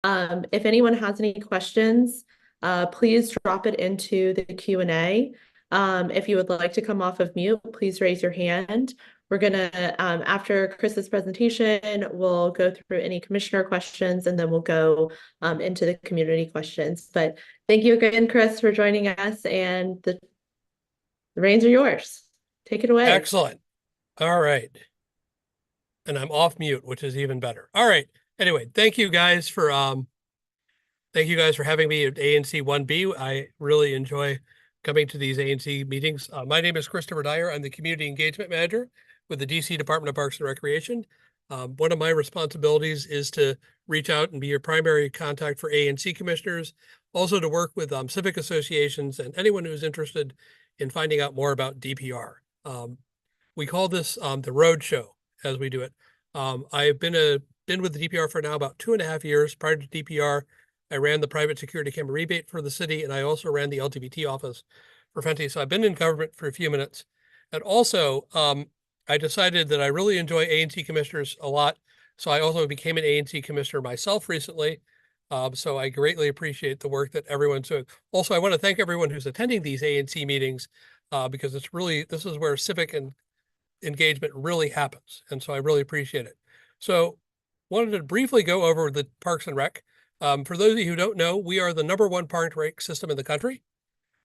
If anyone has any questions, please drop it into the Q&A. If you would like to come off of mute, please raise your hand. We're gonna, after Chris's presentation, we'll go through any commissioner questions and then we'll go into the community questions. But thank you again, Chris, for joining us, and the reins are yours. Take it away. Excellent. All right. And I'm off mute, which is even better. All right. Anyway, thank you guys for having me at ANC 1B. I really enjoy coming to these ANC meetings. My name is Christopher Dyer. I'm the Community Engagement Manager with the DC Department of Parks and Recreation. One of my responsibilities is to reach out and be your primary contact for ANC commissioners, also to work with civic associations and anyone who's interested in finding out more about DPR. We call this the road show as we do it. I've been with the DPR for now about 2.5 years. Prior to DPR, I ran the private security camera rebate for the city, and I also ran the LGBT office for Fenty. So I've been in government for a few minutes. And also, I decided that I really enjoy ANC commissioners a lot. So I also became an ANC commissioner myself recently. So I greatly appreciate the work that everyone's doing. Also, I want to thank everyone who's attending these ANC meetings because this is where civic and engagement really happens. And so I really appreciate it. So wanted to briefly go over the Parks and Rec. For those of you who don't know, we are the #1 park and rec system in the country.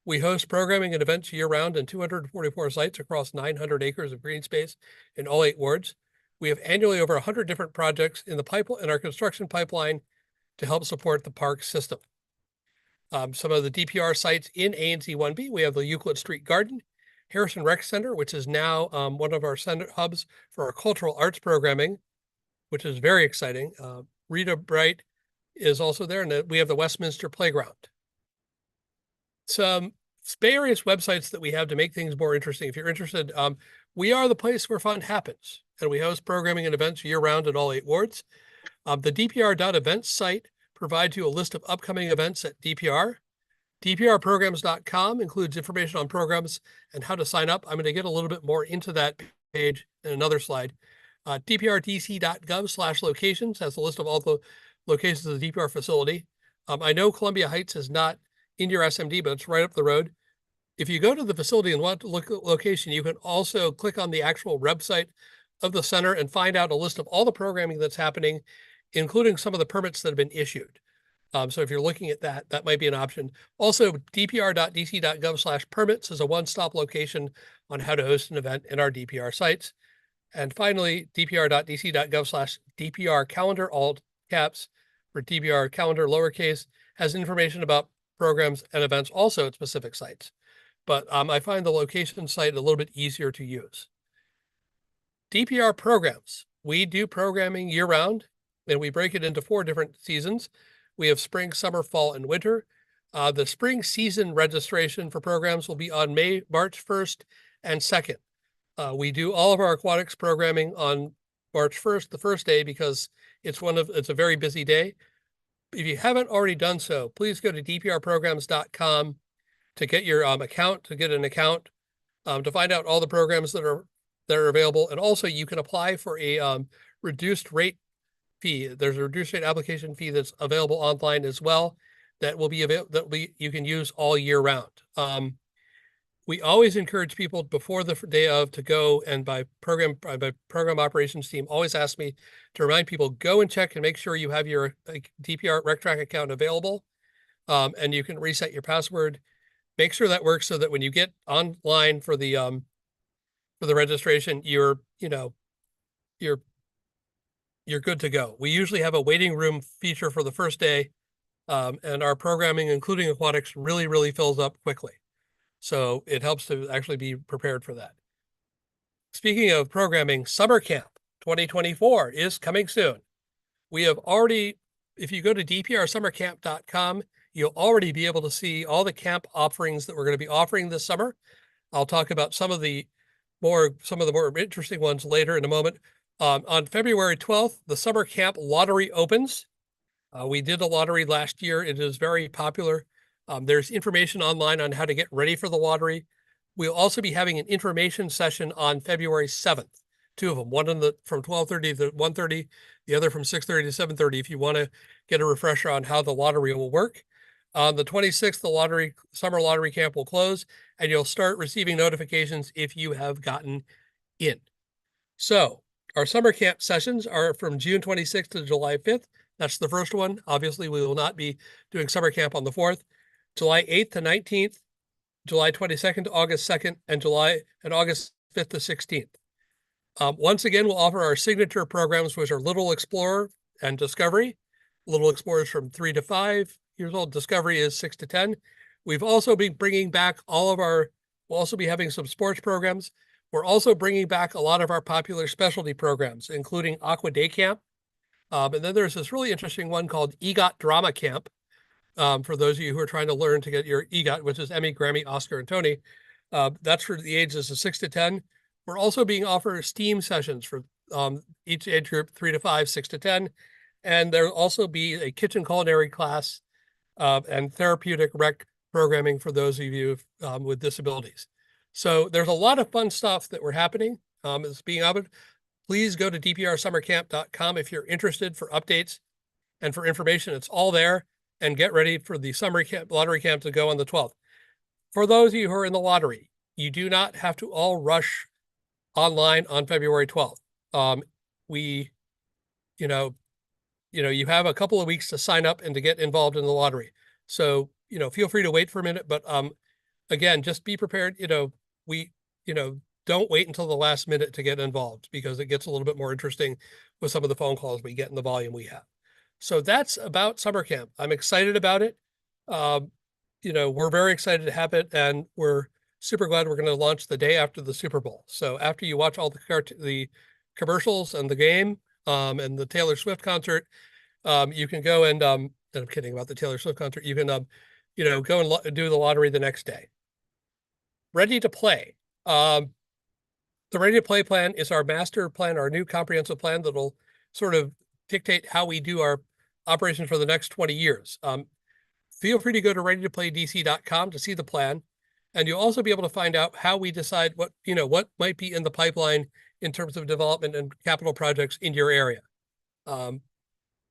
We host programming and events year-round in 244 sites across 900 acres of green space in all 8 wards. We have annually over 100 different projects in our construction pipeline to help support the park system. Some of the DPR sites in ANC 1B, we have the Euclid Street Garden, Harrison Rec Center, which is now one of our center hubs for our cultural arts programming, which is very exciting. Rita Bright is also there, and we have the Westminster Playground. Some various websites that we have to make things more interesting. If you're interested, we are the place where fun happens, and we host programming and events year-round in all 8 wards. The DPR.events site provides you a list of upcoming events at DPR. DPRprograms.com includes information on programs and how to sign up. I'm going to get a little bit more into that page in another slide. DPRDC.gov/locations has a list of all the locations of the DPR facility. I know Columbia Heights is not in your SMD, but it's right up the road. If you go to the facility and want to look at location, you can also click on the actual website of the center and find out a list of all the programming that's happening, including some of the permits that have been issued. So if you're looking at that, that might be an option. Also, dpr.dc.gov/permits is a one-stop location on how to host an event in our DPR sites. And finally, dpr.dc.gov/DPR calendar, all caps, for DPR calendar lowercase, has information about programs and events also at specific sites. But I find the location site a little bit easier to use. DPR programs. We do programming year-round, and we break it into 4 different seasons. We have spring, summer, fall, and winter. The spring season registration for programs will be on March 1st and 2nd. We do all of our aquatics programming on March 1st, the first day, because it's a very busy day. If you haven't already done so, please go to dprprograms.com to get your account, to find out all the programs that are available. And also you can apply for a reduced rate fee. There's a reduced rate application fee that's available online as well that will be you can use all year round. We always encourage people before the day of to go, and by program operations team always ask me to remind people, go and check and make sure you have your DPR RecTrack account available, and you can reset your password. Make sure that works so that when you get online for the registration, you're good to go. We usually have a waiting room feature for the first day, and our programming, including aquatics, really fills up quickly. So it helps to actually be prepared for that. Speaking of programming, Summer Camp 2024 is coming soon. We have already, if you go to dprsummercamp.com, you'll already be able to see all the camp offerings that we're going to be offering this summer. I'll talk about some of the more interesting ones later in a moment. On February 12th, the Summer Camp Lottery opens. We did a lottery last year. It is very popular. There's information online on how to get ready for the lottery. We'll also be having an information session on February 7th. two of them, one from 12:30 to 1:30, the other from 6:30 to 7:30, if you want to get a refresher on how the lottery will work. On the 26th, the summer lottery camp will close, and you'll start receiving notifications if you have gotten in. So our summer camp sessions are from June 26th to July 5th. That's the first one. Obviously, we will not be doing summer camp on the 4th. July 8th to 19th, July 22nd to August 2nd, and August 5th to 16th. Once again, we'll offer our signature programs, which are Little Explorer and Discovery. Little Explorer is from 3 to 5 years old. Discovery is 6 to 10. We've also been bringing back we'll also be having some sports programs. We're also bringing back a lot of our popular specialty programs, including Aqua Day Camp. And then there's this really interesting one called EGOT Drama Camp. For those of you who are trying to learn to get your EGOT, which is Emmy, Grammy, Oscar, and Tony. That's for the ages of 6 to 10. We're also being offered STEAM sessions for each age group, 3 to 5, 6 to 10. And there'll also be a kitchen culinary class and therapeutic rec programming for those of you with disabilities. So there's a lot of fun stuff that we're happening. It's being offered. Please go to dprsummercamp.com if you're interested for updates and for information. It's all there. And get ready for the lottery camp to go on the 12th. For those of you who are in the lottery, you do not have to all rush online on February 12th. You have a couple of weeks to sign up and to get involved in the lottery. So, feel free to wait for a minute, but again, just be prepared. Don't wait until the last minute to get involved, because it gets a little bit more interesting with some of the phone calls we get and the volume we have. So that's about summer camp. I'm excited about it. We're very excited to have it, and we're super glad we're going to launch the day after the Super Bowl. So after you watch all the commercials and the game and the Taylor Swift concert, you can go and I'm kidding about the Taylor Swift concert. You can go and do the lottery the next day. Ready to play. The Ready to Play plan is our master plan, our new comprehensive plan that'll sort of dictate how we do our operations for the next 20 years. Feel free to go to readytoplaydc.com to see the plan. And you'll also be able to find out how we decide what might be in the pipeline in terms of development and capital projects in your area.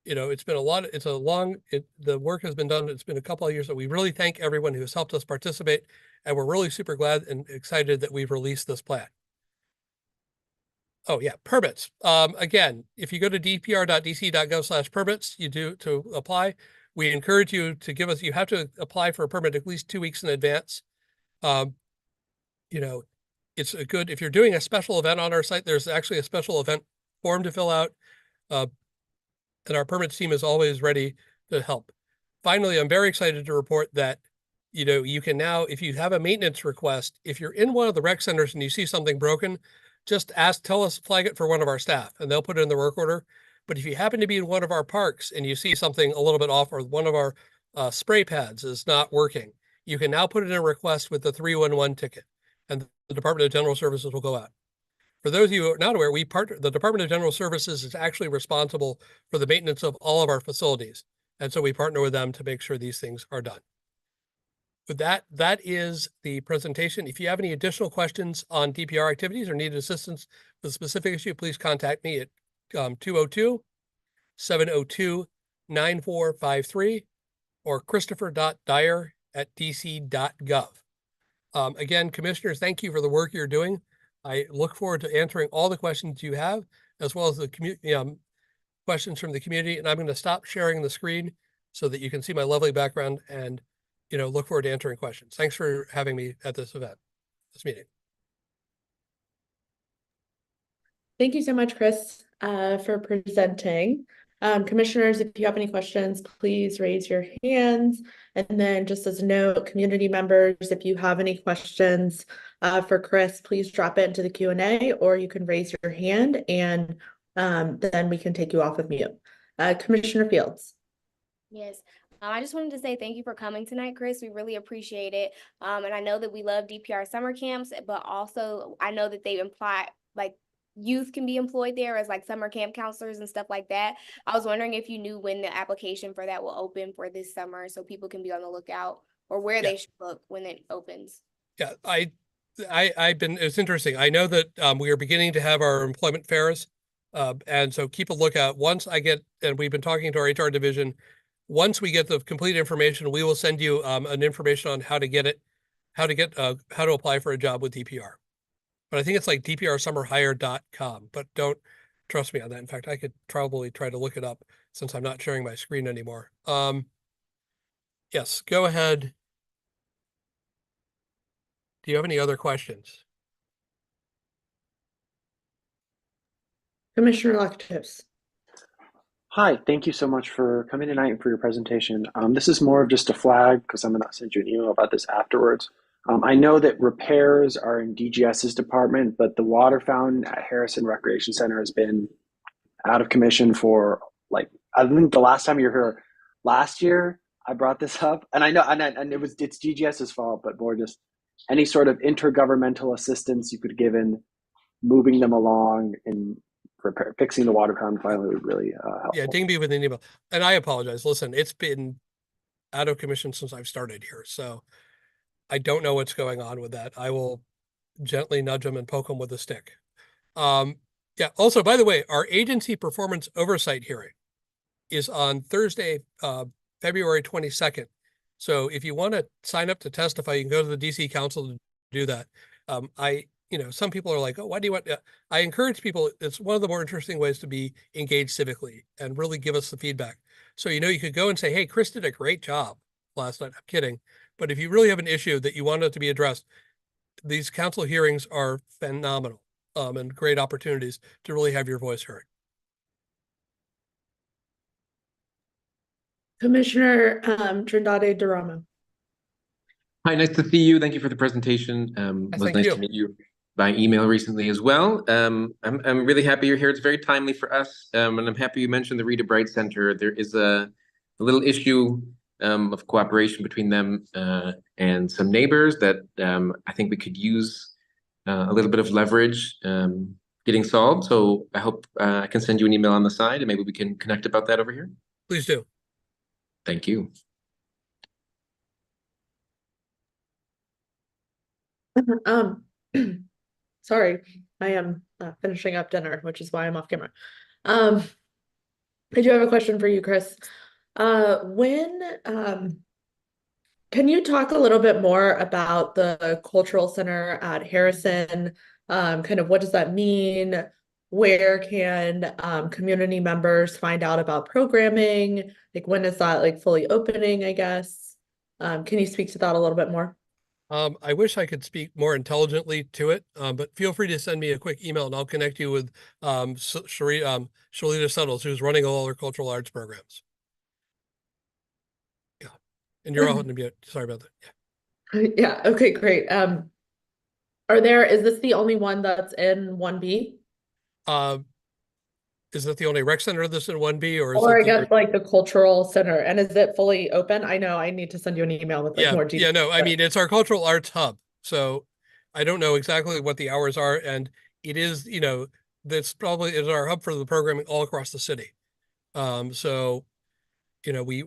It's been the work has been done. It's been a couple of years, so we really thank everyone who has helped us participate. And we're really super glad and excited that we've released this plan. Oh yeah, permits. Again, if you go to dpr.dc.gov/permits, to apply. We encourage you to you have to apply for a permit at least 2 weeks in advance. It's if you're doing a special event on our site, there's actually a special event form to fill out. And our permits team is always ready to help. Finally, I'm very excited to report that, you can now, if you have a maintenance request, if you're in one of the rec centers and you see something broken, just flag it for one of our staff, and they'll put it in the work order. But if you happen to be in one of our parks and you see something a little bit off, or one of our spray pads is not working, you can now put in a request with the 311 ticket, and the Department of General Services will go out. For those of you who are not aware, the Department of General Services is actually responsible for the maintenance of all of our facilities. And so we partner with them to make sure these things are done. With that is the presentation. If you have any additional questions on DPR activities or need assistance with a specific issue, please contact me at 202-702-9453 or christopher.dyer@dc.gov. Again, commissioners, thank you for the work you're doing. I look forward to answering all the questions you have, as well as the questions from the community. And I'm going to stop sharing the screen so that you can see my lovely background, and look forward to answering questions. Thanks for having me at this meeting. Thank you so much, Chris, for presenting. Commissioners, if you have any questions, please raise your hands. And then just as a note, community members, if you have any questions for Chris, please drop it into the Q&A, or you can raise your hand and then we can take you off of mute. Commissioner Fields. Yes. I just wanted to say thank you for coming tonight, Chris. We really appreciate it. And I know that we love DPR summer camps, but also I know that they imply youth can be employed there as summer camp counselors and stuff like that. I was wondering if you knew when the application for that will open for this summer, so people can be on the lookout, or where they should look when it opens. Yeah, I it's interesting. I know that we are beginning to have our employment fairs. And so keep a lookout. And we've been talking to our HR division. Once we get the complete information, we will send you an information on how to apply for a job with DPR. But I think it's like dprsummerhire.com, but don't trust me on that. In fact, I could probably try to look it up since I'm not sharing my screen anymore. Yes, go ahead. Do you have any other questions? Commissioner Lactus. Hi, thank you so much for coming tonight and for your presentation. This is more of just a flag because I'm going to send you an email about this afterwards. I know that repairs are in DGS's department, but the water fountain at Harrison Recreation Center has been out of commission for I think the last time you were here last year, I brought this up, and I know, and it's DGS's fault, but more just any sort of intergovernmental assistance you could give in moving them along and fixing the water fountain finally would really help. Yeah, ding me with an email. And I apologize. Listen, it's been out of commission since I've started here. So I don't know what's going on with that. I will gently nudge them and poke them with a stick. Yeah. Also, by the way, our agency performance oversight hearing is on Thursday, February 22nd. So if you want to sign up to testify, you can go to the DC Council to do that. Some people are like, oh, why do you want? I encourage people. It's one of the more interesting ways to be engaged civically and really give us the feedback. So, you could go and say, hey, Chris did a great job last night. I'm kidding. But if you really have an issue that you want it to be addressed, these council hearings are phenomenal and great opportunities to really have your voice heard. Commissioner Trindade Duramo. Hi, nice to see you. Thank you for the presentation. It was nice to meet you by email recently as well. I'm really happy you're here. It's very timely for us, and I'm happy you mentioned the Rita Bright Center. There is a little issue of cooperation between them and some neighbors that I think we could use a little bit of leverage getting solved. So I hope I can send you an email on the side, and maybe we can connect about that over here. Please do. Thank you. Sorry, I am finishing up dinner, which is why I'm off camera. I do have a question for you, Chris. Can you talk a little bit more about the cultural center at Harrison? Kind of what does that mean? Where can community members find out about programming? Like when is that fully opening, I guess? Can you speak to that a little bit more? I wish I could speak more intelligently to it, but feel free to send me a quick email and I'll connect you with Shalita Settles, who's running all our cultural arts programs. Yeah. And you're all on mute. Sorry about that. Yeah. Yeah. Okay, great. Is this the only one that's in 1B? Is that the only rec center that's in 1B or I guess the cultural center, and is it fully open? I know I need to send you an email with more details. Yeah, no, I mean, it's our cultural arts hub. So I don't know exactly what the hours are. And it is, that's probably is our hub for the programming all across the city. So, we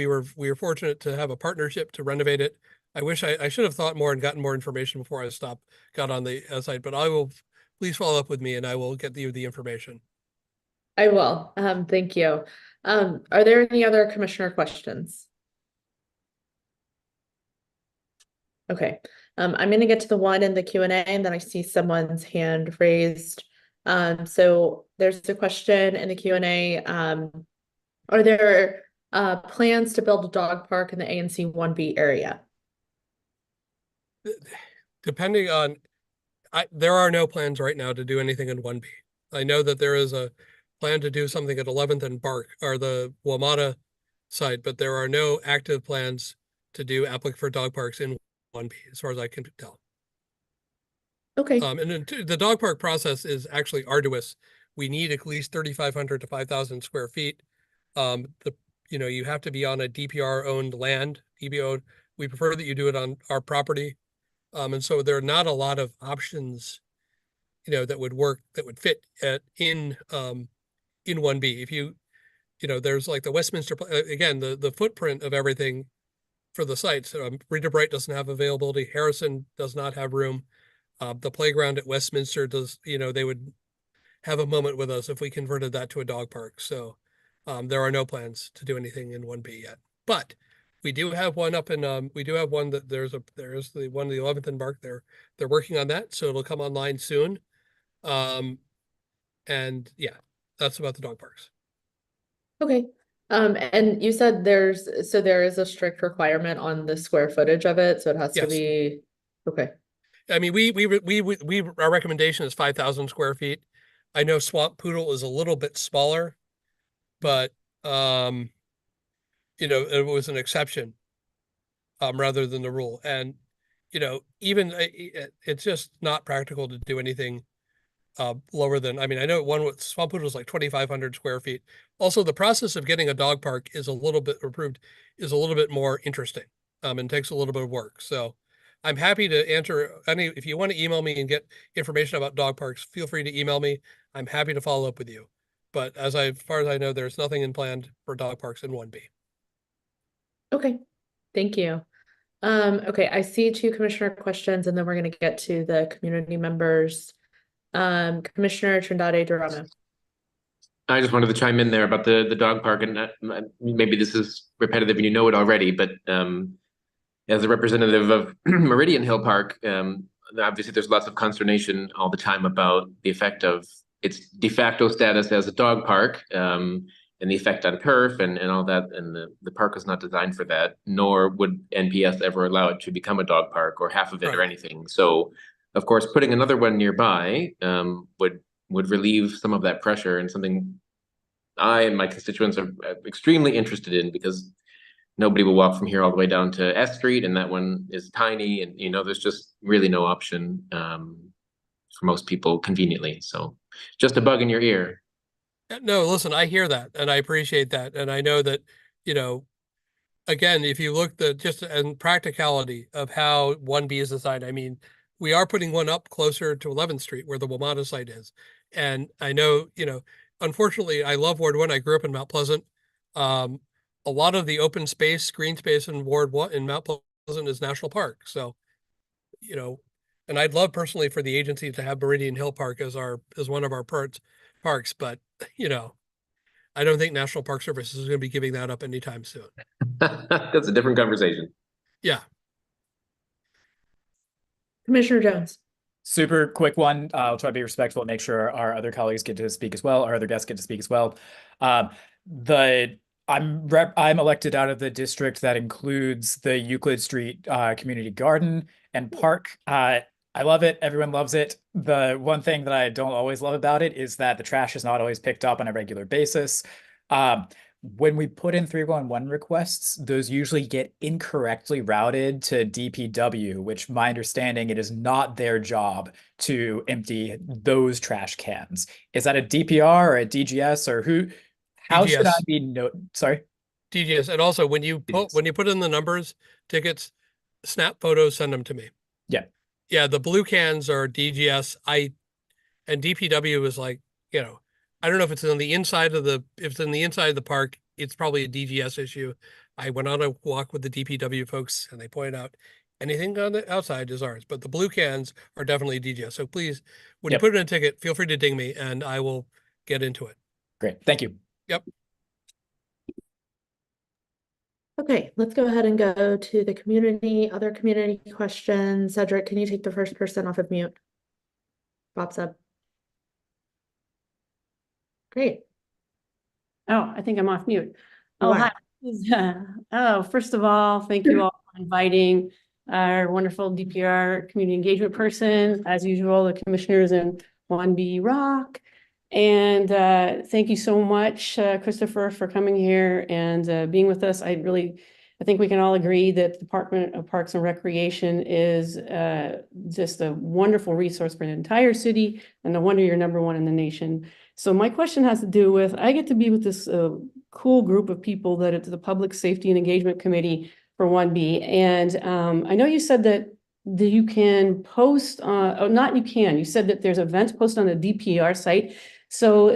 were fortunate to have a partnership to renovate it. I wish I should have thought more and gotten more information before I got on the site, but please follow up with me and I will get you the information. I will. Thank you. Are there any other commissioner questions? Okay. I'm going to get to the one in the Q&A and then I see someone's hand raised. So there's a question in the Q&A. Are there plans to build a dog park in the ANC 1B area? Depending on, there are no plans right now to do anything in 1B. I know that there is a plan to do something at 11th and Bark, or the WMATA site, but there are no active plans to do applicant for dog parks in 1B, as far as I can tell. Okay. And then the dog park process is actually arduous. We need at least 3,500 to 5,000 square feet. You have to be on a DPR owned land, DPO. We prefer that you do it on our property. And so there are not a lot of options, that would work, that would fit in 1B. If there's like the Westminster, again, the footprint of everything for the sites. Rita Bright doesn't have availability. Harrison does not have room. The playground at Westminster does, they would have a moment with us if we converted that to a dog park. So there are no plans to do anything in 1B yet. But we do have one up in we do have one that there's the one, the 11th and Bark. They're working on that, so it'll come online soon. And yeah, that's about the dog parks. Okay. And you said there is a strict requirement on the square footage of it, so it has to Yes. be, okay. I mean, our recommendation is 5,000 square feet. I know Swamp Poodle is a little bit smaller, but it was an exception rather than the rule. And even it's just not practical to do anything lower than, I mean, I know one with Swamp Poodle is like 2,500 square feet. Also, the process of getting a dog park is a little bit more interesting and takes a little bit of work. So I'm happy to answer if you want to email me and get information about dog parks, feel free to email me. I'm happy to follow up with you. But as far as I know, there's nothing in planned for dog parks in 1B. Okay, thank you. Okay, I see 2 commissioner questions, and then we're going to get to the community members. Commissioner Trindade Dorano. I just wanted to chime in there about the dog park, and maybe this is repetitive and you know it already, but as a representative of Meridian Hill Park, obviously there's lots of consternation all the time about the effect of its de facto status as a dog park, and the effect on turf and all that. And the park is not designed for that, nor would NPS ever allow it to become a dog park or half of it or anything. So, of course, putting another one nearby would relieve some of that pressure, and something I and my constituents are extremely interested in, because nobody will walk from here all the way down to S Street, and that one is tiny, and there's just really no option for most people conveniently. So just a bug in your ear. No, listen, I hear that and I appreciate that. And I know that, again, if you look just in practicality of how 1B is designed, I mean, we are putting one up closer to 11th Street where the WMATA site is. And I know, unfortunately, I love Ward 1. I grew up in Mount Pleasant. A lot of the open space, green space in Ward 1 in Mount Pleasant is National Park. So, and I'd love personally for the agency to have Meridian Hill Park as one of our parks, but I don't think National Park Service is going to be giving that up anytime soon. That's a different conversation. Yeah. Commissioner Jones. Super quick one. I'll try to be respectful and make sure our other colleagues get to speak as well, our other guests get to speak as well. I'm elected out of the district that includes the Euclid Street Community Garden and Park. I love it. Everyone loves it. The one thing that I don't always love about it is that the trash is not always picked up on a regular basis. When we put in 311 requests, those usually get incorrectly routed to DPW, which my understanding, it is not their job to empty those trash cans. Is that a DPR or a DGS or who? How DGS. should I be sorry? DGS. And also when you put in the numbers, tickets, snap photos, send them to me. Yeah. Yeah, the blue cans are DGS. And DPW is like, I don't know if it's on the inside of if it's in the inside of the park, it's probably a DGS issue. I went on a walk with the DPW folks and they pointed out anything on the outside is ours, but the blue cans are definitely DGS. So please, when you put in a ticket, feel free to ding me and I will get into it. Great. Thank you. Yep. Okay, let's go ahead and go to the other community questions. Cedric, can you take the first person off of mute? Bob's up. Great. Oh, I think I'm off mute. You Oh, are. hi. First of all, thank you all for inviting our wonderful DPR community engagement person, as usual, the commissioners in 1B Rock. And thank you so much, Christopher, for coming here and being with us. I think we can all agree that the Department of Parks and Recreation is just a wonderful resource for the entire city, and no wonder you're #1 in the nation. So my question has to do with, I get to be with this cool group of people that it's the Public Safety and Engagement Committee for 1B. And I know you said that you can post, you said that there's events posted on the DPR site. So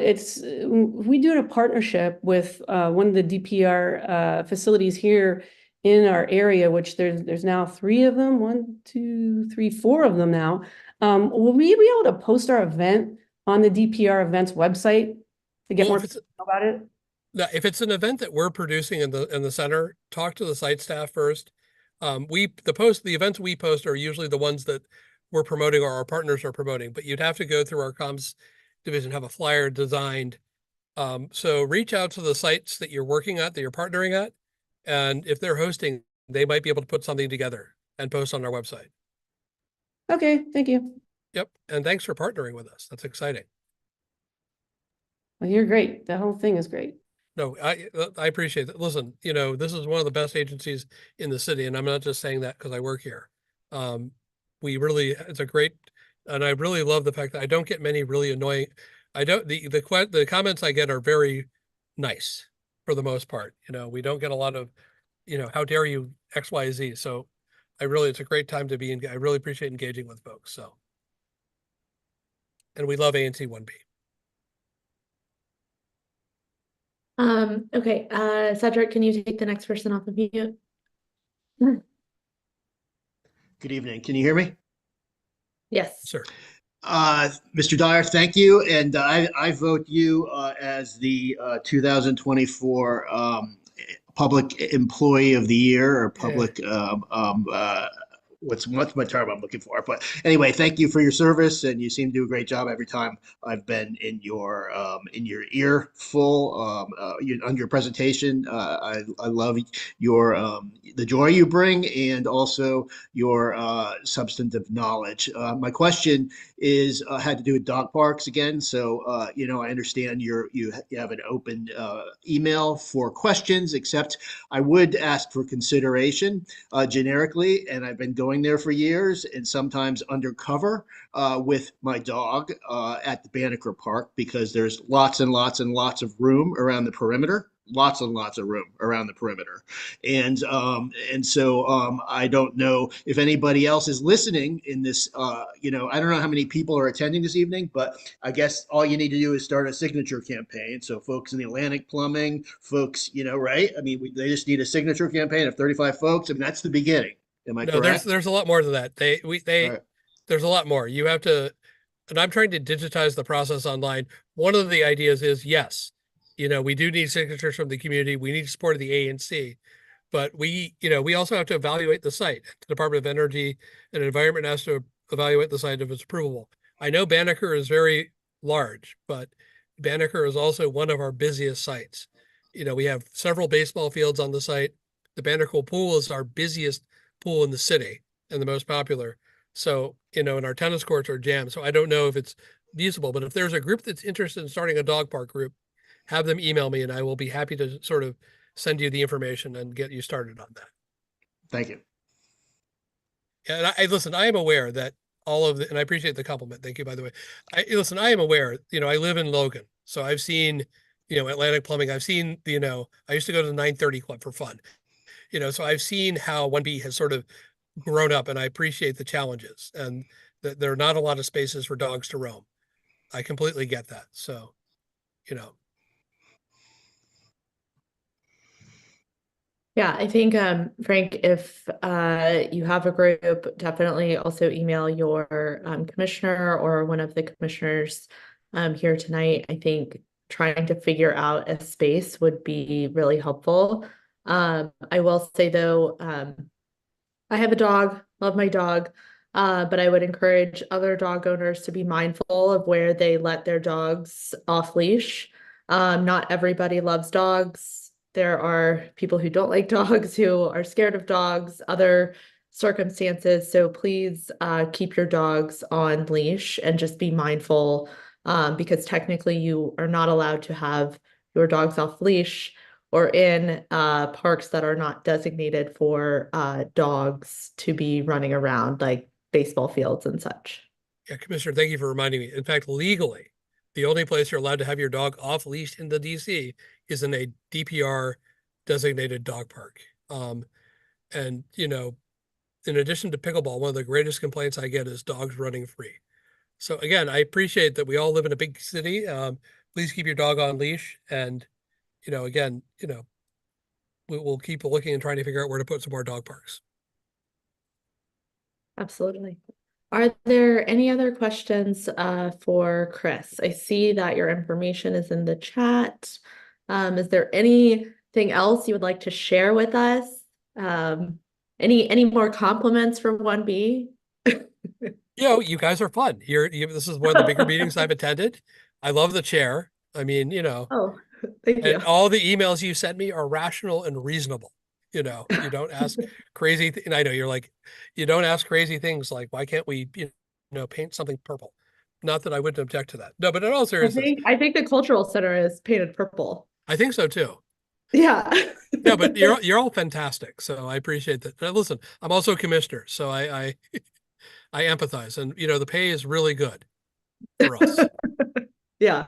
we do a partnership with one of the DPR facilities here in our area, which there's now 3 of them, 1, 2, 3, 4 of them now. Will we be able to post our event on the DPR events website to get Well, more people about it? Now, if it's an event that we're producing in the center, talk to the site staff first. The events we post are usually the ones that we're promoting or our partners are promoting, but you'd have to go through our comms division, have a flyer designed. So reach out to the sites that you're working at, that you're partnering at, and if they're hosting, they might be able to put something together and post on our website. Okay, thank you. Yep, and thanks for partnering with us. That's exciting. Well, you're great. The whole thing is great. No, I appreciate that. Listen, this is one of the best agencies in the city, and I'm not just saying that because I work here. It's a great, and I really love the fact that I don't get many really annoying. The comments I get are very nice for the most part. We don't get a lot of, how dare you X, Y, Z. So it's a great time to be I really appreciate engaging with folks. So, and we love ANC 1B. Okay, Cedric, can you take the next person off of mute? Good evening. Can you hear me? Yes. Sir. Mr. Dyer, thank you. And I vote you as the 2024 Public Employee of the Year or Public what's my term I'm looking for. But anyway, thank you for your service, and you seem to do a great job every time I've been in your earful on your presentation. I love your the joy you bring, and also your substantive knowledge. My question is had to do with dog parks again. So I understand you have an open email for questions, except I would ask for consideration generically, and I've been going there for years and sometimes undercover with my dog at the Banneker Park because there's lots and lots and lots of room around the perimeter. Lots and lots of room around the perimeter. And so I don't know if anybody else is listening in this, I don't know how many people are attending this evening, but I guess all you need to do is start a signature campaign. So folks in the Atlantic Plumbing, folks, right? I mean, they just need a signature campaign of 35 folks. I mean, that's the beginning. Am I correct? There's a lot more to that. There's a lot more. You have to, and I'm trying to digitize the process online. One of the ideas is, yes, we do need signatures from the community. We need support of the ANC, but we also have to evaluate the site. The Department of Energy and Environment has to evaluate the site if it's approvable. I know Banneker is very large, but Banneker is also one of our busiest sites. We have several baseball fields on the site. The Banneker pool is our busiest pool in the city and the most popular. So, and our tennis courts are jammed. So I don't know if it's feasible, but if there's a group that's interested in starting a dog park group, have them email me and I will be happy to sort of send you the information and get you started on that. Thank you. And listen, I am aware that and I appreciate the compliment. Thank you, by the way. I am aware, I live in Logan. So I've seen, Atlantic Plumbing. I've seen, I used to go to the 930 Club for fun. So I've seen how 1B has sort of grown up, and I appreciate the challenges and that there are not a lot of spaces for dogs to roam. I completely get that. So, Yeah, I think, Frank, if you have a group, definitely also email your commissioner or one of the commissioners here tonight. I think trying to figure out a space would be really helpful. I will say though, I have a dog, love my dog, but I would encourage other dog owners to be mindful of where they let their dogs off leash. Not everybody loves dogs. There are people who don't like dogs, who are scared of dogs, other circumstances. So please keep your dogs on leash and just be mindful because technically you are not allowed to have your dogs off leash or in parks that are not designated for dogs to be running around, like baseball fields and such. Yeah, Commissioner, thank you for reminding me. In fact, legally, the only place you're allowed to have your dog off leash in the DC is in a DPR designated dog park. And, in addition to pickleball, one of the greatest complaints I get is dogs running free. So again, I appreciate that we all live in a big city. Please keep your dog on leash. And, again, we'll keep looking and trying to figure out where to put some more dog parks. Absolutely. Are there any other questions for Chris? I see that your information is in the chat. Is there anything else you would like to share with us? Any more compliments for 1B? You guys are fun. This is one of the bigger meetings I've attended. I love the chair. I mean, Oh, thank you. and all the emails you sent me are rational and reasonable. You don't ask crazy, and I know you're like, you don't ask crazy things like, why can't we, paint something purple? Not that I wouldn't object to that. No, but in all seriousness, I think the cultural center is painted purple. I think so too. Yeah. No, but you're all fantastic. So I appreciate that. Listen, I'm also a commissioner, so I I empathize, and the pay is really good for us. Yeah.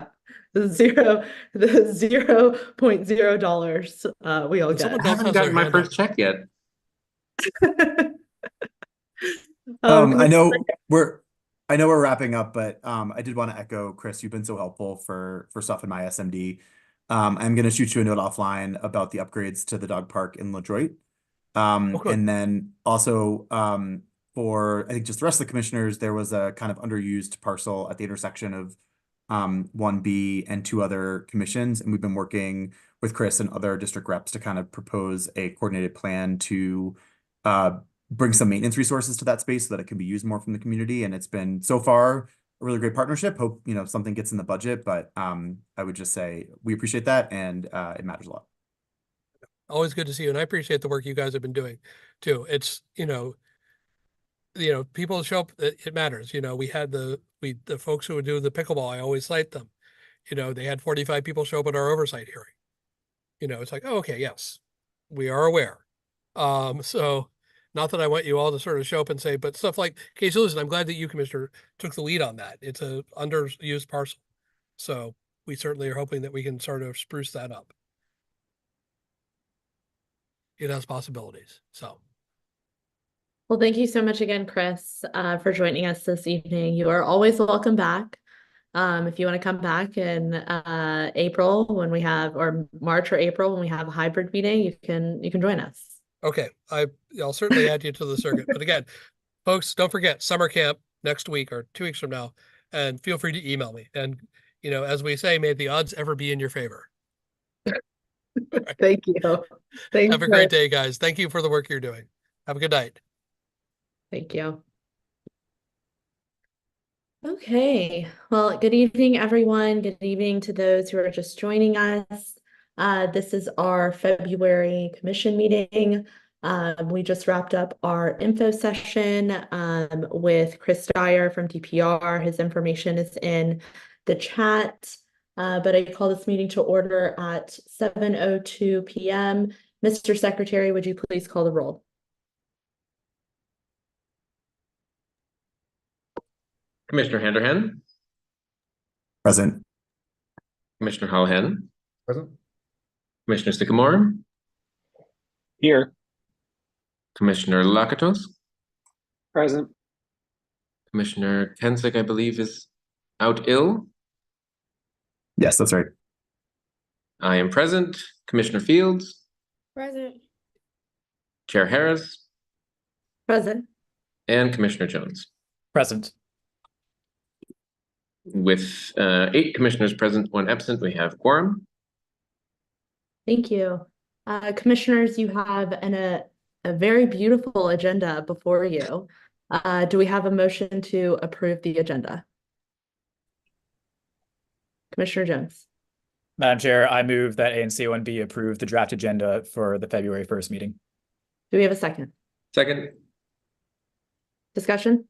The 0.0 we all get. I haven't gotten my first check yet. I know we're wrapping up, but I did want to echo Chris. You've been so helpful for stuff in my SMD. I'm going to shoot you a note offline about the upgrades to the dog park in Detroit. And then also for I think just the rest of the commissioners, there was a kind of underused parcel at the intersection of 1B and 2 other commissions, and we've been working with Chris and other district reps to kind of propose a coordinated plan to bring some maintenance resources to that space so that it can be used more from the community. And it's been so far a really great partnership. Hope something gets in the budget, but I would just say we appreciate that, and it matters a lot. Always good to see you, and I appreciate the work you guys have been doing too. It's people show up. It matters. We had the folks who would do the pickleball. I always cite them. They had 45 people show up at our oversight hearing. It's like, oh, okay, yes, we are aware. So not that I want you all to sort of show up and say, but stuff like, okay, so listen, I'm glad that you, Commissioner, took the lead on that. It's a underused parcel. So we certainly are hoping that we can sort of spruce that up. It has possibilities. So. Well, thank you so much again, Chris, for joining us this evening. You are always welcome back. If you want to come back in April when we have, or March or April when we have a hybrid meeting, you can join us. Okay, I'll certainly add you to the circuit. But again, folks, don't forget summer camp next week or 2 weeks from now, and feel free to email me. And as we say, may the odds ever be in your favor. Right. Thank you. Thanks. Have a great day, guys. Thank you for the work you're doing. Have a good night. Thank you. Okay. Well, good evening, everyone. Good evening to those who are just joining us. This is our February commission meeting. We just wrapped up our info session with Chris Dyer from DPR. His information is in the chat. But I call this meeting to order at 7:02 p.m. Mr. Secretary, would you please call the roll? Commissioner Handerhan. Present. Commissioner Hallahan. Present. Commissioner Sycamore. Here. Commissioner Lakatos. Present. Commissioner Kensick, I believe, is out ill. Yes, that's right. I am present. Commissioner Fields. Present. Chair Harris. Present. And Commissioner Jones. Present. With 8 commissioners present, 1 absent, we have quorum. Thank you. Commissioners, you have a very beautiful agenda before you. Do we have a motion to approve the agenda? Commissioner Jones. Madam Chair, I move that ANC 1B approve the draft agenda for the February 1st meeting. Do we have a second? Second. Discussion?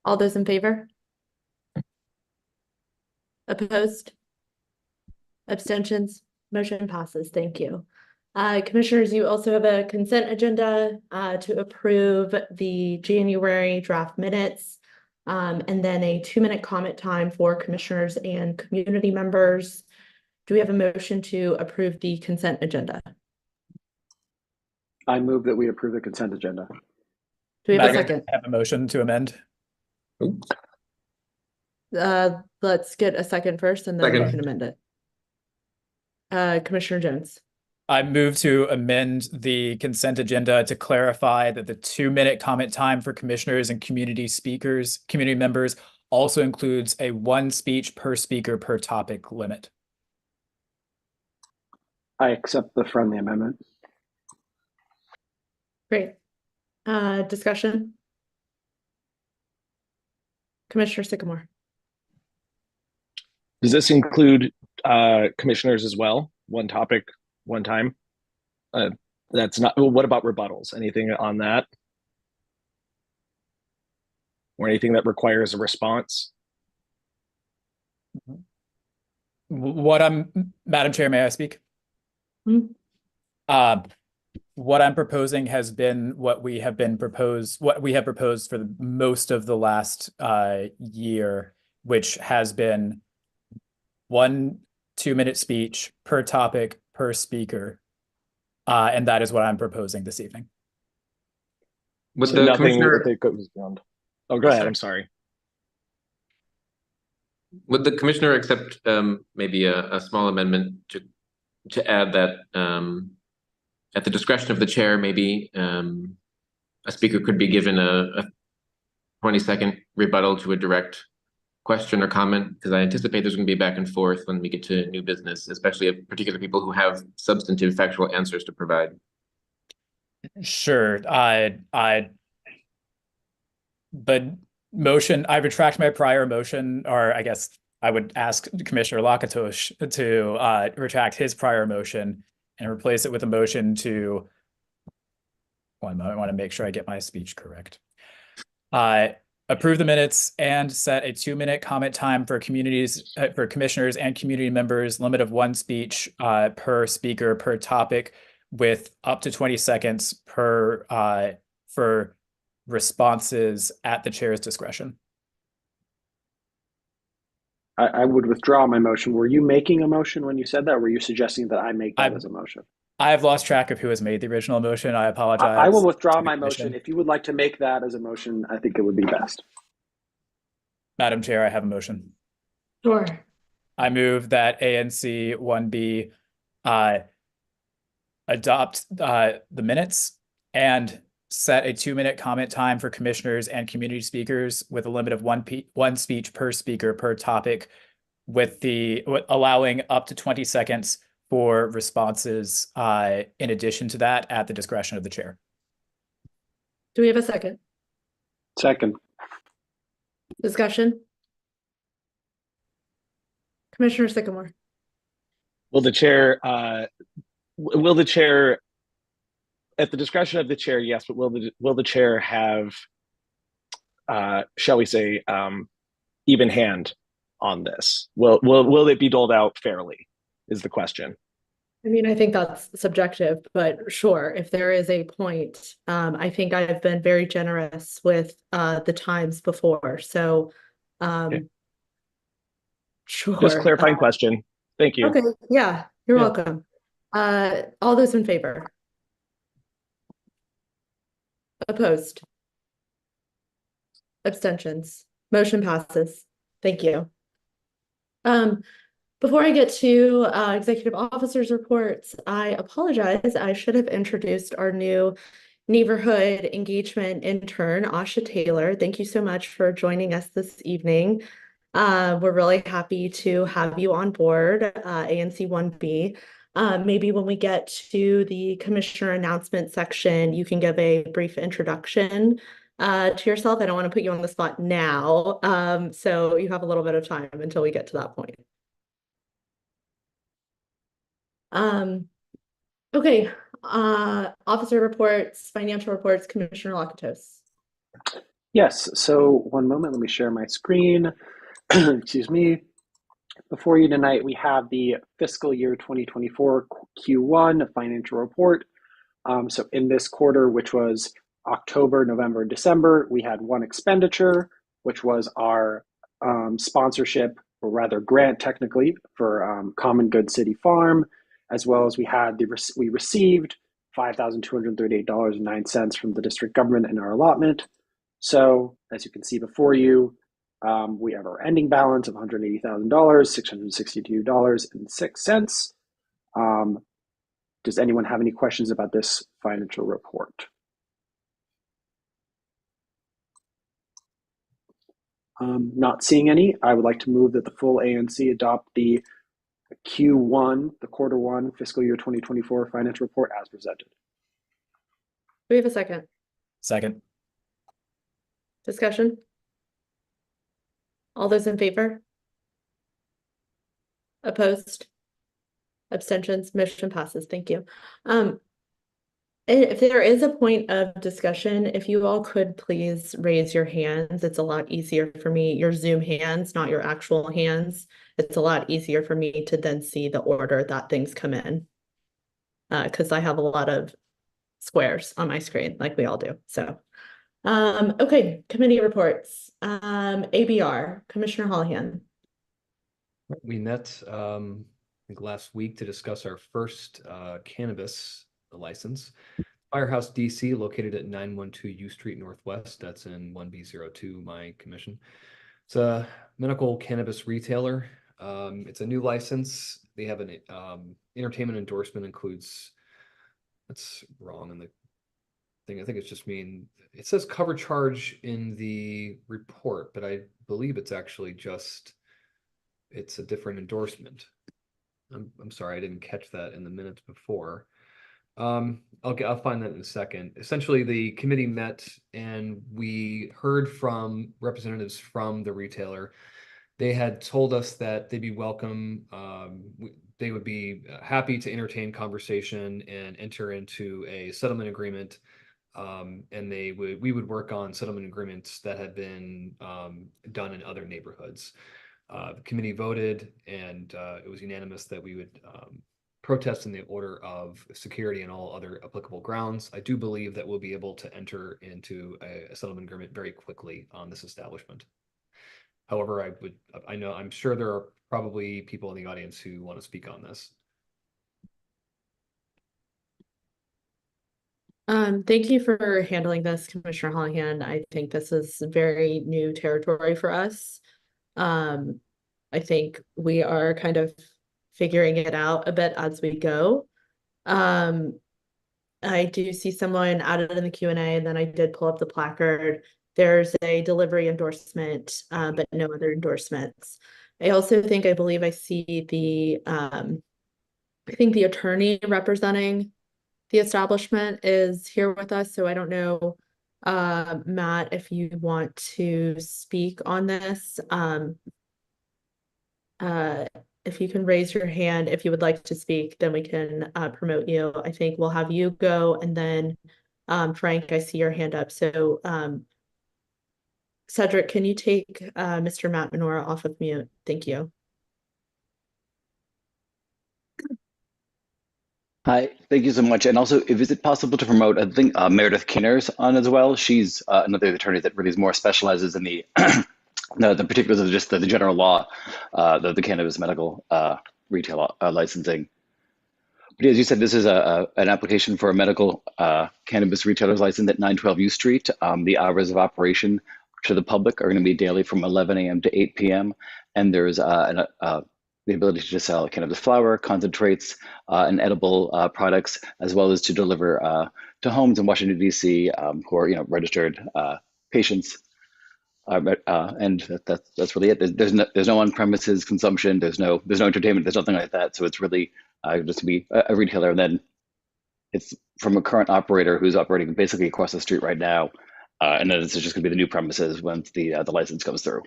All those in favor? Opposed? Abstentions? Motion passes. Thank you. Commissioners, you also have a consent agenda to approve the January draft minutes, and then a 2-minute comment time for commissioners and community members. Do we have a motion to approve the consent agenda? I move that we approve the consent agenda. Do we have a second? I have a motion to amend. Oops. Let's get a second first, and then we can amend it. Commissioner Jones. I move to amend the consent agenda to clarify that the 2-minute comment time for commissioners and community members also includes a 1 speech per speaker per topic limit. I accept the friendly amendment. Great. Discussion? Commissioner Sycamore. Does this include commissioners as well? One topic, one time? That's not, well, what about rebuttals? Anything on that? Or anything that requires a response? Madam Chair, may I speak? What I'm proposing has been what we have proposed for the most of the last year, which has been 1 2-minute speech per topic per speaker. And that is what I'm proposing this evening. Would So the nothing commissioner, that goes beyond. Oh, go ahead. I'm sorry. would the commissioner accept maybe a small amendment to add that at the discretion of the chair, maybe a speaker could be given a 20-second rebuttal to a direct question or comment, because I anticipate there's going to be back and forth when we get to new business, especially of particular people who have substantive factual answers to provide. Sure. But I retract my prior motion, or I guess I would ask Commissioner Lakatosh to retract his prior motion and replace it with a motion to, one moment, I want to make sure I get my speech correct. Approve the minutes and set a 2-minute comment time for commissioners and community members, limit of 1 speech per speaker per topic, with up to 20 seconds per for responses at the chair's discretion. I would withdraw my motion. Were you making a motion when you said that, or were you suggesting that I make that as a motion? I have lost track of who has made the original motion. I apologize. I will withdraw my motion. If you would like to make that as a motion, I think it would be best. Madam Chair, I have a motion. Sure. I move that ANC 1B adopt the minutes and set a 2-minute comment time for commissioners and community speakers with a limit of 1 speech per speaker per topic, with allowing up to 20 seconds for responses in addition to that at the discretion of the chair. Do we have a second? Second. Discussion? Commissioner Sycamore. Will the chair at the discretion of the chair, yes, but will the chair have shall we say even hand on this? Will it be doled out fairly is the question. I mean, I think that's subjective, but sure, if there is a point, I think I've been very generous with the times before. So Okay. Sure. Just clarifying question. Thank you. Okay, yeah, you're Yeah. welcome. All those in favor? Opposed? Abstentions? Motion passes. Thank you. Before I get to executive officers reports, I apologize. I should have introduced our new neighborhood engagement intern, Asha Taylor. Thank you so much for joining us this evening. We're really happy to have you on board, ANC 1B. Maybe when we get to the commissioner announcement section, you can give a brief introduction to yourself. I don't want to put you on the spot now, so you have a little bit of time until we get to that point. Okay, officer reports, financial reports, Commissioner Lakatos. Yes, so one moment, let me share my screen. Excuse me. Before you tonight, we have the fiscal year 2024 Q1 financial report. So in this quarter, which was October, November, December, we had one expenditure, which was our sponsorship, or rather grant technically, for Common Good City Farm, as well as we received $5,238.09 from the district government in our allotment. So as you can see before you, we have our ending balance of $180,000, $662.06. Does anyone have any questions about this financial report? Not seeing any, I would like to move that the full ANC adopt the Q1, the quarter one fiscal year 2024 financial report as presented. We have a second. Second. Discussion? All those in favor? Opposed? Abstentions? Motion passes. Thank you. If there is a point of discussion, if you all could please raise your hands, it's a lot easier for me, your Zoom hands, not your actual hands. It's a lot easier for me to then see the order that things come in. Because I have a lot of squares on my screen, like we all do. So, okay, committee reports. ABR, Commissioner Holohan. We met, I think last week to discuss our first cannabis license. Firehouse DC, located at 912 U Street Northwest. That's in 1B02, my commission. It's a medical cannabis retailer. It's a new license. They have an entertainment endorsement includes, that's wrong in the thing. I think it's just it says cover charge in the report, but I believe it's actually just, it's a different endorsement. I'm sorry, I didn't catch that in the minutes before. I'll find that in a second. Essentially, the committee met and we heard from representatives from the retailer. They had told us that they'd be welcome. They would be happy to entertain conversation and enter into a settlement agreement. And we would work on settlement agreements that had been done in other neighborhoods. The committee voted, and it was unanimous that we would protest in the order of security and all other applicable grounds. I do believe that we'll be able to enter into a settlement agreement very quickly on this establishment. However, I'm sure there are probably people in the audience who want to speak on this. Thank you for handling this, Commissioner Holohan. I think this is very new territory for us. I think we are kind of figuring it out a bit as we go. I do see someone added in the Q&A, and then I did pull up the placard. There's a delivery endorsement, but no other endorsements. I also think, I believe I see the, I think the attorney representing the establishment is here with us, so I don't know, Matt, if you want to speak on this. If you can raise your hand if you would like to speak, then we can promote you. I think we'll have you go, and then Frank, I see your hand up. So Cedric, can you take Mr. Matt Menorah off of mute? Thank you. Hi, thank you so much. And also, if is it possible to promote, I think Meredith Kinner's on as well. She's another attorney that really is more specializes in the the particulars of just the general law, the cannabis medical retail licensing. But as you said, this is an application for a medical cannabis retailer's license at 912 U Street. The hours of operation to the public are going to be daily from 11 a.m. to 8 p.m. And there's the ability to sell cannabis flower, concentrates, and edible products, as well as to deliver to homes in Washington, D.C. Who are registered patients. And that's really it. There's no on-premises consumption. There's no entertainment. There's nothing like that. So it's really just to be a retailer. And then it's from a current operator who's operating basically across the street right now. And then it's just going to be the new premises once the license comes through.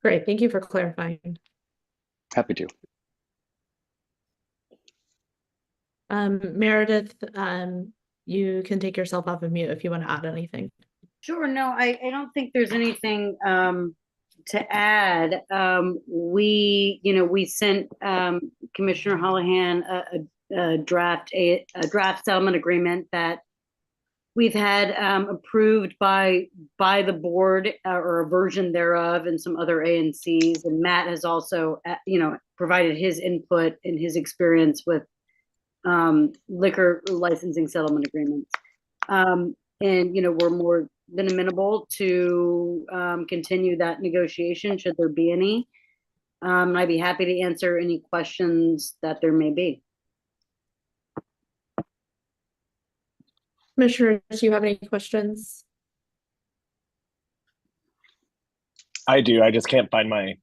Great, thank you for clarifying. Happy to. Meredith, you can take yourself off of mute if you want to add anything. Sure. No, I don't think there's anything to add. We sent Commissioner Holohan a draft settlement agreement that we've had approved by the board or a version thereof and some other ANCs. And Matt has also, provided his input and his experience with liquor licensing settlement agreements. And, we're more than amenable to continue that negotiation should there be any. And I'd be happy to answer any questions that there may be. Commissioner, do you have any questions? I do. I just can't find my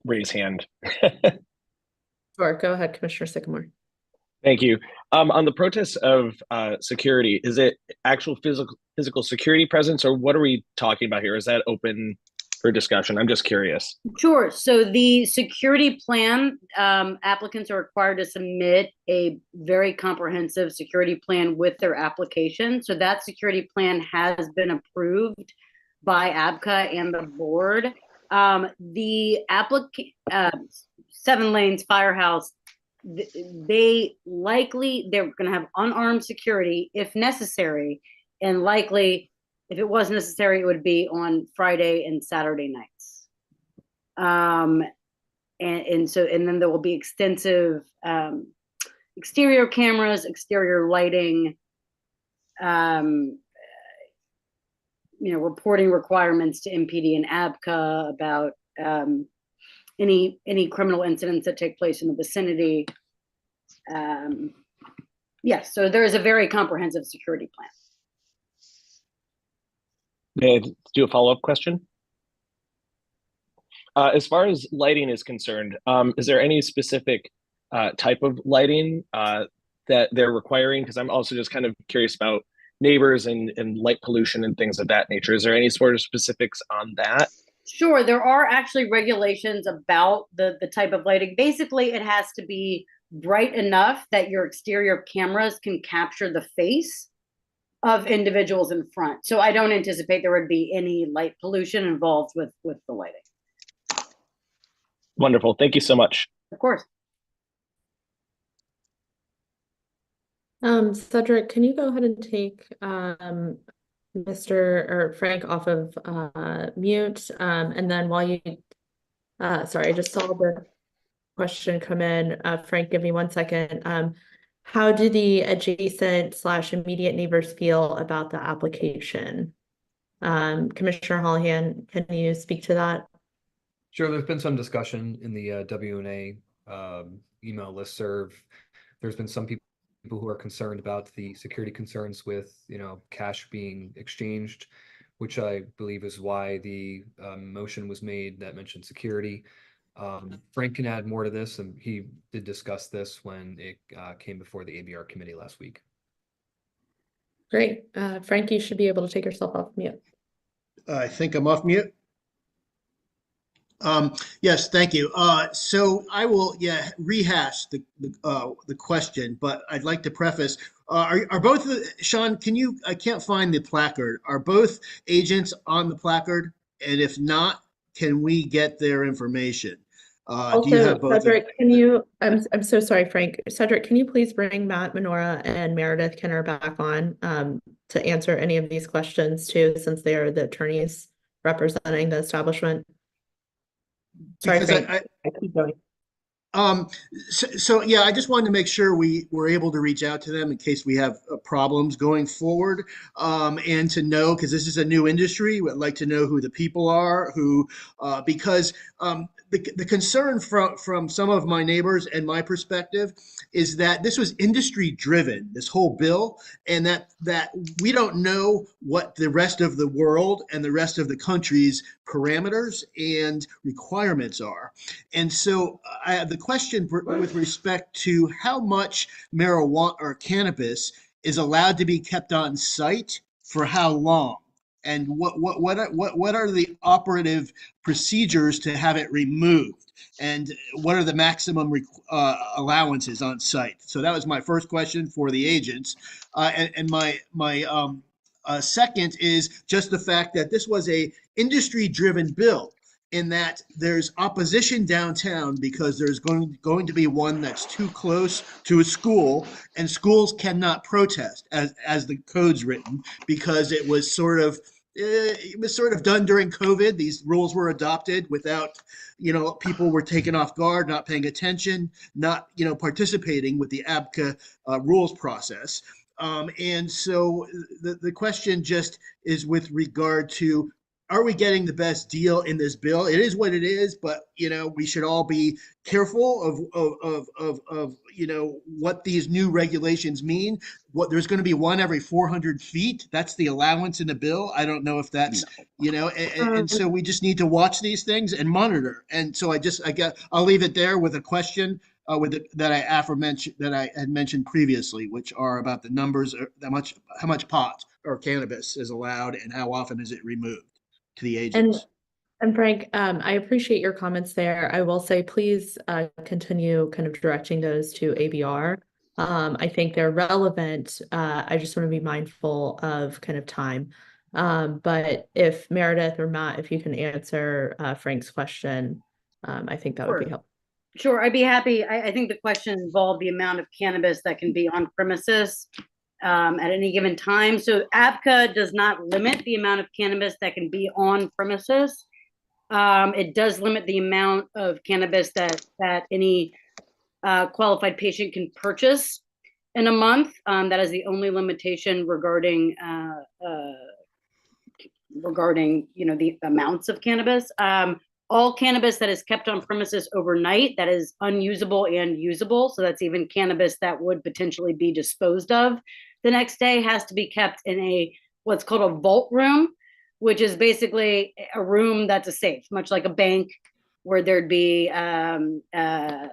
raise hand. Sure, go ahead, Commissioner Sycamore. Thank you. On the protest of security, is it actual physical security presence, or what are we talking about here? Is that open for discussion? I'm just curious. Sure. So the security plan, applicants are required to submit a very comprehensive security plan with their application. So that security plan has been approved by ABCA and the board. The applicant, 7 Lanes Firehouse, they're going to have unarmed security if necessary, and likely if it was necessary, it would be on Friday and Saturday nights. And then there will be extensive exterior cameras, exterior lighting, reporting requirements to MPD and ABCA about any criminal incidents that take place in the vicinity. Yes, so there is a very comprehensive security plan. May I do a follow-up question? As far as lighting is concerned, is there any specific type of lighting that they're requiring? Because I'm also just kind of curious about neighbors and light pollution and things of that nature. Is there any sort of specifics on that? Sure, there are actually regulations about the type of lighting. Basically, it has to be bright enough that your exterior cameras can capture the face of individuals in front. So I don't anticipate there would be any light pollution involved with the lighting. Wonderful. Thank you so much. Of course. Cedric, can you go ahead and take Mr. or Frank off of mute? And then while you, sorry, I just saw the question come in. Frank, give me 1 second. How do the adjacent / immediate neighbors feel about the application? Commissioner Holohan, can you speak to that? Sure, there's been some discussion in the WNA email listserv. There's been some people who are concerned about the security concerns with, cash being exchanged, which I believe is why the motion was made that mentioned security. Frank can add more to this, and he did discuss this when it came before the ABR committee last week. Great. Frank, you should be able to take yourself off mute. I think I'm off mute. Yes, thank you. So I will, rehash the question, but I'd like to preface, are both, Sean, I can't find the placard. Are both agents on the placard? And if not, can we get their information? Also, do you have both? Cedric, I'm so sorry, Frank. Cedric, can you please bring Matt Menorah and Meredith Kinner back on to answer any of these questions too, since they are the attorneys representing the establishment? Sorry, Frank. I keep going. So yeah, I just wanted to make sure we were able to reach out to them in case we have problems going forward, and to know, because this is a new industry, we'd like to know who the people are, because the concern from some of my neighbors and my perspective is that this was industry driven, this whole bill, and that we don't know what the rest of the world and the rest of the country's parameters and requirements are. And so I have the question with respect to how much marijuana or cannabis is allowed to be kept on site for how long, and what are the operative procedures to have it removed, and what are the maximum allowances on site? So that was my first question for the agents, and my second is just the fact that this was a industry-driven bill, in that there's opposition downtown because there's going to be one that's too close to a school, and schools cannot protest as the code's written, because it was sort of done during COVID. These rules were adopted without, people were taken off guard, not paying attention, not, participating with the ABCA rules process. And so the question just is with regard to are we getting the best deal in this bill? It is what it is, but we should all be careful of what these new regulations mean. What there's going to be one every 400 feet. That's the allowance in the bill. I don't know if that's and so we just need to watch these things and monitor. And so I'll leave it there with a question that I had mentioned previously, which are about the numbers, how much pot or cannabis is allowed and how often is it removed to the agents. And Frank, I appreciate your comments there. I will say, please continue kind of directing those to ABR. I think they're relevant. I just want to be mindful of kind of time. But if Meredith or Matt, if you can answer Frank's question, I think that would be helpful. Sure, I'd be happy. I think the question involved the amount of cannabis that can be on premises at any given time. So ABCA does not limit the amount of cannabis that can be on premises. It does limit the amount of cannabis that any qualified patient can purchase in a month. That is the only limitation regarding the amounts of cannabis. All cannabis that is kept on premises overnight that is unusable and usable, so that's even cannabis that would potentially be disposed of the next day, has to be kept in what's called a vault room, which is basically a room that's a safe, much like a bank, where there'd be the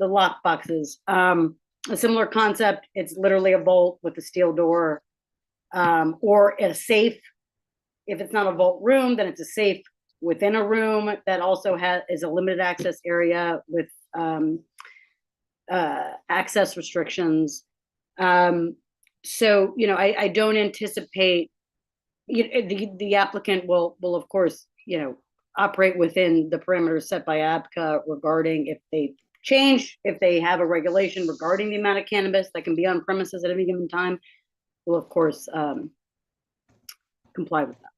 lock boxes. A similar concept. It's literally a vault with a steel door, or a safe. If it's not a vault room, then it's a safe within a room that also is a limited access area with access restrictions. So, I don't anticipate the applicant will of course, operate within the parameters set by ABCA regarding if they have a regulation regarding the amount of cannabis that can be on premises at any given time, will of course comply with that.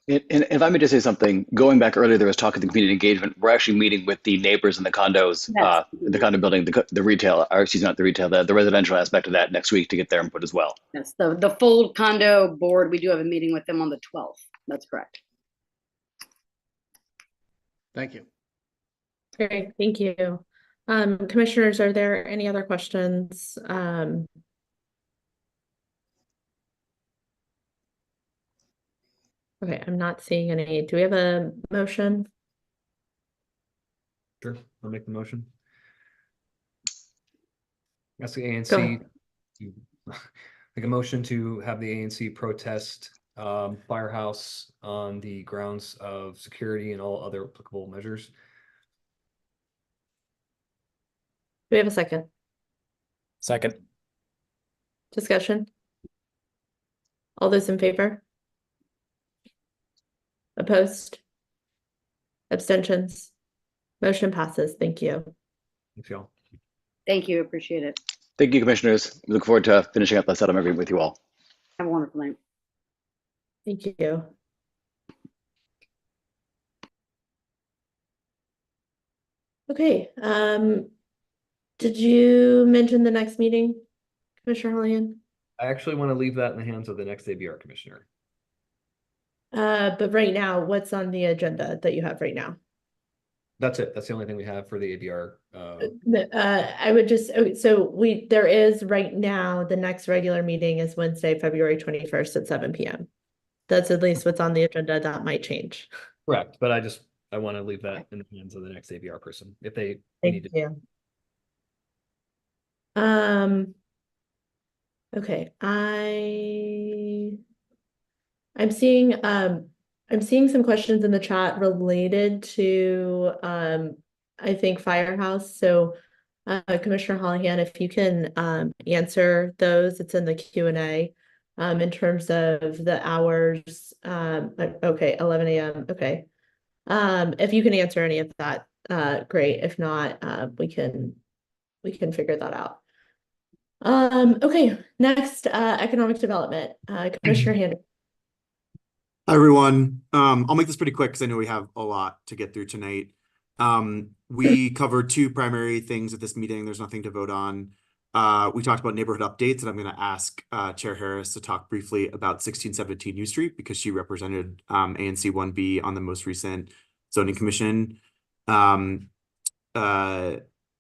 And if I may just say something, going back earlier, there was talk of the community engagement. We're actually meeting with the neighbors in the condos, yes. The condo building, the retail, or excuse me, not the retail, the residential aspect of that next week to get their input as well. Yes, the full condo board, we do have a meeting with them on the 12th. That's correct. Thank you. Great, thank you. Commissioners, are there any other questions? Okay, I'm not seeing any. Do we have a motion? Sure, I'll make the motion. Ask the ANC to make a motion to have the ANC protest Firehouse on the grounds of security and all other applicable measures. Do we have a second? Second. Discussion? All those in favor? Opposed? Abstentions? Motion passes. Thank you. Thanks, y'all. Thank you. Appreciate it. Thank you, commissioners. We look forward to finishing up the settlement agreement with you all. Have a wonderful night. Thank you. Okay. Did you mention the next meeting, Commissioner Hollihan? I actually want to leave that in the hands of the next ABR commissioner. But right now, what's on the agenda that you have right now? That's it. That's the only thing we have for the ABR. I would just, so there is right now, the next regular meeting is Wednesday, February 21st at 7 p.m. That's at least what's on the agenda. That might change. Correct. But I want to leave that in the hands of the next ABR person if they need to. Okay. I'm seeing some questions in the chat related to I think Firehouse. So Commissioner Hollihan, if you can answer those, it's in the Q&A in terms of the hours. Okay, 11 a.m. Okay. If you can answer any of that, great. If not, we can figure that out. Okay, next, economic development. Commissioner Hand. Hi, everyone. I'll make this pretty quick because I know we have a lot to get through tonight. We covered two primary things at this meeting. There's nothing to vote on. we talked about neighborhood updates, and I'm going to ask Chair Harris to talk briefly about 1617 U Street because she represented ANC 1B on the most recent zoning commission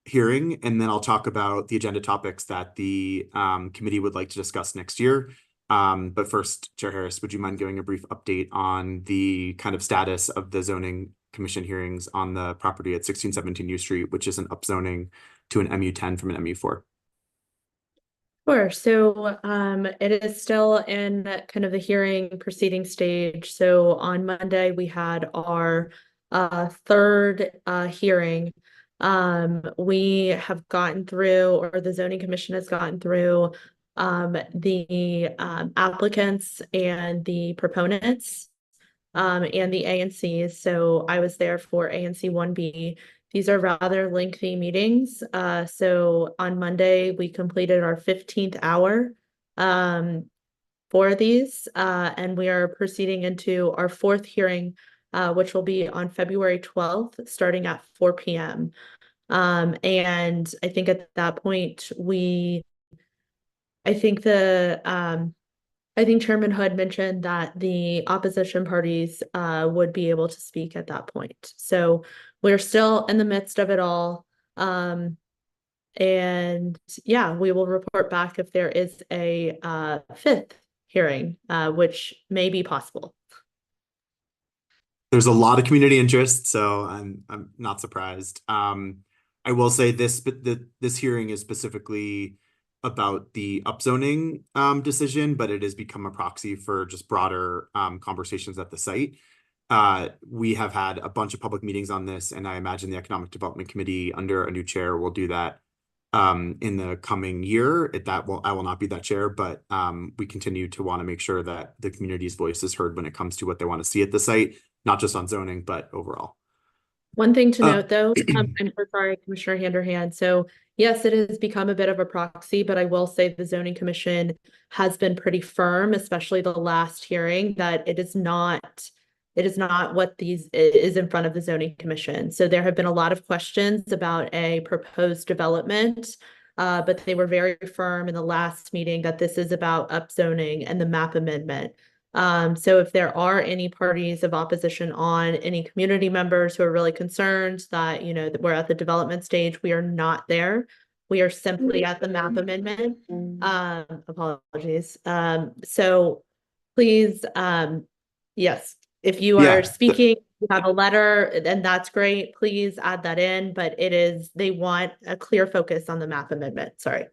hearing, and then I'll talk about the agenda topics that the committee would like to discuss next year. But first, Chair Harris, would you mind giving a brief update on the kind of status of the zoning commission hearings on the property at 1617 U Street, which is an upzoning to an MU10 from an MU4? Sure. So it is still in kind of the hearing proceeding stage. So on Monday, we had our third hearing. We have gotten through, or the zoning commission has gotten through the applicants and the proponents and the ANCs. So I was there for ANC 1B. These are rather lengthy meetings. So on Monday, we completed our 15th hour for these, and we are proceeding into our fourth hearing, which will be on February 12th, starting at 4 p.m. And I think at that point, I think Chairman Hood mentioned that the opposition parties would be able to speak at that point. So we're still in the midst of it all. And yeah, we will report back if there is a fifth hearing, which may be possible. There's a lot of community interest, so I'm not surprised. I will say this hearing is specifically about the upzoning decision, but it has become a proxy for just broader conversations at the site. We have had a bunch of public meetings on this, and I imagine the Economic Development Committee under a new chair will do that in the coming year. I will not be that chair, but we continue to want to make sure that the community's voice is heard when it comes to what they want to see at the site, not just on zoning, but overall. One thing to note, though, I'm so sorry, Commissioner Handerhand. So yes, it has become a bit of a proxy, but I will say the zoning commission has been pretty firm, especially the last hearing, that it is not what these is in front of the zoning commission. So there have been a lot of questions about a proposed development, but they were very firm in the last meeting that this is about upzoning and the map amendment. So if there are any parties of opposition on, any community members who are really concerned that, you know, that we're at the development stage, we are not there. We are simply at the map amendment. Apologies. So please, yes, if you are speaking, you have a letter, and that's great. Please add that in, but they want a clear focus on the map amendment. Sorry.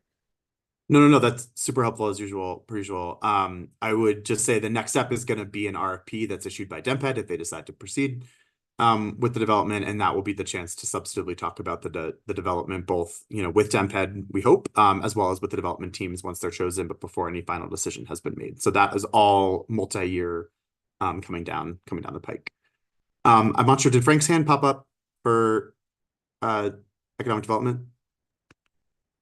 No, that's super helpful as usual, per usual. I would just say the next step is going to be an RFP that's issued by DEMPED if they decide to proceed with the development, and that will be the chance to substantively talk about the development, both, you know, with DEMPED, we hope, as well as with the development teams once they're chosen, but before any final decision has been made. So that is all multi-year coming down the pike. I'm not sure, did Frank's hand pop up for economic development?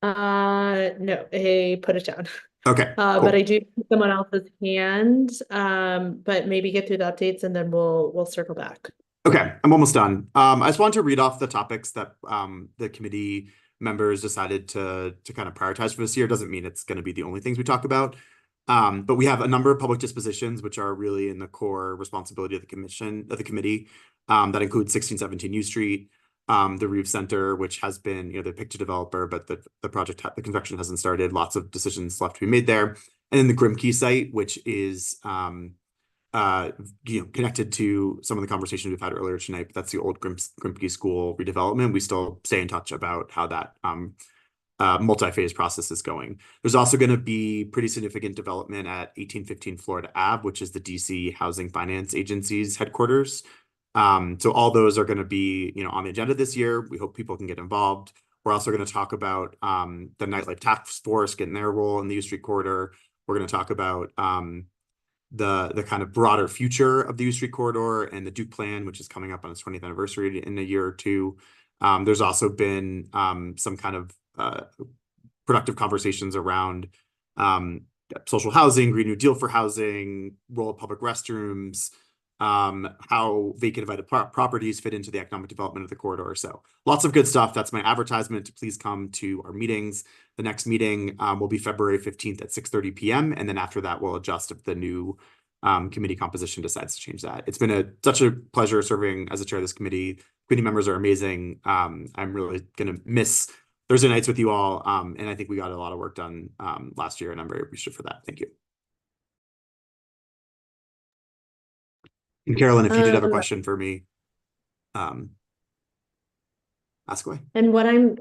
No, he put it down. Okay, cool. But I do see someone else's hand. But maybe get through the updates and then we'll circle back. Okay, I'm almost done. I just want to read off the topics that the committee members decided to kind of prioritize for this year. Doesn't mean it's going to be the only things we talk about. But we have a number of public dispositions, which are really in the core responsibility of the committee. That includes 1617 U Street, the Reeve Center, which has been, you know, they picked a developer, but the construction hasn't started. Lots of decisions left to be made there. And then the Grimke site, which is you know, connected to some of the conversations we've had earlier tonight, but that's the old Grimke School redevelopment. We still stay in touch about how that multi-phase process is going. There's also going to be pretty significant development at 1815 Florida Ave, which is the DC Housing Finance Agency's headquarters. So all those are going to be, you know, on the agenda this year. We hope people can get involved. We're also going to talk about the nightlife task force getting their role in the U Street corridor. We're going to talk about the kind of broader future of the U Street corridor and the Duke plan, which is coming up on its 20th anniversary in a year or two. There's also been some kind of productive conversations around social housing, Green New Deal for housing, role of public restrooms, how vacant invited properties fit into the economic development of the corridor. So lots of good stuff. That's my advertisement to please come to our meetings. The next meeting will be February 15th at 6:30 p.m. And then after that, we'll adjust if the new committee composition decides to change that. It's been such a pleasure serving as a chair of this committee. Committee members are amazing. I'm really going to miss Thursday nights with you all. And I think we got a lot of work done last year, and I'm very appreciative for that. Thank you. And Carolyn, if you did have a question for me, ask away. And what I'm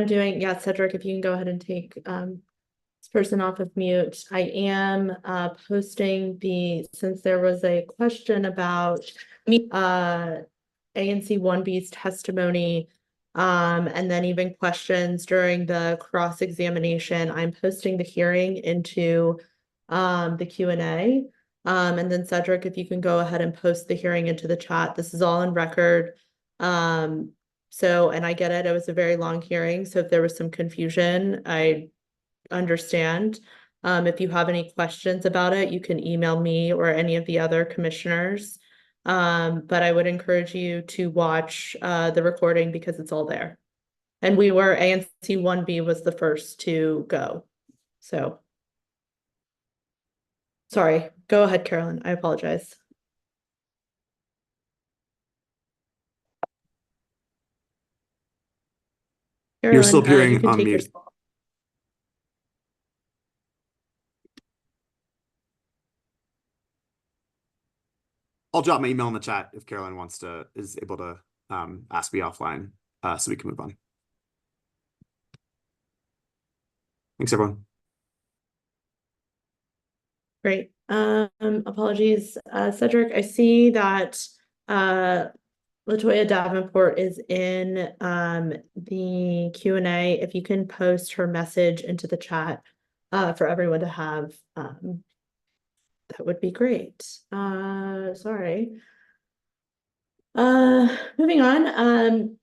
doing, yeah, Cedric, if you can go ahead and take this person off of mute. I am posting since there was a question about ANC 1B's testimony, and then even questions during the cross-examination, I'm posting the hearing into the Q&A. And then Cedric, if you can go ahead and post the hearing into the chat. This is all in record. And I get it, it was a very long hearing, so if there was some confusion, I understand. If you have any questions about it, you can email me or any of the other commissioners. But I would encourage you to watch the recording because it's all there. And ANC 1B was the first to go. So sorry, go ahead, Carolyn. I apologize. Carolyn, you're still appearing on mute. I'll drop my email in the chat if Carolyn is able to ask me offline so we can move on. Thanks, everyone. Great. Apologies, Cedric. I see that Latoya Davenport is in the Q&A. If you can post her message into the chat for everyone to have, that would be great. Sorry. Moving on.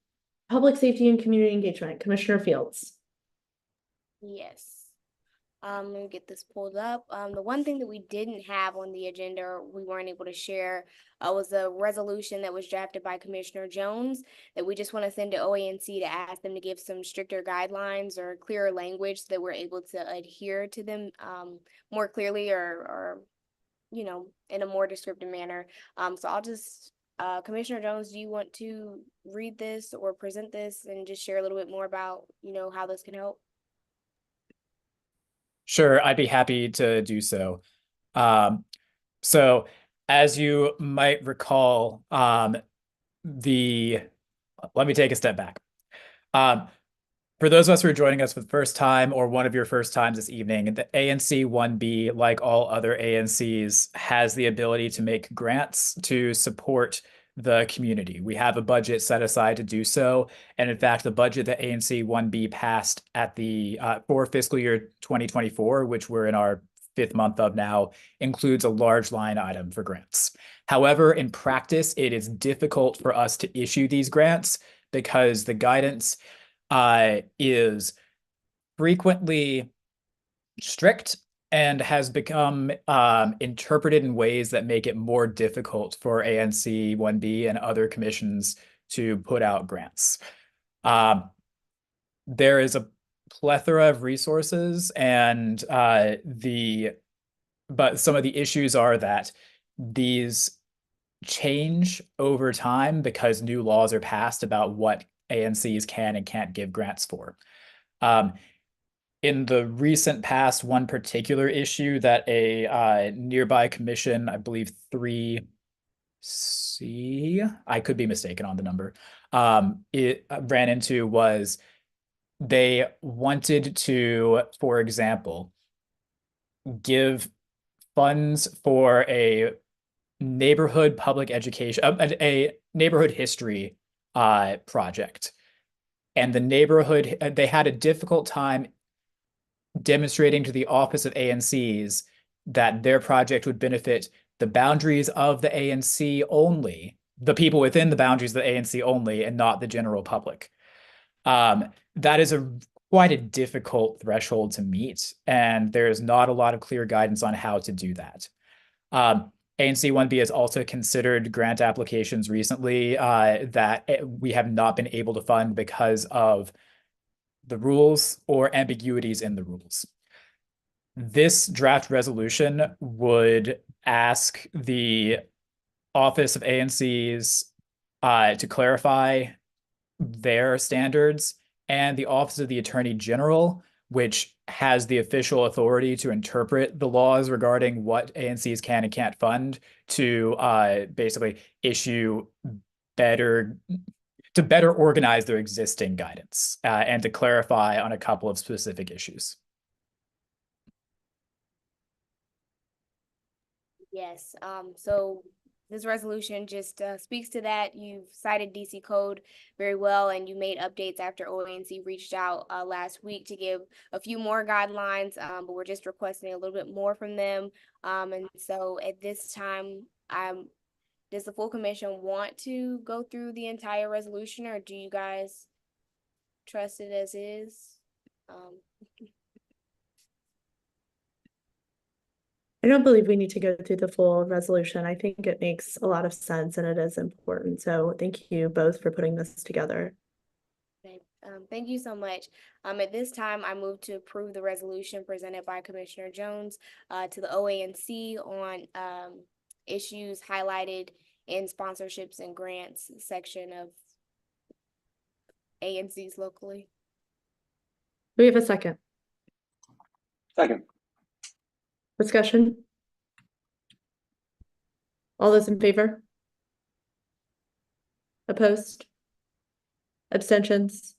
Public safety and community engagement, Commissioner Fields. Yes. Let me get this pulled up. The one thing that we didn't have on the agenda, or we weren't able to share, was a resolution that was drafted by Commissioner Jones that we just want to send to OANC to ask them to give some stricter guidelines or clearer language so that we're able to adhere to them more clearly or in a more descriptive manner. So I'll just, Commissioner Jones, do you want to read this or present this and just share a little bit more about, how this can help? Sure, I'd be happy to do so. So as you might recall, let me take a step back. For those of us who are joining us for the first time or one of your first times this evening, the ANC 1B, like all other ANCs, has the ability to make grants to support the community. We have a budget set aside to do so. And in fact, the budget that ANC 1B passed at for fiscal year 2024, which we're in our 5th month of now, includes a large line item for grants. However, in practice, it is difficult for us to issue these grants because the guidance is frequently strict and has become interpreted in ways that make it more difficult for ANC 1B and other commissions to put out grants. There is a plethora of resources, and but some of the issues are that these change over time because new laws are passed about what ANCs can and can't give grants for. In the recent past, one particular issue that a nearby commission, I believe 3C, I could be mistaken on the number, it ran into was they wanted to, for example, give funds for a neighborhood public education, a neighborhood history project. And the neighborhood, they had a difficult time demonstrating to the Office of ANCs that their project would benefit the boundaries of the ANC only, the people within the boundaries of the ANC only, and not the general public. That is quite a difficult threshold to meet, and there's not a lot of clear guidance on how to do that. ANC 1B has also considered grant applications recently that we have not been able to fund because of the rules or ambiguities in the rules. This draft resolution would ask the Office of ANCs to clarify their standards, and the Office of the Attorney General, which has the official authority to interpret the laws regarding what ANCs can and can't fund, to basically issue better organize their existing guidance and to clarify on a couple of specific issues. Yes, so this resolution just speaks to that. You've cited DC code very well, and you made updates after OANC reached out last week to give a few more guidelines, but we're just requesting a little bit more from them. And so at this time, does the full commission want to go through the entire resolution, or do you guys trust it as is? I don't believe we need to go through the full resolution. I think it makes a lot of sense and it is important. So thank you both for putting this together. Okay. Thank you so much. At this time, I move to approve the resolution presented by Commissioner Jones to the OANC on issues highlighted in sponsorships and grants section of ANCs locally. Do we have a second? Second. Discussion? All those in favor? Opposed? Abstentions?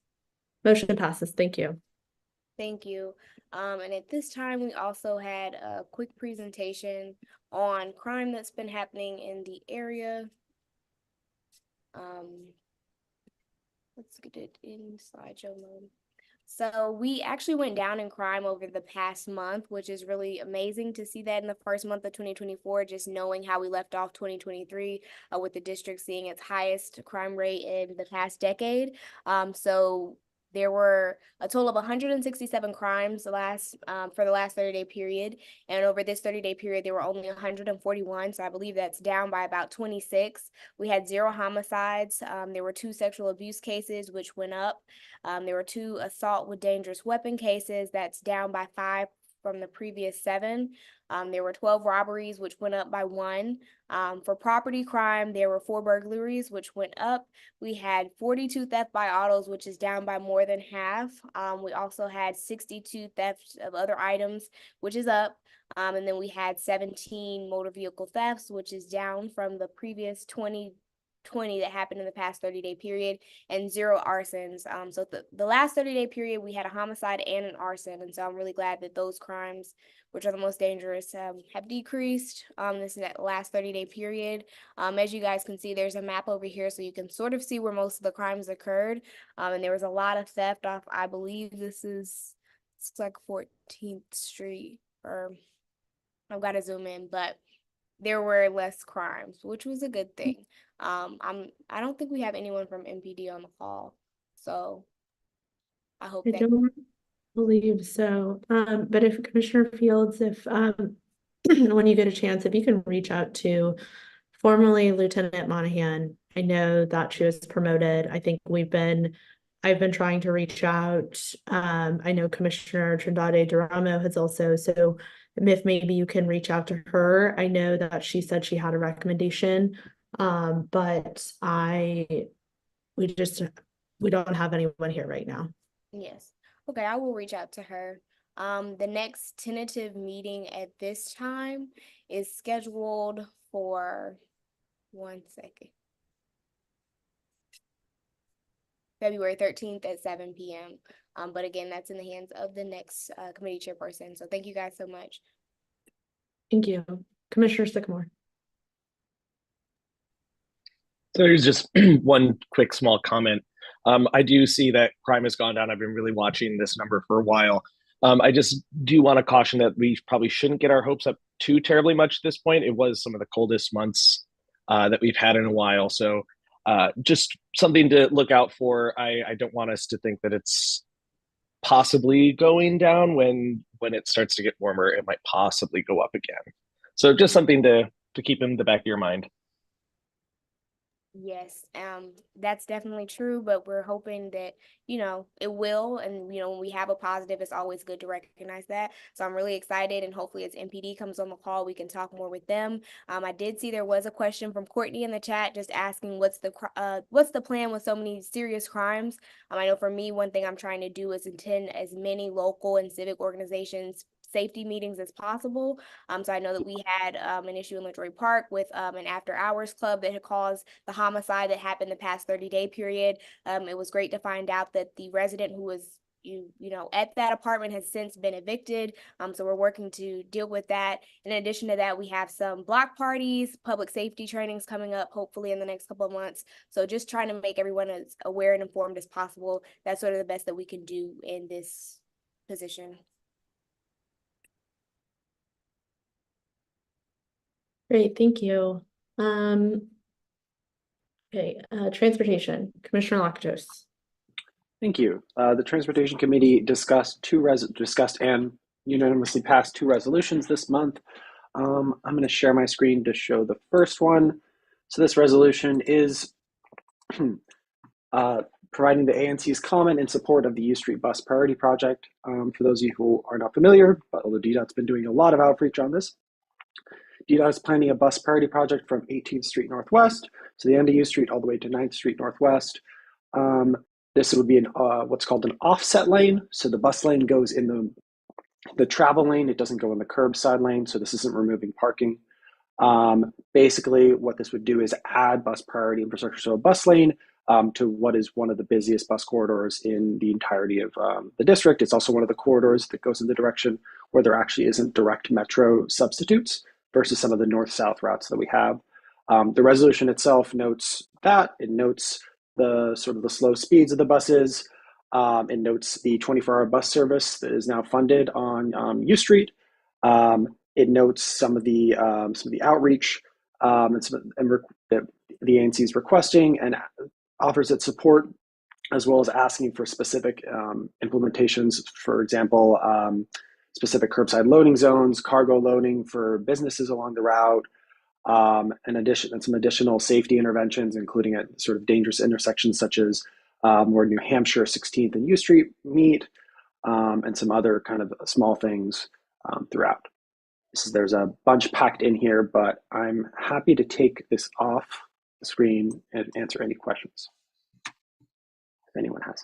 Motion passes. Thank you. Thank you. And at this time, we also had a quick presentation on crime that's been happening in the area. Let's get it in slideshow mode. So we actually went down in crime over the past month, which is really amazing to see that in the first month of 2024, just knowing how we left off 2023 with the district seeing its highest crime rate in the past decade. So there were a total of 167 crimes for the last 30-day period. And over this 30-day period, there were only 141. So I believe that's down by about 26. We had 0 homicides. There were 2 sexual abuse cases, which went up. There were 2 assault with dangerous weapon cases. That's down by 5 from the previous 7. There were 12 robberies, which went up by 1. For property crime, there were 4 burglaries, which went up. We had 42 theft by autos, which is down by more than half. We also had 62 thefts of other items, which is up. And then we had 17 motor vehicle thefts, which is down from the previous 20 that happened in the past 30-day period, and 0 arsons. So the last 30-day period, we had a homicide and an arson. And so I'm really glad that those crimes, which are the most dangerous, have decreased this last 30-day period. As you guys can see, there's a map over here, so you can sort of see where most of the crimes occurred. And there was a lot of theft off, I believe it's like 14th Street, or I've got to zoom in, but there were less crimes, which was a good thing. I don't think we have anyone from MPD on the call, so I hope I don't believe so. But if Commissioner Fields, if when you get a chance, if you can reach out to formerly Lieutenant Monahan, I know that she was promoted. I think I've been trying to reach out. I know Commissioner Trindade Duramo has also, so if maybe you can reach out to her. I know that she said she had a recommendation, but we don't have anyone here right now. Yes. Okay, I will reach out to her. The next tentative meeting at this time is scheduled for February 13th at 7 p.m. But again, that's in the hands of the next committee chairperson. So thank you guys so much. Thank you. Commissioner Sycamore. So here's just one quick small comment. I do see that crime has gone down. I've been really watching this number for a while. I just do want to caution that we probably shouldn't get our hopes up too terribly much at this point. It was some of the coldest months that we've had in a while. So just something to look out for. I don't want us to think that it's possibly going down. When it starts to get warmer, it might possibly go up again. So just something to to keep in the back of your mind. Yes, that's definitely true, but we're hoping that, it will. And, when we have a positive, it's always good to recognize that. So I'm really excited, and hopefully as MPD comes on the call, we can talk more with them. I did see there was a question from Courtney in the chat just asking what's the plan with so many serious crimes. I know for me, one thing I'm trying to do is attend as many local and civic organizations safety meetings as possible. So I know that we had an issue in LaJoy Park with an after hours club that had caused the homicide that happened the past 30-day period. It was great to find out that the resident who was at that apartment has since been evicted. So we're working to deal with that. In addition to that, we have some block parties, public safety trainings coming up, hopefully in the next couple of months. So just trying to make everyone as aware and informed as possible. That's sort of the best that we can do in this position. Great, thank you. Okay, transportation, Commissioner Lakatos. Thank you. The Transportation Committee discussed and unanimously passed 2 resolutions this month. I'm going to share my screen to show the first one. So this resolution is providing the ANC's comment in support of the U Street Bus Priority Project. For those of you who are not familiar, but although DDOT's been doing a lot of outreach on this, DDOT is planning a bus priority project from 18th Street Northwest to the end of U Street all the way to 9th Street Northwest. This would be what's called an offset lane. So the bus lane goes in the travel lane. It doesn't go in the curbside lane. So this isn't removing parking. Basically, what this would do is add bus priority infrastructure, so a bus lane, to what is one of the busiest bus corridors in the entirety of the district. It's also one of the corridors that goes in the direction where there actually isn't direct metro substitutes versus some of the north-south routes that we have. The resolution itself notes that. It notes the sort of the slow speeds of the buses. It notes the 24-hour bus service that is now funded on U Street. It notes some of the outreach that the ANC is requesting, and offers its support, as well as asking for specific implementations. For example, specific curbside loading zones, cargo loading for businesses along the route, and some additional safety interventions, including at sort of dangerous intersections such as where New Hampshire 16th and U Street meet, and some other kind of small things throughout. There's a bunch packed in here, but I'm happy to take this off the screen and answer any questions if anyone has.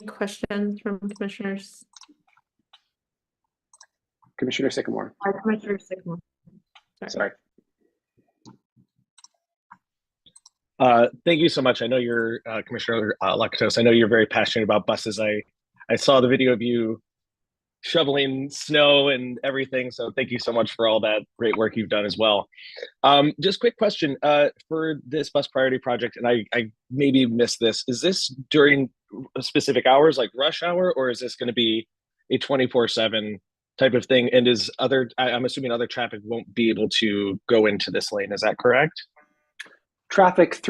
Questions from commissioners? Commissioner Sycamore. Commissioner Sycamore. Sorry. Thank you so much. I know you're Commissioner Lakatos. I know you're very passionate about buses. I saw the video of you shoveling snow and everything. So thank you so much for all that great work you've done as well. Just quick question for this bus priority project, and I maybe missed this. Is this during specific hours like rush hour, or is this going to be a 24/7 type of thing? And I'm assuming other traffic won't be able to go into this lane. Is that correct? Traffic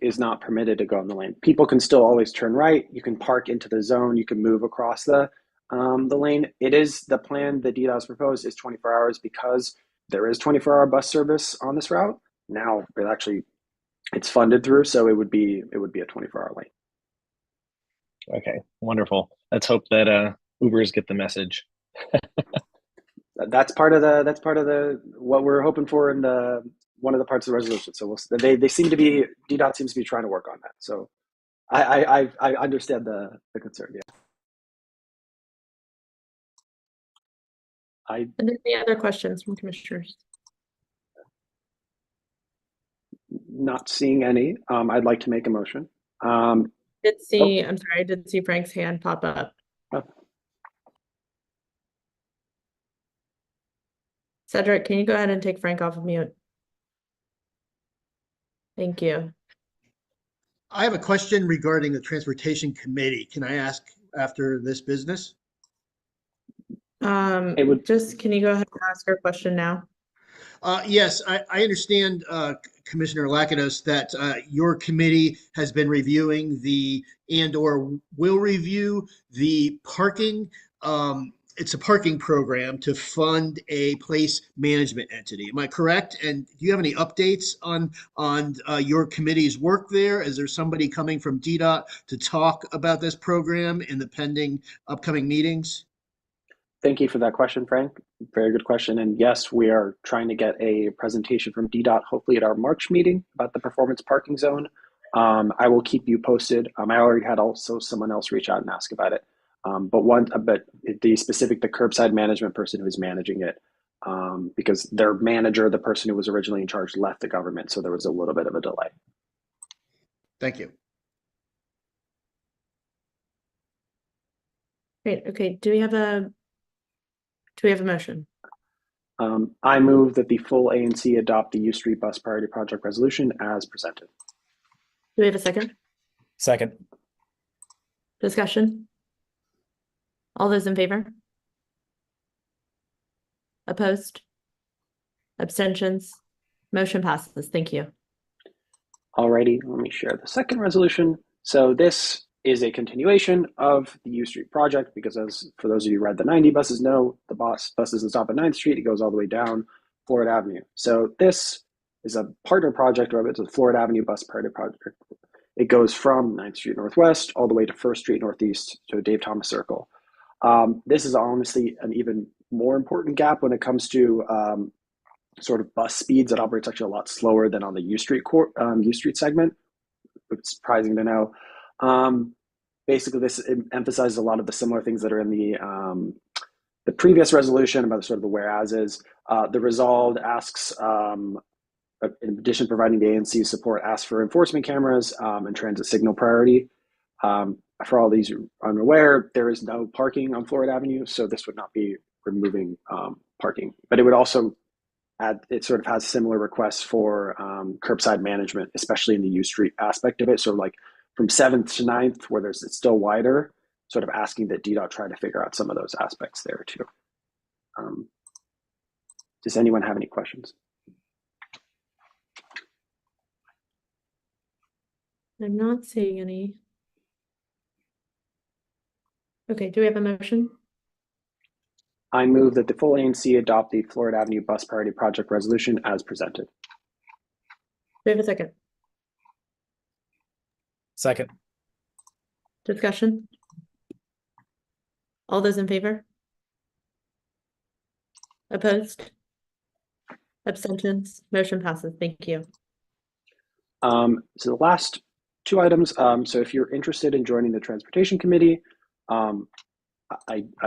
is not permitted to go in the lane. People can still always turn right. You can park into the zone. You can move across the lane. It is the plan that DDOT has proposed is 24 hours because there is 24-hour bus service on this route. Now it's funded through, so it would be a 24-hour lane. Okay, wonderful. Let's hope that Ubers get the message. That's part of what we're hoping for in one of the parts of the resolution. So DDOT seems to be trying to work on that. So I understand the concern. Yeah. Any other questions from commissioners? Not seeing any. I'd like to make a motion. I'm sorry, I did see Frank's hand pop up. Oh. Cedric, can you go ahead and take Frank off of mute? Thank you. I have a question regarding the Transportation Committee. Can I ask after this business? Can you go ahead and ask your question now? Yes, I understand, Commissioner Lakatos, that your committee has been reviewing or will review the parking it's a parking program to fund a place management entity. Am I correct? And do you have any updates on your committee's work there? Is there somebody coming from DDOT to talk about this program in the pending upcoming meetings? Thank you for that question, Frank. Very good question. And yes, we are trying to get a presentation from DDOT, hopefully at our March meeting about the performance parking zone. I will keep you posted. I already had also someone else reach out and ask about it. But the curbside management person who's managing it, because their manager, the person who was originally in charge, left the government, so there was a little bit of a delay. Thank you. Great. Okay. Do we have a motion? I move that the full ANC adopt the U Street Bus Priority Project resolution as presented. Do we have a second? Second. Discussion? All those in favor? Opposed? Abstentions? Motion passes. Thank you. Alrighty, let me share the second resolution. So this is a continuation of the U Street project, because as for those of you who read the 90 buses know, the bus doesn't stop at 9th Street, it goes all the way down Florida Avenue. So this is a partner project, or it's a Florida Avenue bus priority project. It goes from 9th Street Northwest all the way to 1st Street Northeast to Dave Thomas Circle. This is honestly an even more important gap when it comes to sort of bus speeds. It operates actually a lot slower than on the U Street segment. It's surprising to know. Basically, this emphasizes a lot of the similar things that are in the previous resolution about sort of the whereases. The resolved asks, in addition to providing the ANC support, asks for enforcement cameras and transit signal priority. For all these unaware, there is no parking on Florida Avenue, so this would not be removing parking. But it would also add, it sort of has similar requests for curbside management, especially in the U Street aspect of it. So like from 7th to 9th, where it's still wider, sort of asking that DDOT try to figure out some of those aspects there too. Does anyone have any questions? I'm not seeing any. Okay, do we have a motion? I move that the full ANC adopt the Florida Avenue Bus Priority Project resolution as presented. Do we have a second? Second. Discussion? All those in favor? Opposed? Abstentions? Motion passes. Thank you. So the last two items. So if you're interested in joining the Transportation Committee, I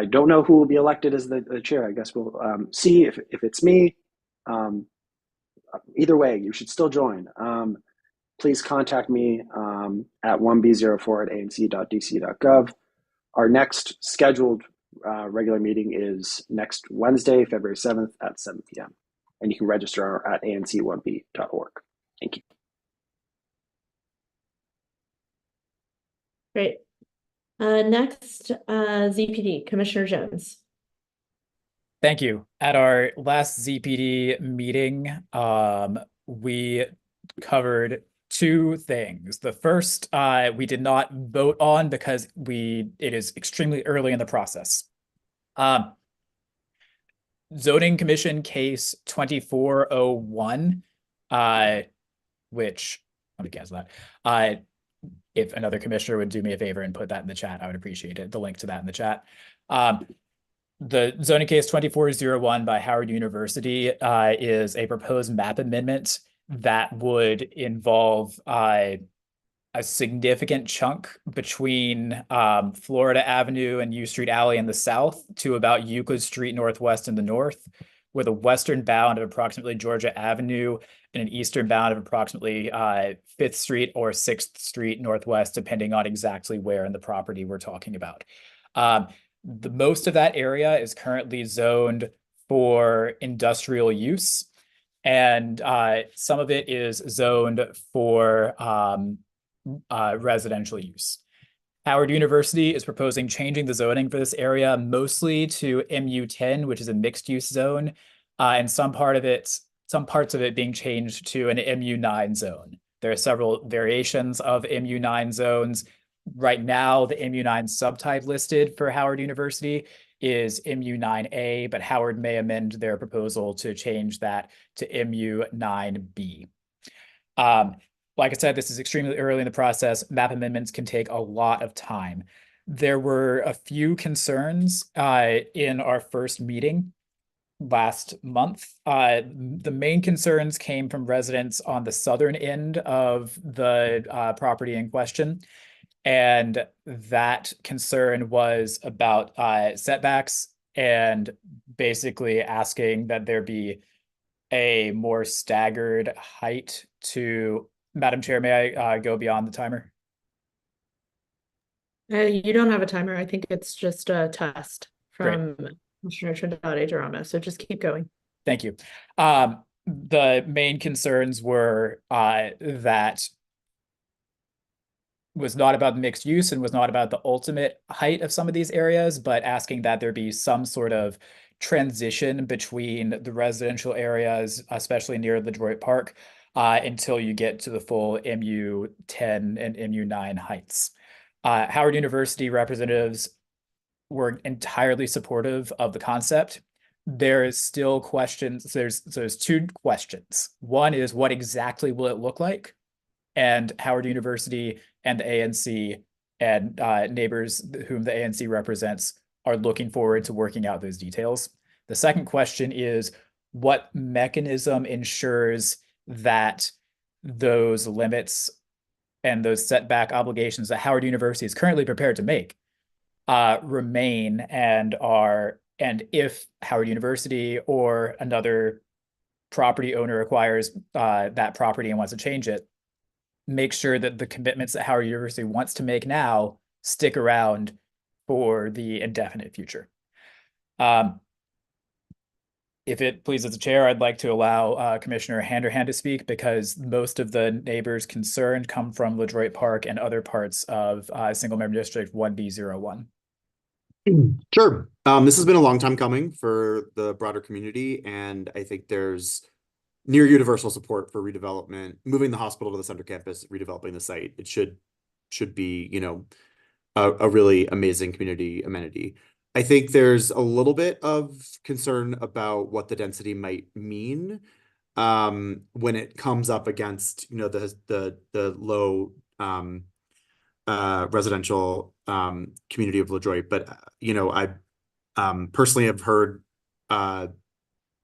don't know who will be elected as the chair. I guess we'll see if it's me. Either way, you should still join. Please contact me at 1b04@anc.dc.gov. Our next scheduled regular meeting is next Wednesday, February 7th at 7 p.m. And you can register at anc1b.org. Thank you. Great. Next, ZPD, Commissioner Jones. Thank you. At our last ZPD meeting, we covered two things. The first, we did not vote on because it is extremely early in the process. Zoning Commission case 2401, which, let me cancel that. If another commissioner would do me a favor and put that in the chat, I would appreciate it. The link to that in the chat. The zoning case 2401 by Howard University is a proposed map amendment that would involve a significant chunk between Florida Avenue and U Street Alley in the south to about Euclid Street Northwest in the north, with a western bound of approximately Georgia Avenue and an eastern bound of approximately 5th Street or 6th Street Northwest, depending on exactly where in the property we're talking about. The most of that area is currently zoned for industrial use, and some of it is zoned for residential use. Howard University is proposing changing the zoning for this area mostly to MU10, which is a mixed-use zone, and some parts of it being changed to an MU9 zone. There are several variations of MU9 zones. Right now, the MU9 subtype listed for Howard University is MU9A, but Howard may amend their proposal to change that to MU9B. Like I said, this is extremely early in the process. Map amendments can take a lot of time. There were a few concerns in our first meeting last month. The main concerns came from residents on the southern end of the property in question. And that concern was about setbacks and basically asking that there be a more staggered height to, Madam Chair, may I go beyond the timer? You don't have a timer. I think it's just a test from Great. Commissioner Trinidad Ramos. So just keep going. Thank you. The main concerns were that was not about mixed use and was not about the ultimate height of some of these areas, but asking that there be some sort of transition between the residential areas, especially near the Detroit Park, until you get to the full MU10 and MU9 heights. Howard University representatives were entirely supportive of the concept. There is still questions. There's two questions. One is, what exactly will it look like? And Howard University and the ANC and neighbors whom the ANC represents are looking forward to working out those details. The second question is, what mechanism ensures that those limits and those setback obligations that Howard University is currently prepared to make remain and if Howard University or another property owner acquires that property and wants to change it, make sure that the commitments that Howard University wants to make now stick around for the indefinite future. If it pleases the chair, I'd like to allow Commissioner Handerhan to speak, because most of the neighbors concerned come from LaDroit Park and other parts of Single Member District 1B01. Sure. This has been a long time coming for the broader community, and I think there's near universal support for redevelopment, moving the hospital to the center campus, redeveloping the site. It should be, you know, a really amazing community amenity. I think there's a little bit of concern about what the density might mean when it comes up against, you know, the low residential community of LaDroit. But you know, I personally have heard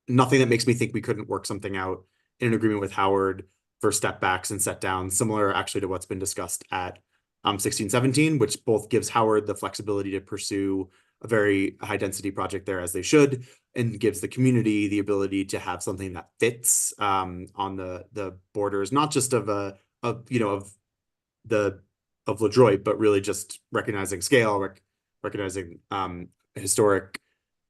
nothing that makes me think we couldn't work something out in an agreement with Howard for step backs and set downs, similar actually to what's been discussed at 1617, which both gives Howard the flexibility to pursue a very high density project there as they should, and gives the community the ability to have something that fits on the borders, not just of LaDroit, but really just recognizing scale, recognizing historic,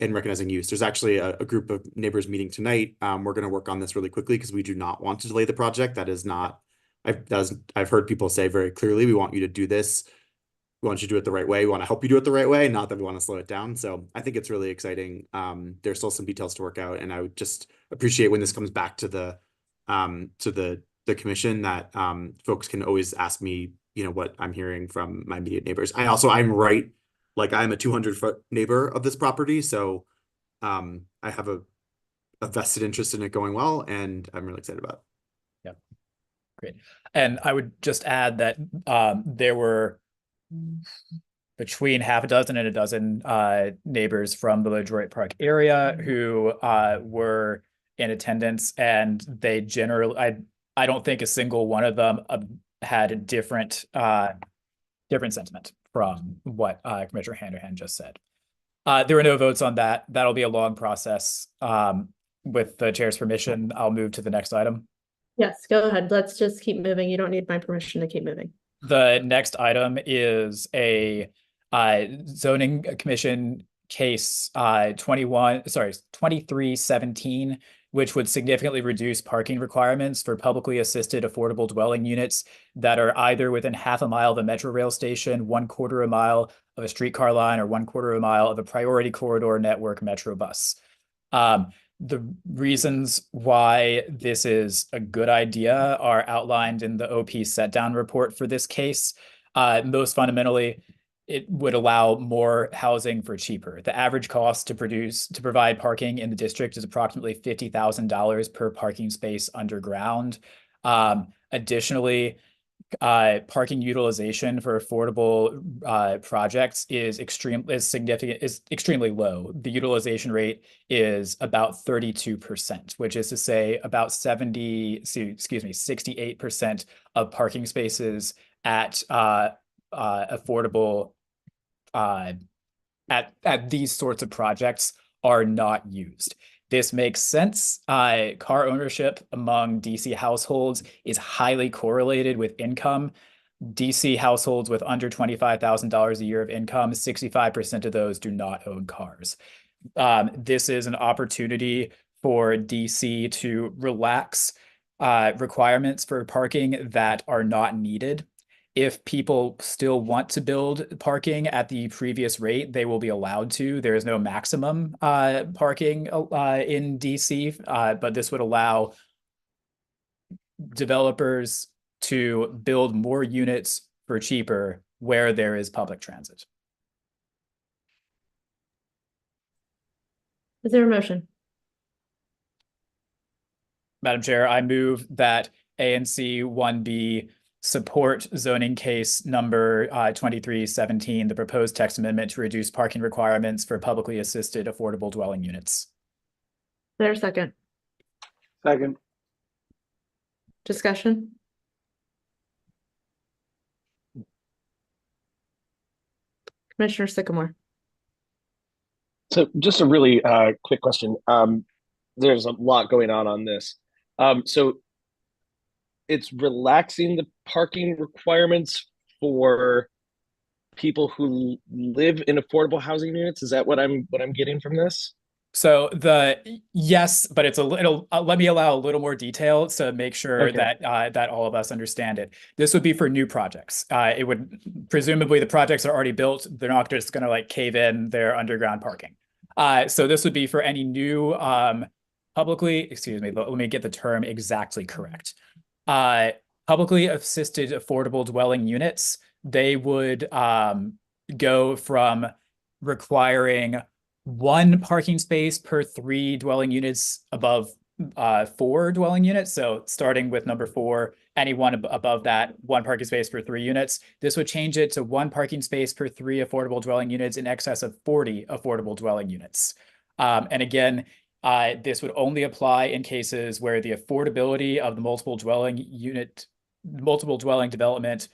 and recognizing use. There's actually a group of neighbors meeting tonight. We're going to work on this really quickly because we do not want to delay the project. That is not, I've heard people say very clearly, we want you to do this. We want you to do it the right way. We want to help you do it the right way, not that we want to slow it down. So I think it's really exciting. There's still some details to work out, and I would just appreciate when this comes back to the commission that folks can always ask me, you know, what I'm hearing from my immediate neighbors. I'm right. Like, I'm a 200-foot neighbor of this property, so I have a vested interest in it going well, and I'm really excited about it. Yeah, great. And I would just add that there were between half a dozen and a dozen neighbors from the LaDroit Park area who were in attendance, and they generally, I don't think a single one of them had a different sentiment from what Commissioner Handerhan just said. There were no votes on that. That'll be a long process. With the chair's permission, I'll move to the next item. Yes, go ahead. Let's just keep moving. You don't need my permission to keep moving. The next item is a zoning commission case 2317, which would significantly reduce parking requirements for publicly assisted affordable dwelling units that are either within half a mile of a metro rail station, 1/4 a mile of a streetcar line, or 1/4 a mile of a priority corridor network metro bus. The reasons why this is a good idea are outlined in the OP set down report for this case. Most fundamentally, it would allow more housing for cheaper. The average cost to provide parking in the district is approximately $50,000 per parking space underground. Additionally, parking utilization for affordable projects is extremely low. The utilization rate is about 32%, which is to say about 68% of parking spaces at affordable at these sorts of projects are not used. This makes sense. Car ownership among DC households is highly correlated with income. DC households with under $25,000 a year of income, 65% of those do not own cars. This is an opportunity for DC to relax requirements for parking that are not needed. If people still want to build parking at the previous rate, they will be allowed to. There is no maximum parking in DC, but this would allow developers to build more units for cheaper where there is public transit. Is there a motion? Madam Chair, I move that ANC 1B support zoning case number 2317, the proposed text amendment to reduce parking requirements for publicly assisted affordable dwelling units. Is there a second? Second. Discussion? Commissioner Sycamore. So just a really quick question. There's a lot going on this. So it's relaxing the parking requirements for people who live in affordable housing units. Is that what I'm getting from this? So yes, but it's a little, let me allow a little more detail to make sure that that all of us understand it. This would be for new projects. It would presumably the projects are already built. They're not just going to like cave in their underground parking. So this would be for any new excuse me, let me get the term exactly correct. Publicly assisted affordable dwelling units, they would go from requiring 1 parking space per 3 dwelling units above 4 dwelling units. So starting with number 4, anyone above that, 1 parking space per 3 units. This would change it to 1 parking space per 3 affordable dwelling units in excess of 40 affordable dwelling units. And again, this would only apply in cases where the affordability of the multiple dwelling development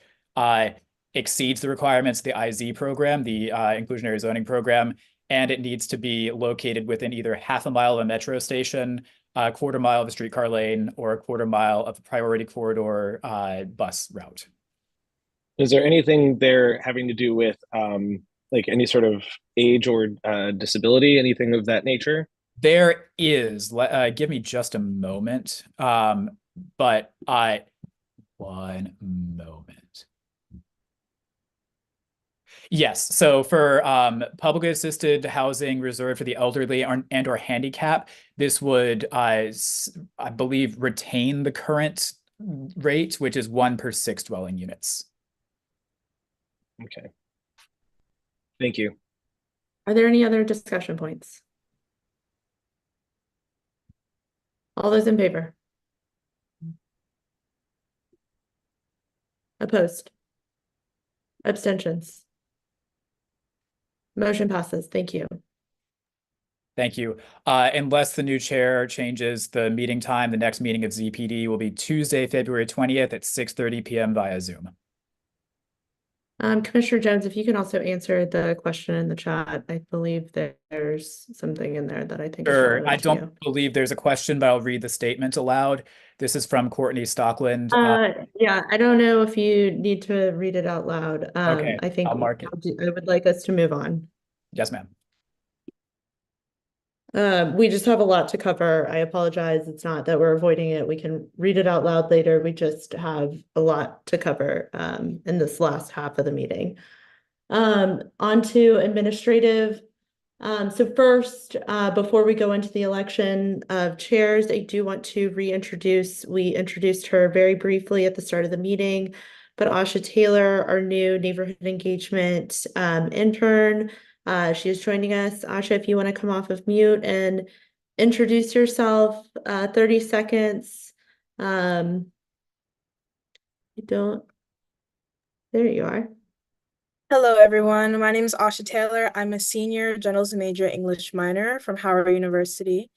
exceeds the requirements of the IZ program, the inclusionary zoning program, and it needs to be located within either half a mile of a metro station, a quarter mile of a streetcar lane, or a quarter mile of a priority corridor bus route. Is there anything there having to do with like any sort of age or disability, anything of that nature? There is. Give me just a moment. But one moment. Yes. So for publicly assisted housing reserved for the elderly and or handicap, this would, I believe, retain the current rate, which is 1 per 6 dwelling units. Okay. Thank you. Are there any other discussion points? All those in favor? Opposed? Abstentions? Motion passes. Thank you. Thank you. Unless the new chair changes the meeting time, the next meeting of ZPD will be Tuesday, February 20th at 6:30 p.m. via Zoom. Commissioner Jones, if you can also answer the question in the chat, I believe that there's something in there that I think is Sure. relevant I to don't you. believe there's a question, but I'll read the statement aloud. This is from Courtney Stockland. Yeah, I don't know if you need to read it out loud. Okay, I think I'll mark it. I would like us to move on. Yes, ma'am. We just have a lot to cover. I apologize. It's not that we're avoiding it. We can read it out loud later. We just have a lot to cover in this last half of the meeting. On to administrative. So first, before we go into the election of chairs, I do want to reintroduce, we introduced her very briefly at the start of the meeting, but Asha Taylor, our new neighborhood engagement intern. She is joining us. Asha, if you want to come off of mute and introduce yourself, 30 seconds. You don't, there you are. Hello, everyone. My name is Asha Taylor. I'm a senior journalism major English minor from Howard University.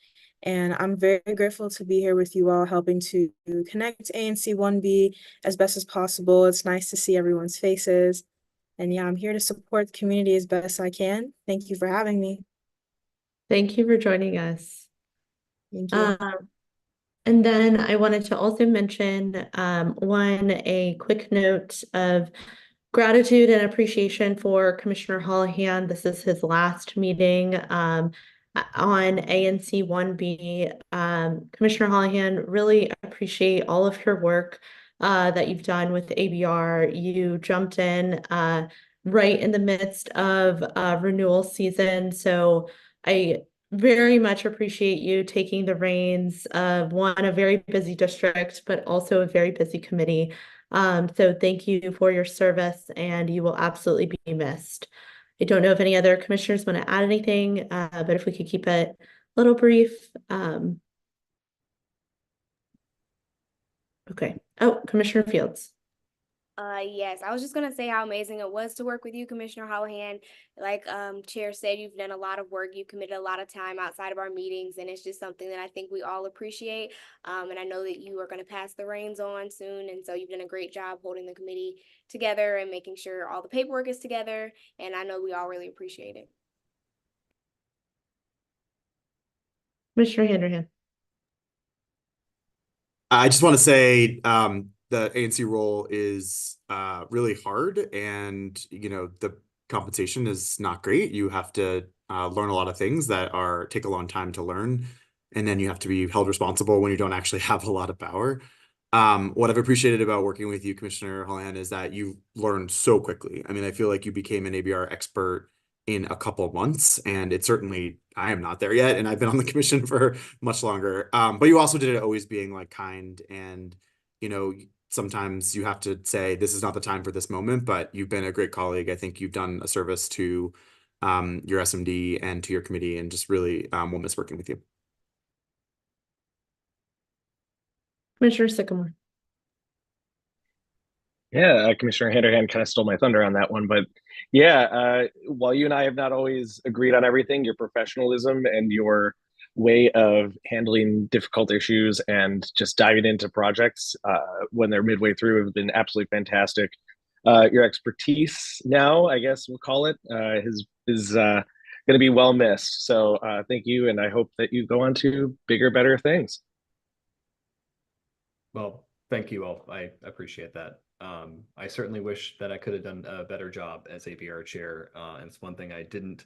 And I'm very grateful to be here with you all, helping to connect ANC 1B as best as possible. It's nice to see everyone's faces. And yeah, I'm here to support the community as best I can. Thank you for having me. Thank you for joining us. Thank you. And then I wanted to also mention a quick note of gratitude and appreciation for Commissioner Holohan. This is his last meeting on ANC 1B. Commissioner Holohan, really appreciate all of your work that you've done with ABR. You jumped in right in the midst of renewal season. So I very much appreciate you taking the reins of a very busy district, but also a very busy committee. So thank you for your service, and you will absolutely be missed. I don't know if any other commissioners want to add anything, but if we could keep it a little brief. Okay. Oh, Commissioner Fields. Yes, I was just gonna say how amazing it was to work with you, Commissioner Holohan. Like Chair said, you've done a lot of work. You committed a lot of time outside of our meetings, and it's just something that I think we all appreciate. And I know that you are gonna pass the reins on soon, and so you've done a great job holding the committee together and making sure all the paperwork is together. And I know we all really appreciate it. Commissioner Handerhan. I just want to say the ANC role is really hard, and the compensation is not great. You have to learn a lot of things that take a long time to learn, and then you have to be held responsible when you don't actually have a lot of power. What I've appreciated about working with you, Commissioner Holland, is that you've learned so quickly. I mean, I feel like you became an ABR expert in a couple of months, and I am not there yet, and I've been on the commission for much longer. But you also did it always being like kind, and sometimes you have to say this is not the time for this moment, but you've been a great colleague. I think you've done a service to your SMD and to your committee, and just really will miss working with you. Commissioner Sycamore. Yeah, Commissioner Handerhan kind of stole my thunder on that one, but yeah, while you and I have not always agreed on everything, your professionalism and your way of handling difficult issues and just diving into projects when they're midway through have been absolutely fantastic. Your expertise now, I guess we'll call it, is going to be well missed. So thank you, and I hope that you go on to bigger, better things. Well, thank you all. I appreciate that. I certainly wish that I could have done a better job as ABR chair. And it's one thing I didn't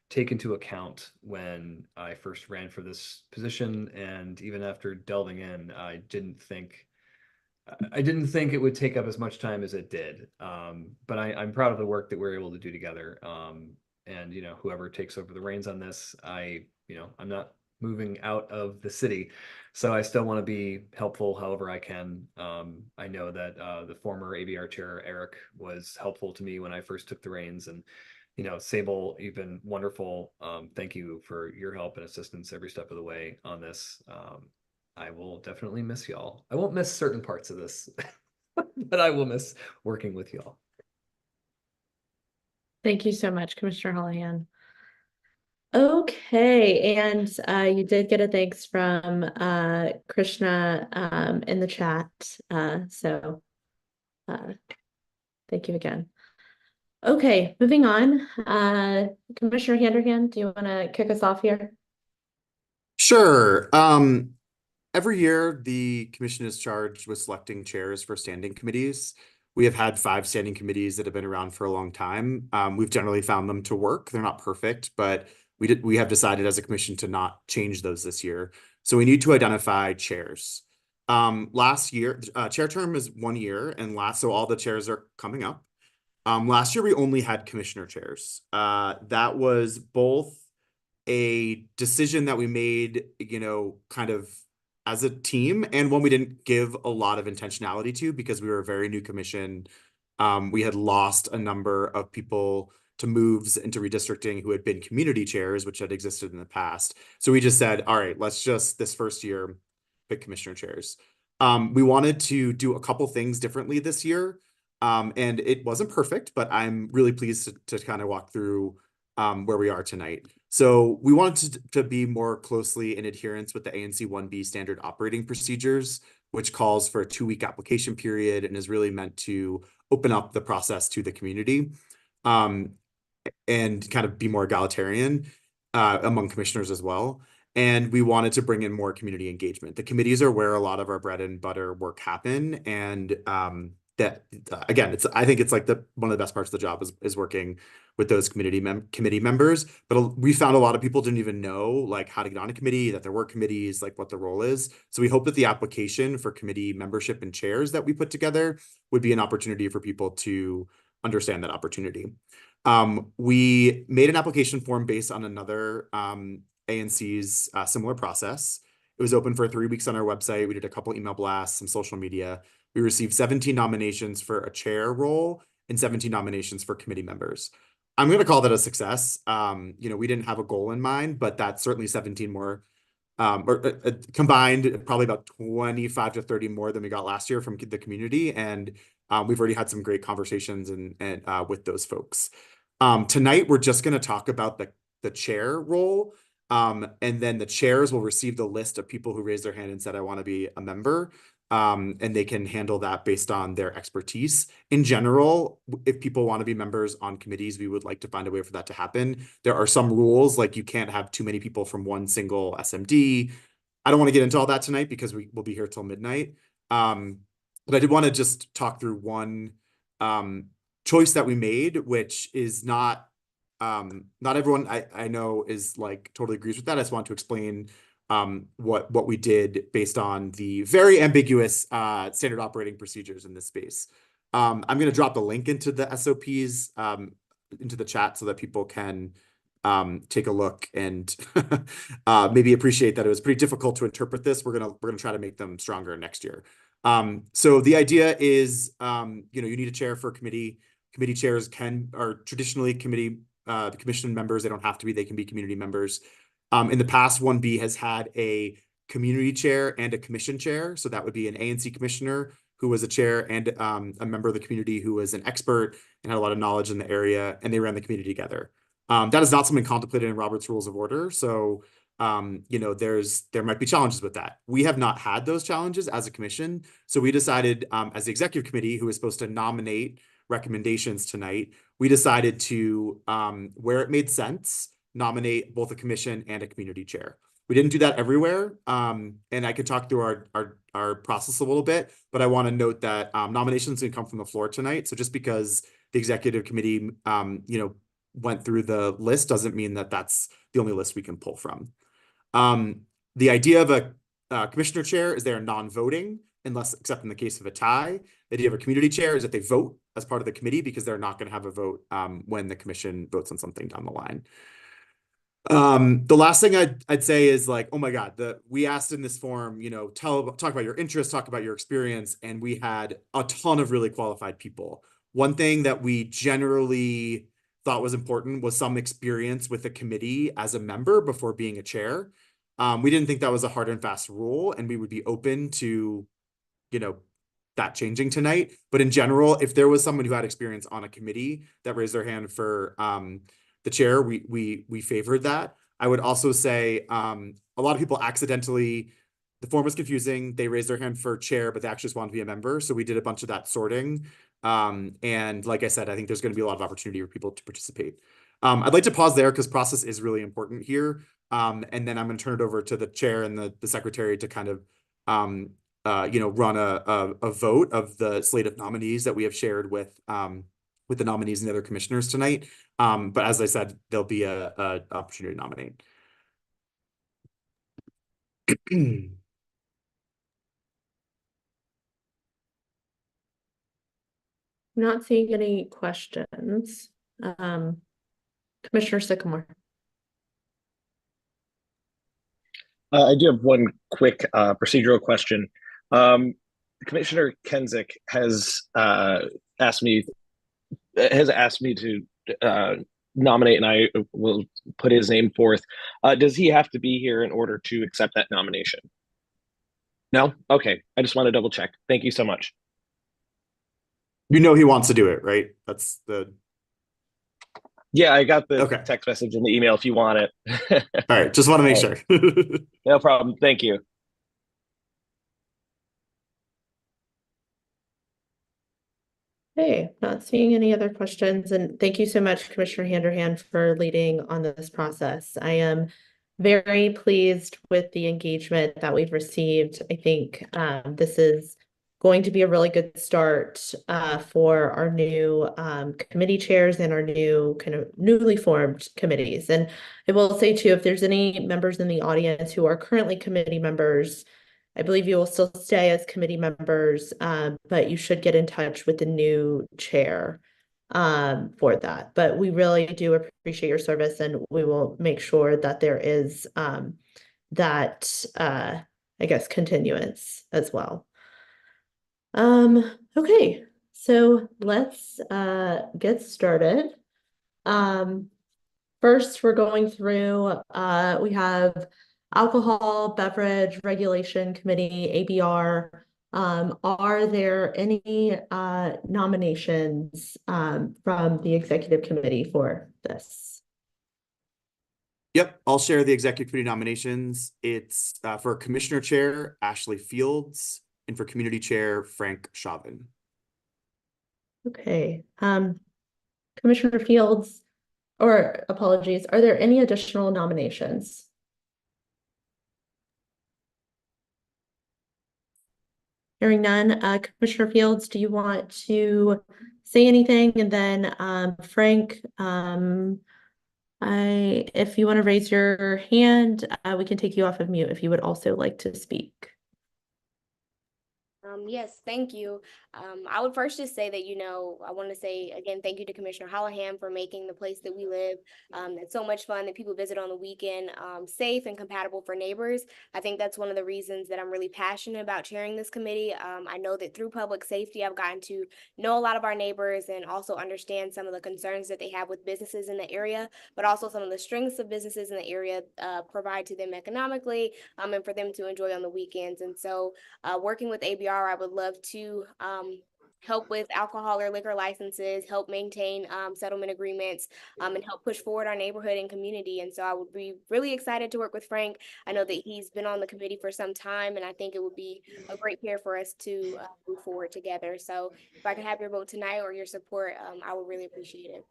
take into account when I first ran for this position. And even after delving in, I didn't think it would take up as much time as it did. But I'm proud of the work that we're able to do together. And whoever takes over the reins on this, I'm not moving out of the city, so I still want to be helpful however I can. I know that the former ABR chair Eric was helpful to me when I first took the reins, and Sable, you've been wonderful. Thank you for your help and assistance every step of the way on this. I will definitely miss y'all. I won't miss certain parts of this, but I will miss working with y'all. Thank you so much, Commissioner Holohan. Okay, and you did get a thanks from Krishna in the chat. So thank you again. Okay, moving on. Commissioner Handerhan, do you want to kick us off here? Sure. Every year, the commission is charged with selecting chairs for standing committees. We have had 5 standing committees that have been around for a long time. We've generally found them to work. They're not perfect, but we have decided as a commission to not change those this year. So we need to identify chairs. Last year, chair term is 1 year, and so all the chairs are coming up. Last year, we only had commissioner chairs. That was both a decision that we made, kind of as a team, and one we didn't give a lot of intentionality to because we were a very new commission. We had lost a number of people to moves into redistricting who had been community chairs, which had existed in the past. So we just said, all right, let's just this first year pick commissioner chairs. We wanted to do a couple things differently this year. And it wasn't perfect, but I'm really pleased to kind of walk through where we are tonight. So we wanted to be more closely in adherence with the ANC 1B standard operating procedures, which calls for a 2-week application period and is really meant to open up the process to the community and kind of be more egalitarian among commissioners as well. And we wanted to bring in more community engagement. The committees are where a lot of our bread and butter work happen. And that again, I think it's like one of the best parts of the job is working with those committee members. But we found a lot of people didn't even know like how to get on a committee, that there were committees, like what the role is. So we hope that the application for committee membership and chairs that we put together would be an opportunity for people to understand that opportunity. We made an application form based on another ANC's similar process. It was open for 3 weeks on our website. We did a couple email blasts, some social media. We received 17 nominations for a chair role and 17 nominations for committee members. I'm going to call that a success. We didn't have a goal in mind, but that's certainly 17 more, combined, probably about 25 to 30 more than we got last year from the community. And we've already had some great conversations and with those folks. Tonight, we're just going to talk about the chair role. And then the chairs will receive the list of people who raised their hand and said, I want to be a member. And they can handle that based on their expertise. In general, if people want to be members on committees, we would like to find a way for that to happen. There are some rules, like you can't have too many people from one single SMD. I don't want to get into all that tonight because we will be here till midnight. But I did want to just talk through one choice that we made, which is not everyone I know is like totally agrees with that. I just want to explain what we did based on the very ambiguous standard operating procedures in this space. I'm going to drop the link into the SOPs into the chat so that people can take a look and maybe appreciate that it was pretty difficult to interpret this. We're gonna try to make them stronger next year. So the idea is you need a chair for a committee. Committee chairs are traditionally commission members. They don't have to be. They can be community members. In the past, 1B has had a community chair and a commission chair. So that would be an ANC commissioner who was a chair and a member of the community who was an expert and had a lot of knowledge in the area, and they ran the community together. That is not something contemplated in Robert's Rules of Order. So, there might be challenges with that. We have not had those challenges as a commission. So we decided as the executive committee, who is supposed to nominate recommendations tonight, we decided to, where it made sense, nominate both a commission and a community chair. We didn't do that everywhere. And I could talk through our process a little bit, but I want to note that nominations can come from the floor tonight. So just because the executive committee, went through the list doesn't mean that that's the only list we can pull from. The idea of a commissioner chair is they're non-voting except in the case of a tie. The idea of a community chair is that they vote as part of the committee because they're not going to have a vote when the commission votes on something down the line. The last thing I'd say is like, oh my God, we asked in this form, talk about your interests, talk about your experience, and we had a ton of really qualified people. One thing that we generally thought was important was some experience with the committee as a member before being a chair. We didn't think that was a hard and fast rule, and we would be open to, that changing tonight. But in general, if there was someone who had experience on a committee that raised their hand for the chair, we favored that. I would also say a lot of people accidentally, the form was confusing. They raised their hand for chair, but they actually just wanted to be a member. So we did a bunch of that sorting. And like I said, I think there's going to be a lot of opportunity for people to participate. I'd like to pause there because process is really important here. And then I'm going to turn it over to the chair and the secretary to kind of, run a vote of the slate of nominees that we have shared with the nominees and the other commissioners tonight. But as I said, there'll be a opportunity to nominate. I'm not seeing any questions. Commissioner Sycamore. I do have one quick procedural question. Commissioner Kenzik asked me has asked me to nominate, and I will put his name forth. Does he have to be here in order to accept that nomination? No? Okay. I just want to double check. Thank you so much. You know he wants to do it, right? That's the. Yeah, I got the Okay. text message and the email if you want it. All right, just want to make sure. No problem. Thank you. Okay, not seeing any other questions, and thank you so much, Commissioner Handerhan, for leading on this process. I am very pleased with the engagement that we've received. I think this is going to be a really good start for our new committee chairs and our new kind of newly formed committees. And I will say too, if there's any members in the audience who are currently committee members, I believe you will still stay as committee members, but you should get in touch with the new chair for that. But we really do appreciate your service, and we will make sure that there is that, I guess, continuance as well. Okay, so let's get started. First, we're going through, we have Alcohol Beverage Regulation Committee, ABR. Are there any nominations from the executive committee for this? Yep, I'll share the executive committee nominations. It's for Commissioner Chair, Ashley Fields, and for Community Chair, Frank Chauvin. Okay, Commissioner Fields, or apologies, are there any additional nominations? Hearing none, Commissioner Fields, do you want to say anything? And then Frank, if you want to raise your hand, we can take you off of mute if you would also like to speak. Yes, thank you. I would first just say that, I want to say again, thank you to Commissioner Hallahan for making the place that we live, that's so much fun, that people visit on the weekend, safe and compatible for neighbors. I think that's one of the reasons that I'm really passionate about chairing this committee. I know that through public safety, I've gotten to know a lot of our neighbors and also understand some of the concerns that they have with businesses in the area, but also some of the strengths of businesses in the area provide to them economically, and for them to enjoy on the weekends. And so working with ABR, I would love to help with alcohol or liquor licenses, help maintain settlement agreements, and help push forward our neighborhood and community. And so I would be really excited to work with Frank. I know that he's been on the committee for some time, and I think it would be a great pair for us to move forward together. So if I could have your vote tonight or your support, I would really appreciate it.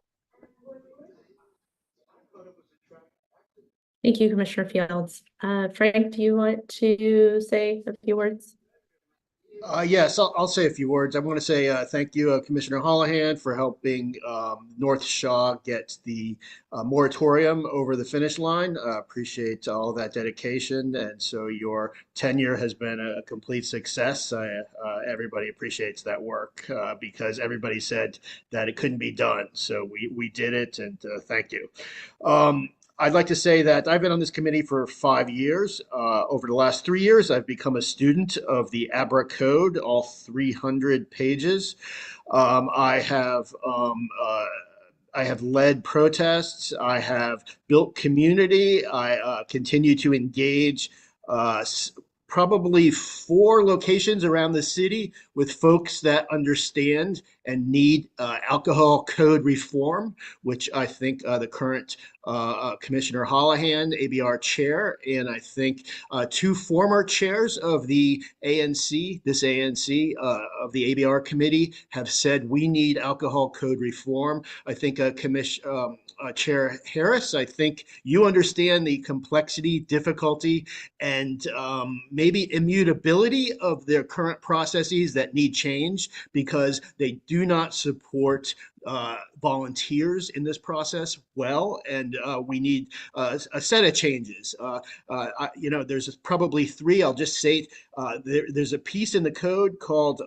Thank you, Commissioner Fields. Frank, do you want to say a few words? Yes, I'll say a few words. I want to say thank you, Commissioner Hallahan, for helping North Shaw get the moratorium over the finish line. Appreciate all that dedication. And so your tenure has been a complete success. Everybody appreciates that work because everybody said that it couldn't be done. So we did it, and thank you. I'd like to say that I've been on this committee for 5 years. Over the last 3 years, I've become a student of the ABRA Code, all 300 pages. I have led protests. I have built community. I continue to engage probably 4 locations around the city with folks that understand and need alcohol code reform, which I think the current Commissioner Hallahan, ABR chair, and I think 2 former chairs of the ANC, of the ABR committee, have said we need alcohol code reform. I think Chair Harris, I think you understand the complexity, difficulty, and maybe immutability of their current processes that need change because they do not support volunteers in this process well, and we need a set of changes. There's probably 3. I'll just say there's a piece in the code called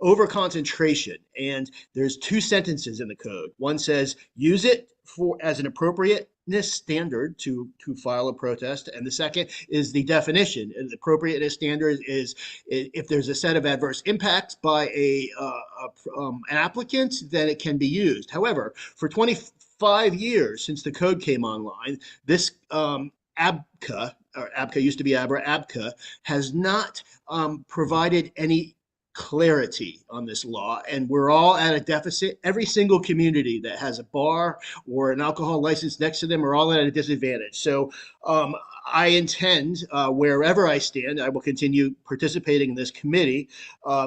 overconcentration, and there's 2 sentences in the code. One says use it, for as an appropriateness standard to file a protest, and the second is the definition. And the appropriateness standard is if there's a set of adverse impacts by an applicant, then it can be used. However, for 25 years since the code came online, this ABCA, or ABCA used to be ABRA, ABCA has not provided any clarity on this law, and we're all at a deficit. Every single community that has a bar or an alcohol license next to them are all at a disadvantage. So I intend, wherever I stand, I will continue participating in this committee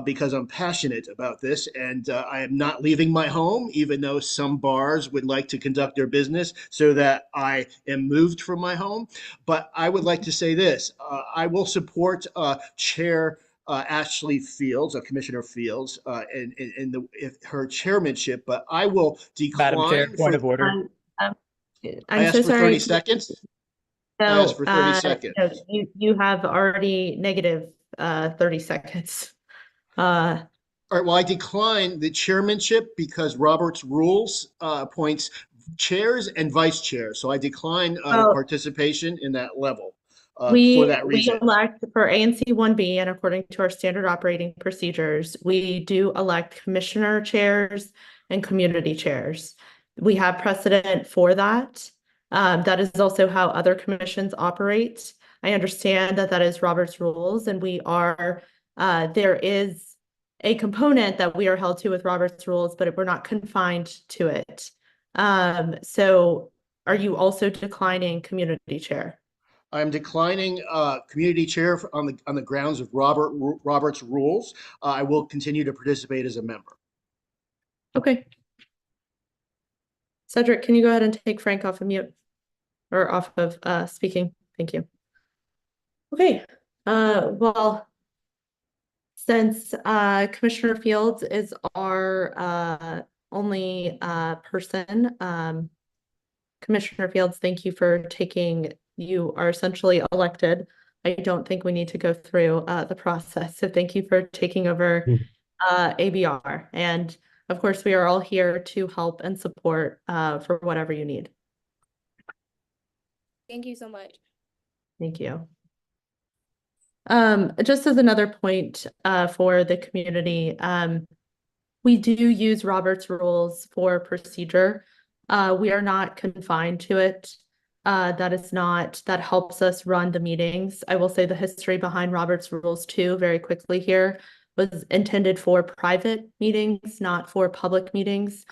because I'm passionate about this, and I am not leaving my home, even though some bars would like to conduct their business so that I am moved from my home. But I would like to say this, I will support Chair Ashley Fields, Commissioner Fields, in her chairmanship, but I will decline. Madam Chair, point of order. I I'm asked so for sorry. 30 seconds. I No, asked for 30 seconds. no, you have already negative 30 seconds. All right, well, I decline the chairmanship because Robert's rules appoints chairs and vice chairs. So I decline the participation in that level for that reason. We elect for ANC 1B, and according to our standard operating procedures, we do elect commissioner chairs and community chairs. We have precedent for that. That is also how other commissions operate. I understand that that is Robert's rules, and we are, there is a component that we are held to with Robert's rules, but we're not confined to it. So are you also declining community chair? I'm declining community chair on the grounds of Robert's rules. I will continue to participate as a member. Okay. Cedric, can you go ahead and take Frank off of mute or off of speaking? Thank you. Okay. Well, since Commissioner Fields is our only person, Commissioner Fields, thank you for taking, you are essentially elected. I don't think we need to go through the process. So thank you for taking over ABR. And of course, we are all here to help and support for whatever you need. Thank you so much. Thank you. Just as another point for the community, we do use Robert's rules for procedure. We are not confined to it. That helps us run the meetings. I will say the history behind Robert's rules too, very quickly here, was intended for private meetings, not for public meetings.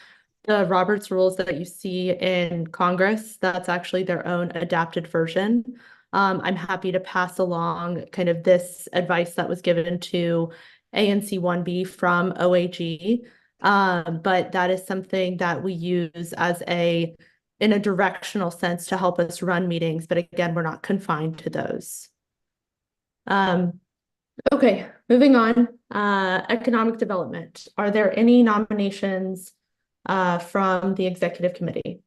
The Robert's rules that you see in Congress, that's actually their own adapted version. I'm happy to pass along kind of this advice that was given to ANC 1B from OAG. But that is something that we use as in a directional sense to help us run meetings. But again, we're not confined to those. Okay, moving on. Economic development. Are there any nominations from the executive committee?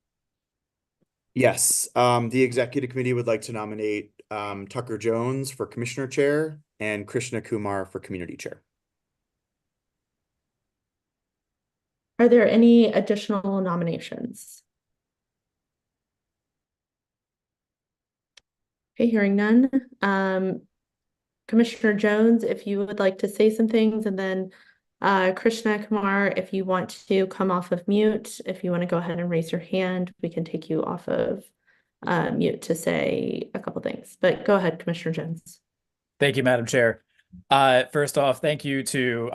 Yes, the executive committee would like to nominate Tucker Jones for commissioner chair and Krishna Kumar for community chair. Are there any additional nominations? Okay, hearing none. Commissioner Jones, if you would like to say some things, and then Krishna Kumar, if you want to come off of mute, if you want to go ahead and raise your hand, we can take you off of mute to say a couple things. But go ahead, Commissioner Jones. Thank you, Madam Chair. First off, thank you to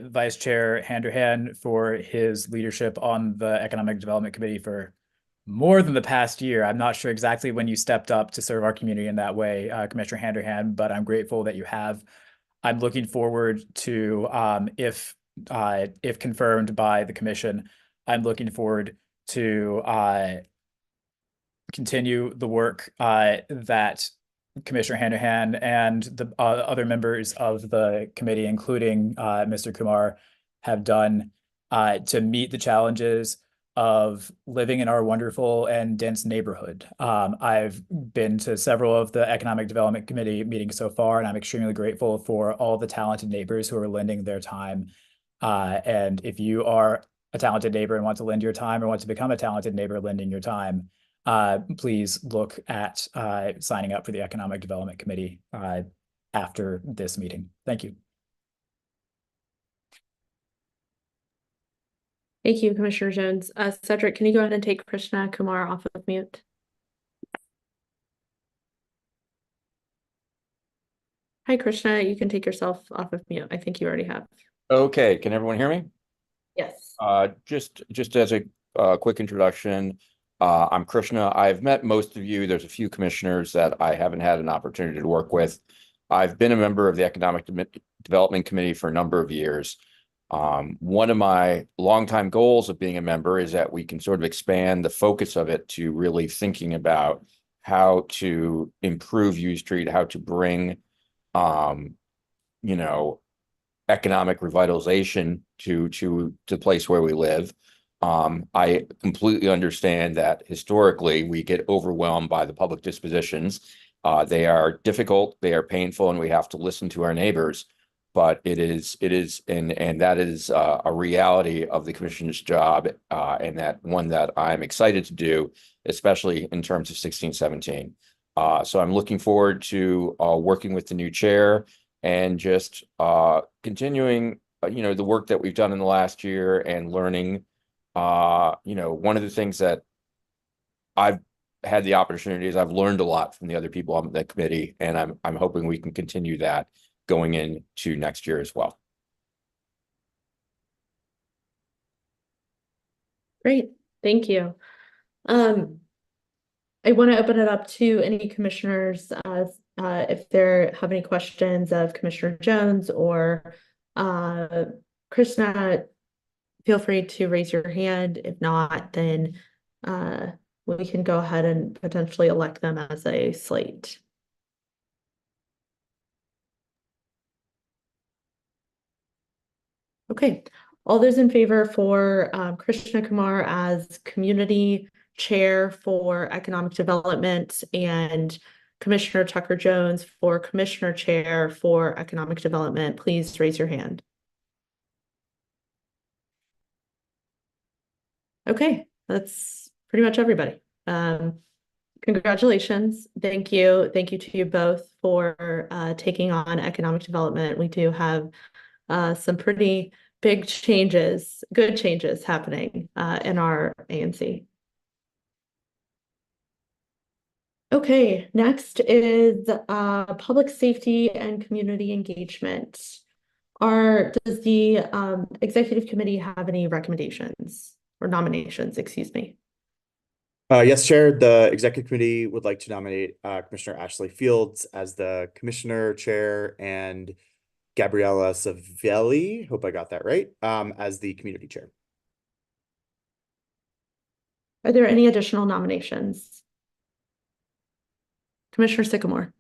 Vice Chair Handerhan for his leadership on the Economic Development Committee for more than the past year. I'm not sure exactly when you stepped up to serve our community in that way, Commissioner Handerhan, but I'm grateful that you have. I'm looking forward to, if confirmed by the commission, I'm looking forward to continue the work that Commissioner Handerhan and the other members of the committee, including Mr. Kumar, have done to meet the challenges of living in our wonderful and dense neighborhood. I've been to several of the Economic Development Committee meetings so far, and I'm extremely grateful for all the talented neighbors who are lending their time. And if you are a talented neighbor and want to lend your time or want to become a talented neighbor lending your time, please look at signing up for the Economic Development Committee after this meeting. Thank you. Thank you, Commissioner Jones. Cedric, can you go ahead and take Krishna Kumar off of mute? Hi, Krishna, you can take yourself off of mute. I think you already have. Okay, can everyone hear me? Yes. Just as a quick introduction, I'm Krishna. I've met most of you. There's a few commissioners that I haven't had an opportunity to work with. I've been a member of the Economic Development Committee for a number of years. One of my longtime goals of being a member is that we can sort of expand the focus of it to really thinking about how to improve U Street, how to bring, economic revitalization to the place where we live. I completely understand that historically we get overwhelmed by the public dispositions. They are difficult, they are painful, and we have to listen to our neighbors. But it is, and that is a reality of the commission's job, and that one that I'm excited to do, especially in terms of 1617. So I'm looking forward to working with the new chair and just continuing, the work that we've done in the last year and learning. One of the things that I've had the opportunity is I've learned a lot from the other people on the committee, and I'm hoping we can continue that going into next year as well. Great, thank you. I want to open it up to any commissioners if they have any questions of Commissioner Jones or Krishna. Feel free to raise your hand. If not, then we can go ahead and potentially elect them as a slate. Okay, all those in favor for Krishna Kumar as community chair for economic development and Commissioner Tucker Jones for commissioner chair for economic development, please raise your hand. Okay, that's pretty much everybody. Congratulations. Thank you. Thank you to you both for taking on economic development. We do have some pretty big changes, good changes happening in our ANC. Okay, next is public safety and community engagement. Does the executive committee have any recommendations or nominations, excuse me? Yes, Chair. The Executive Committee would like to nominate Commissioner Ashley Fields as the Commissioner Chair and Gabriella Savelli, hope I got that right, as the Community Chair. Are there any additional nominations? Commissioner Sycamore.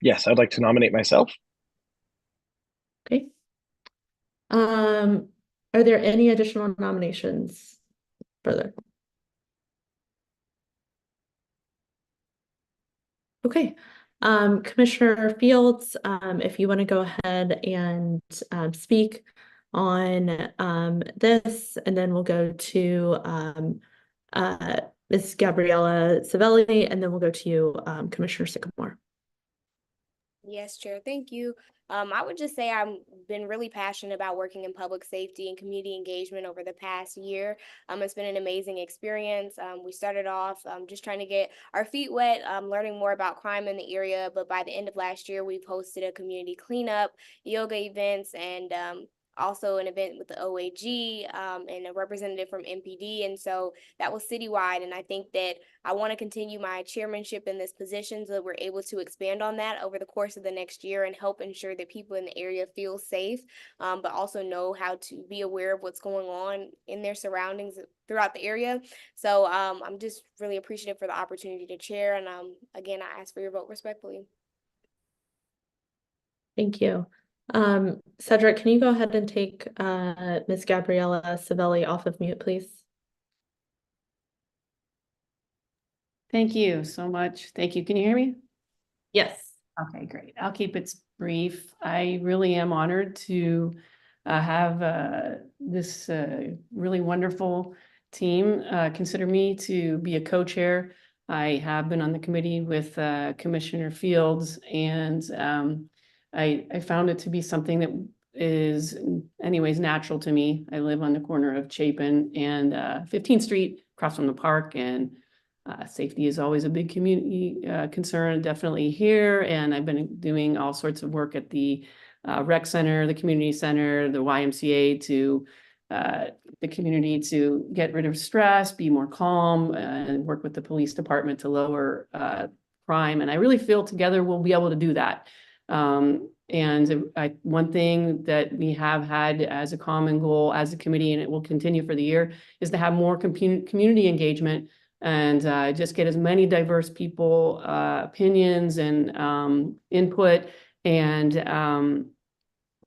Yes, I'd like to nominate myself. Okay. Are there any additional nominations further? Okay. Commissioner Fields, if you want to go ahead and speak on this, and then we'll go to Ms. Gabriella Savelli, and then we'll go to you, Commissioner Sycamore. Yes, Chair. Thank you. I would just say I've been really passionate about working in public safety and community engagement over the past year. It's been an amazing experience. We started off just trying to get our feet wet, learning more about crime in the area. But by the end of last year, we've hosted a community cleanup, yoga events, and also an event with the OAG and a representative from MPD. And so that was citywide. And I think that I want to continue my chairmanship in this position so that we're able to expand on that over the course of the next year and help ensure that people in the area feel safe, but also know how to be aware of what's going on in their surroundings throughout the area. So I'm just really appreciative for the opportunity to chair. And again, I ask for your vote respectfully. Thank you. Cedric, can you go ahead and take Ms. Gabriella Savelli off of mute, please? Thank you so much. Thank you. Can you hear me? Yes. Okay, great. I'll keep it brief. I really am honored to have this really wonderful team. Consider me to be a co-chair. I have been on the committee with Commissioner Fields, and I found it to be something that is anyways natural to me. I live on the corner of Chapin and 15th Street, across from the park, and safety is always a big community concern, definitely here. And I've been doing all sorts of work at the rec center, the community center, the YMCA to the community to get rid of stress, be more calm, and work with the police department to lower crime. And I really feel together we'll be able to do that. One thing that we have had as a common goal as a committee, and it will continue for the year, is to have more community engagement and just get as many diverse people, opinions and input and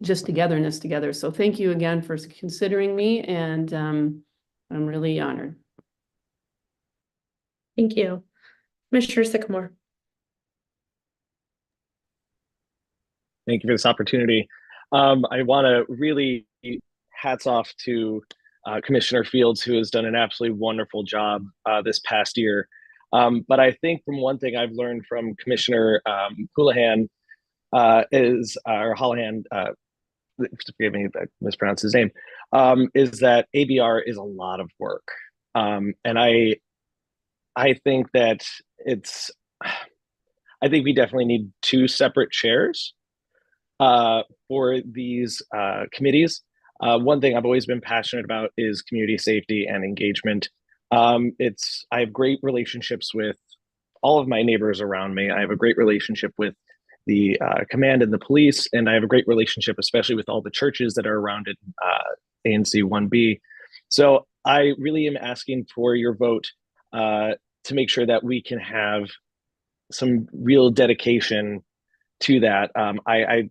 just togetherness together. So thank you again for considering me, and I'm really honored. Thank you. Commissioner Sycamore. Thank you for this opportunity. I want to really hats off to Commissioner Fields, who has done an absolutely wonderful job this past year. But I think from one thing I've learned from Commissioner Houlihan or Holohan, forgive me if I mispronounced his name, is that ABR is a lot of work. And I think that I think we definitely need two separate chairs for these committees. One thing I've always been passionate about is community safety and engagement. I have great relationships with all of my neighbors around me. I have a great relationship with the command and the police, and I have a great relationship, especially with all the churches that are around in ANC 1B. So I really am asking for your vote to make sure that we can have some real dedication to that. I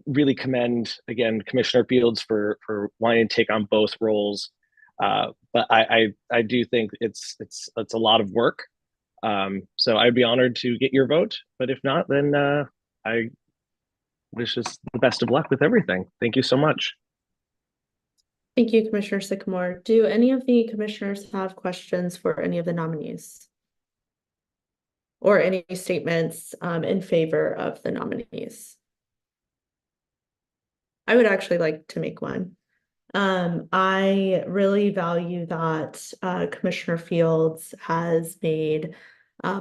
really commend, again, Commissioner Fields for wanting to take on both roles. But I do think it's a lot of work. So I'd be honored to get your vote, but if not, then I wish us the best of luck with everything. Thank you so much. Thank you, Commissioner Sycamore. Do any of the commissioners have questions for any of the nominees? Or any statements in favor of the nominees? I would actually like to make one. I really value that Commissioner Fields has made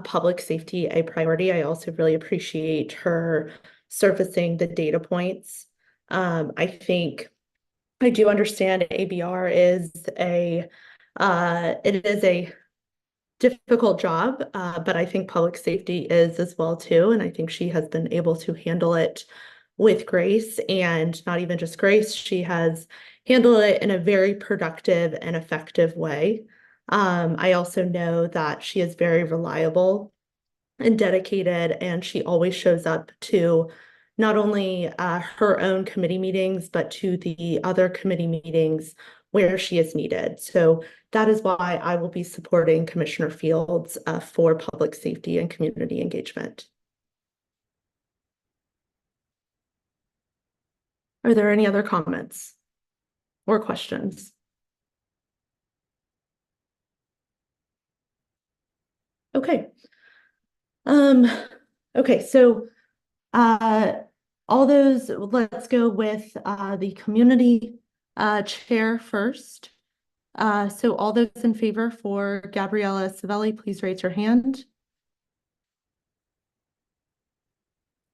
public safety a priority. I also really appreciate her surfacing the data points. I think I do understand ABR is it is a difficult job, but I think public safety is as well too. And I think she has been able to handle it with grace, and not even just grace, she has handled it in a very productive and effective way. I also know that she is very reliable and dedicated, and she always shows up to not only her own committee meetings, but to the other committee meetings where she is needed. So that is why I will be supporting Commissioner Fields for public safety and community engagement. Are there any other comments or questions? Okay. Okay, so let's go with the community chair first. So all those in favor for Gabriella Savelli, please raise your hand.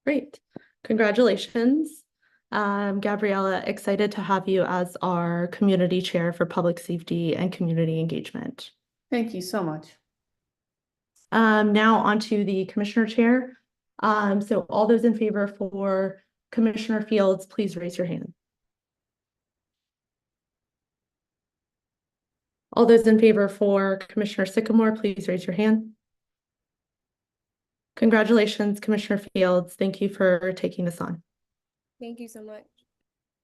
Great. Congratulations. Gabriella, excited to have you as our community chair for public safety and community engagement. Thank you so much. Now on to the commissioner chair. So all those in favor for Commissioner Fields, please raise your hand. All those in favor for Commissioner Sycamore, please raise your hand. Congratulations, Commissioner Fields. Thank you for taking this on. Thank you so much.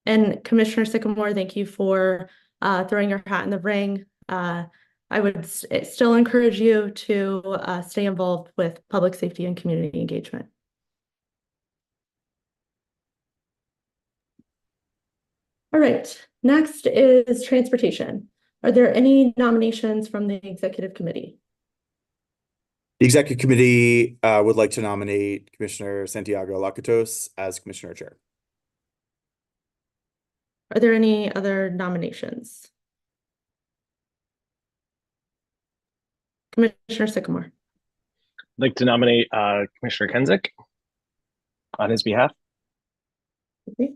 And Commissioner Sycamore, thank you for throwing your hat in the ring. I would still encourage you to stay involved with public safety and community engagement. All right. Next is transportation. Are there any nominations from the executive committee? The executive committee would like to nominate Commissioner Santiago Lakatos as Commissioner Chair. Are there any other nominations? Commissioner Sycamore. I'd like to nominate Commissioner Kensick on his behalf. Okay.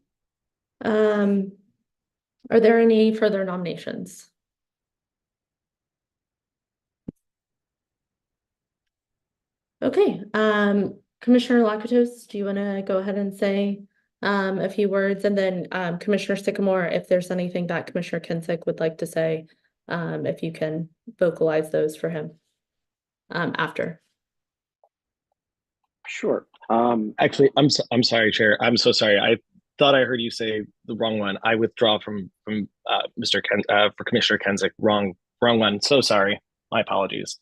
Are there any further nominations? Okay, Commissioner Lakatos, do you want to go ahead and say a few words? And then Commissioner Sycamore, if there's anything that Commissioner Kensick would like to say, if you can vocalize those for him after. Sure. Actually, I'm sorry, Chair. I'm so sorry. I thought I heard you say the wrong one. I withdraw from Mr. Ken for Commissioner Kensick. Wrong one. So sorry. My apologies.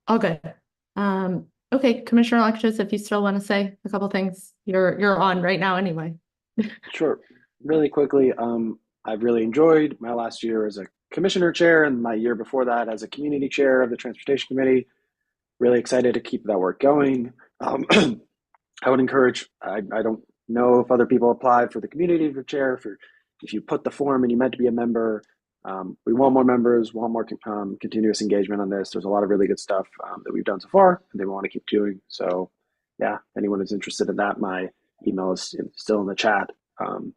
All good. Okay, Commissioner Lakatos, if you still want to say a couple things, you're on right now anyway. Sure. Really quickly, I've really enjoyed my last year as a commissioner chair and my year before that as a community chair of the Transportation Committee. Really excited to keep that work going. I would encourage, I don't know if other people applied for the community for chair, if you put the form and you meant to be a member, we want more members, want more continuous engagement on this. There's a lot of really good stuff that we've done so far and they want to keep doing. So yeah, if anyone is interested in that, my email is still in the chat. I'm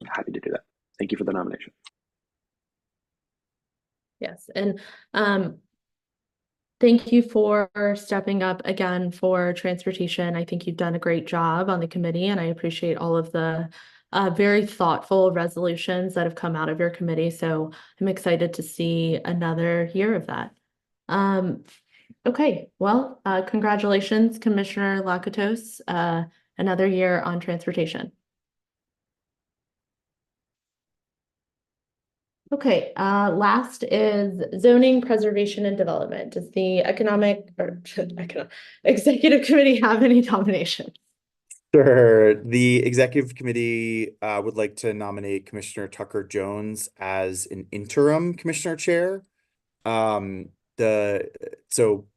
happy to do that. Thank you for the nomination. Yes, and thank you for stepping up again for transportation. I think you've done a great job on the committee, and I appreciate all of the very thoughtful resolutions that have come out of your committee. So I'm excited to see another year of that. Okay, well, congratulations, Commissioner Lakatos. Another year on transportation. Okay, last is zoning preservation and development. Does the executive committee have any nominations? Sure. The executive committee would like to nominate Commissioner Tucker Jones as an interim commissioner chair. So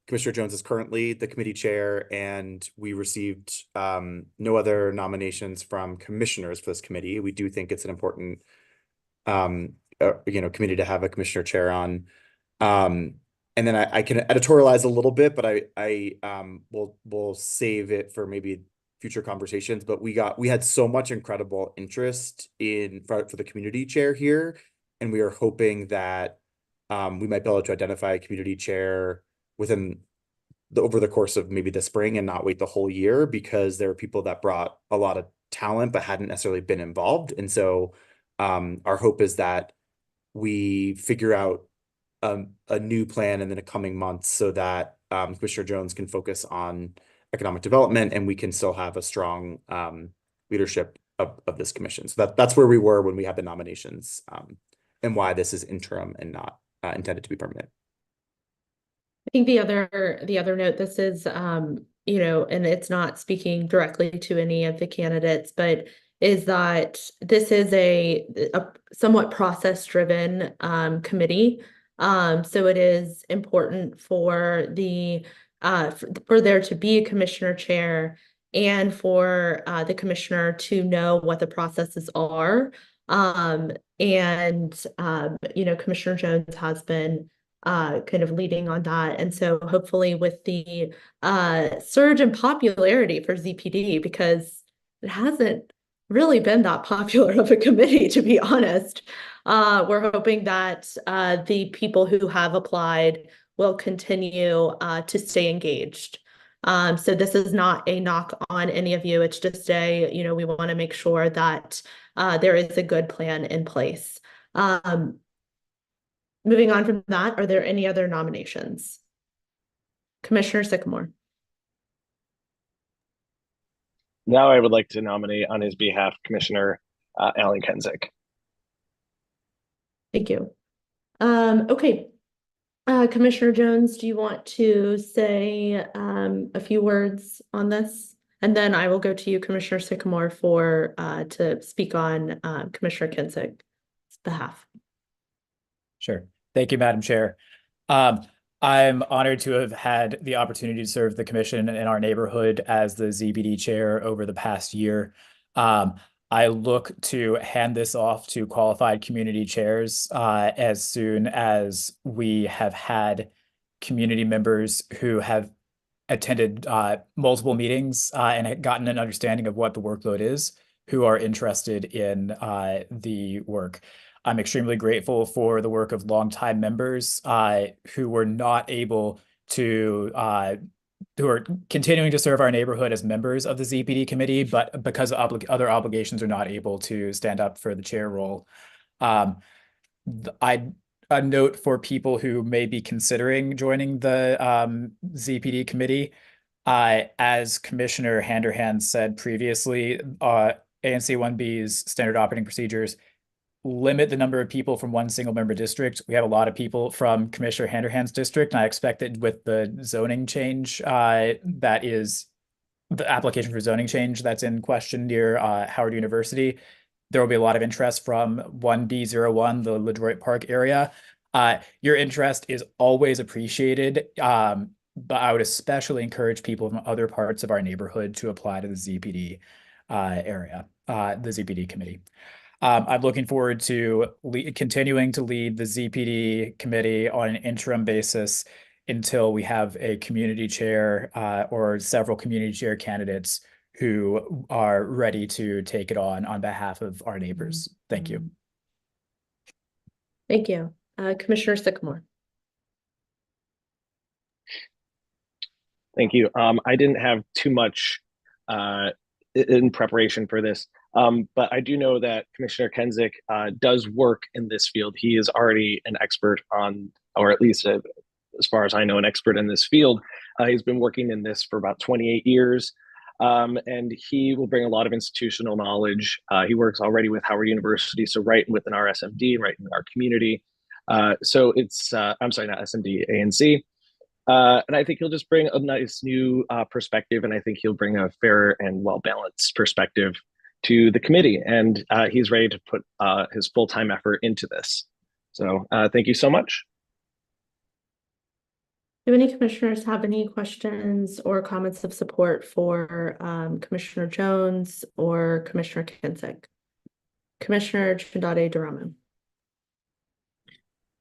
Commissioner Jones is currently the committee chair, and we received no other nominations from commissioners for this committee. We do think it's an important committee to have a commissioner chair on. And then I can editorialize a little bit, but I will save it for maybe future conversations. But we had so much incredible interest for the community chair here, and we are hoping that we might be able to identify a community chair over the course of maybe the spring and not wait the whole year, because there are people that brought a lot of talent but hadn't necessarily been involved. And so our hope is that we figure out a new plan in the coming months so that Commissioner Jones can focus on economic development and we can still have a strong leadership of this commission. So that's where we were when we had the nominations and why this is interim and not intended to be permanent. I think the other note, this is, and it's not speaking directly to any of the candidates, but is that this is a somewhat process-driven committee. So it is important for for there to be a commissioner chair and for the commissioner to know what the processes are. Commissioner Jones has been kind of leading on that. And so hopefully with the surge in popularity for ZPD, because it hasn't really been that popular of a committee, to be honest, we're hoping that the people who have applied will continue to stay engaged. So this is not a knock on any of you. It's just we want to make sure that there is a good plan in place. Moving on from that, are there any other nominations? Commissioner Sycamore. Now I would like to nominate on his behalf Commissioner Alan Kensick. Thank you. Okay. Commissioner Jones, do you want to say a few words on this? And then I will go to you, Commissioner Sycamore, for to speak on Commissioner Kinsig's behalf. Sure. Thank you, Madam Chair. I'm honored to have had the opportunity to serve the commission in our neighborhood as the ZBD chair over the past year. I look to hand this off to qualified community chairs as soon as we have had community members who have attended multiple meetings and had gotten an understanding of what the workload is, who are interested in the work. I'm extremely grateful for the work of longtime members who were not able to, who are continuing to serve our neighborhood as members of the ZPD committee, but because of other obligations are not able to stand up for the chair role. A note for people who may be considering joining the ZPD committee, as Commissioner Handerhan said previously, ANC 1B's standard operating procedures limit the number of people from one single member district. We have a lot of people from Commissioner Handerhan's district, and I expect that with the zoning change, that is the application for zoning change that's in question near Howard University, there will be a lot of interest from 1B01, the LaDroit Park area. Your interest is always appreciated, but I would especially encourage people from other parts of our neighborhood to apply to the ZPD area, the ZPD committee. I'm looking forward to continuing to lead the ZPD committee on an interim basis until we have a community chair or several community chair candidates who are ready to take it on behalf of our neighbors. Thank you. Thank you. Commissioner Sycamore. Thank you. I didn't have too much in preparation for this, but I do know that Commissioner Kinzig does work in this field. He is already an expert on, or at least as far as I know, an expert in this field. He's been working in this for about 28 years. And he will bring a lot of institutional knowledge. He works already with Howard University, so right within our SMD, right in our community. So it's, I'm sorry, not SMD, ANC. And I think he'll just bring a nice new perspective, and I think he'll bring a fair and well-balanced perspective to the committee. And he's ready to put his full-time effort into this. So thank you so much. Do any commissioners have any questions or comments of support for Commissioner Jones or Commissioner Kinzig? Commissioner Trindade-Duramo.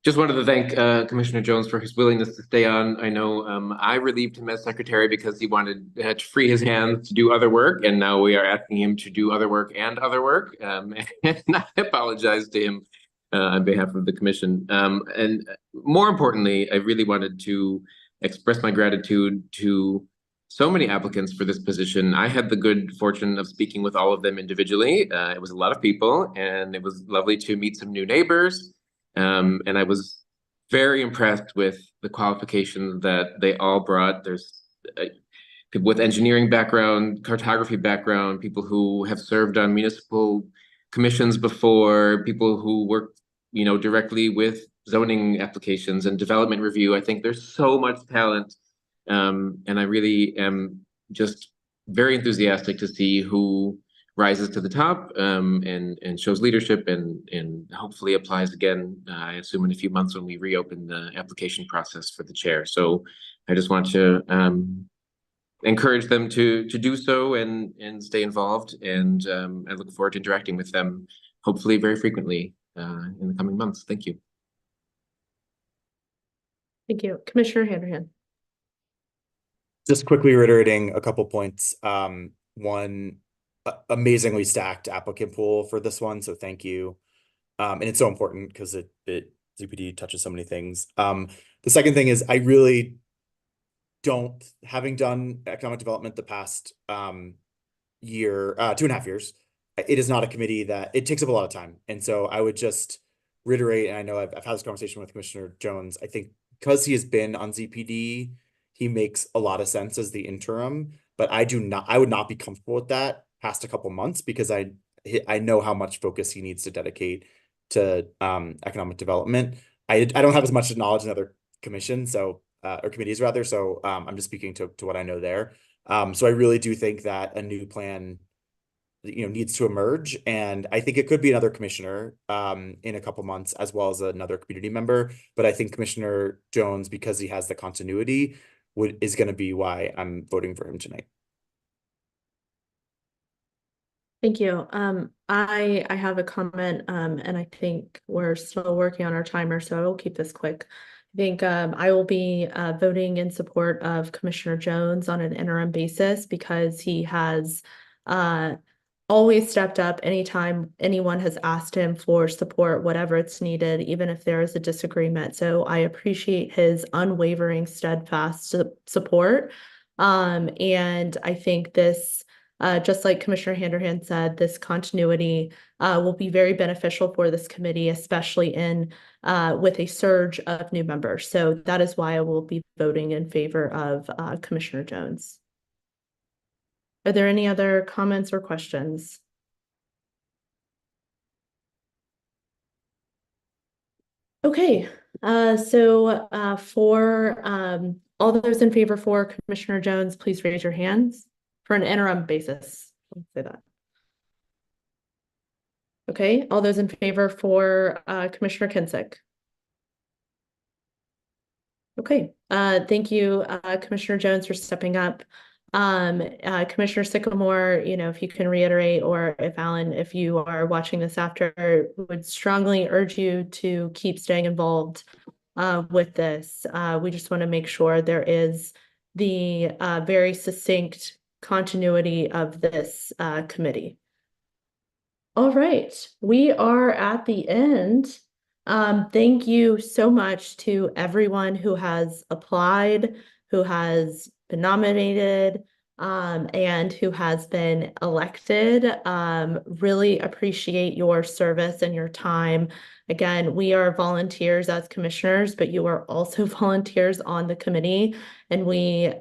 Just wanted to thank Commissioner Jones for his willingness to stay on. I know I relieved him as secretary because he wanted to free his hands to do other work, and now we are asking him to do other work and other work. And I apologize to him on behalf of the commission. And more importantly, I really wanted to express my gratitude to so many applicants for this position. I had the good fortune of speaking with all of them individually. It was a lot of people, and it was lovely to meet some new neighbors. And I was very impressed with the qualifications that they all brought. There's people with engineering background, cartography background, people who have served on municipal commissions before, people who work, directly with zoning applications and development review. I think there's so much talent, and I really am just very enthusiastic to see who rises to the top and shows leadership and hopefully applies again, I assume in a few months when we reopen the application process for the chair. So I just want to encourage them to do so and stay involved. And I look forward to interacting with them, hopefully very frequently in the coming months. Thank you. Thank you. Commissioner Handerhan. Just quickly reiterating a couple points. One, amazingly stacked applicant pool for this one, so thank you. And it's so important because it ZPD touches so many things. The second thing is I really don't, having done economic development the past year, 2.5 years, it is not a committee that it takes up a lot of time. And so I would just reiterate, and I know I've had this conversation with Commissioner Jones, I think because he has been on ZPD, he makes a lot of sense as the interim, but I would not be comfortable with that past a couple months because I know how much focus he needs to dedicate to economic development. I don't have as much knowledge in other commissions, so or committees rather. So I'm just speaking to what I know there. So I really do think that a new plan, needs to emerge. And I think it could be another commissioner in a couple months, as well as another community member. But I think Commissioner Jones, because he has the continuity, is going to be why I'm voting for him tonight. Thank you. I have a comment, and I think we're still working on our timer, so I will keep this quick. I think I will be voting in support of Commissioner Jones on an interim basis because he has always stepped up anytime anyone has asked him for support, whatever it's needed, even if there is a disagreement. So I appreciate his unwavering, steadfast support. And I think this just like Commissioner Handerhan said, this continuity will be very beneficial for this committee, especially with a surge of new members. So that is why I will be voting in favor of Commissioner Jones. Are there any other comments or questions? Okay, so for all those in favor for Commissioner Jones, please raise your hands for an interim basis. Let's say that. Okay, all those in favor for Commissioner Kinsick. Okay, thank you, Commissioner Jones, for stepping up. Commissioner Sycamore, if you can reiterate, or if Alan, if you are watching this after, would strongly urge you to keep staying involved with this. We just want to make sure there is the very succinct continuity of this committee. All right, we are at the end. Thank you so much to everyone who has applied, who has been nominated, and who has been elected. Really appreciate your service and your time. Again, we are volunteers as commissioners, but you are also volunteers on the committee, and we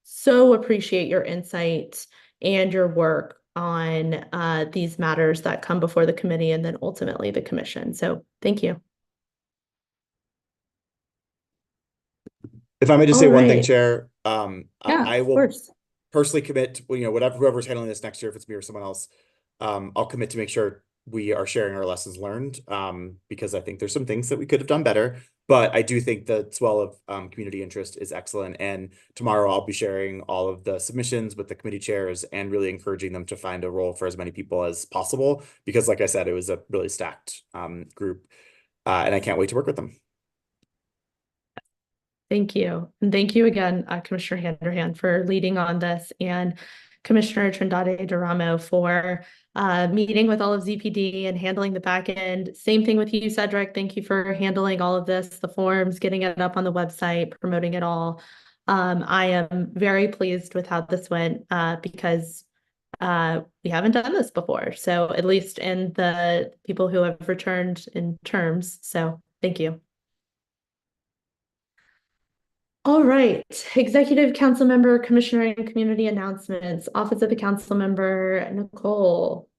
so appreciate your insight and your work on these matters that come before the committee and then ultimately the commission. So thank you. If I may just say one thing, Chair, Yeah, I will personally commit to, whoever's handling this next year, if it's me or someone else, I'll commit to make sure we are sharing our lessons learned, because I think there's some things that we could have done better. But I do think the swell of community interest is excellent. And tomorrow I'll be sharing all of the submissions with the committee chairs and really encouraging them to find a role for as many people as possible. Because like I said, it was a really stacked group, and I can't wait to work with them. Thank you. And thank you again, Commissioner Handerhan, for leading on this, and Commissioner Trindade Duramo for meeting with all of ZPD and handling the back end. Same thing with you, Cedric. Thank you for handling all of this, the forms, getting it up on the website, promoting it all. I am very pleased with how this went because we haven't done this before. So at least in the people who have returned in terms. So thank you. All right, Executive Council Member, Commissioner and Community Announcements, Office of the Council Member, Nicole.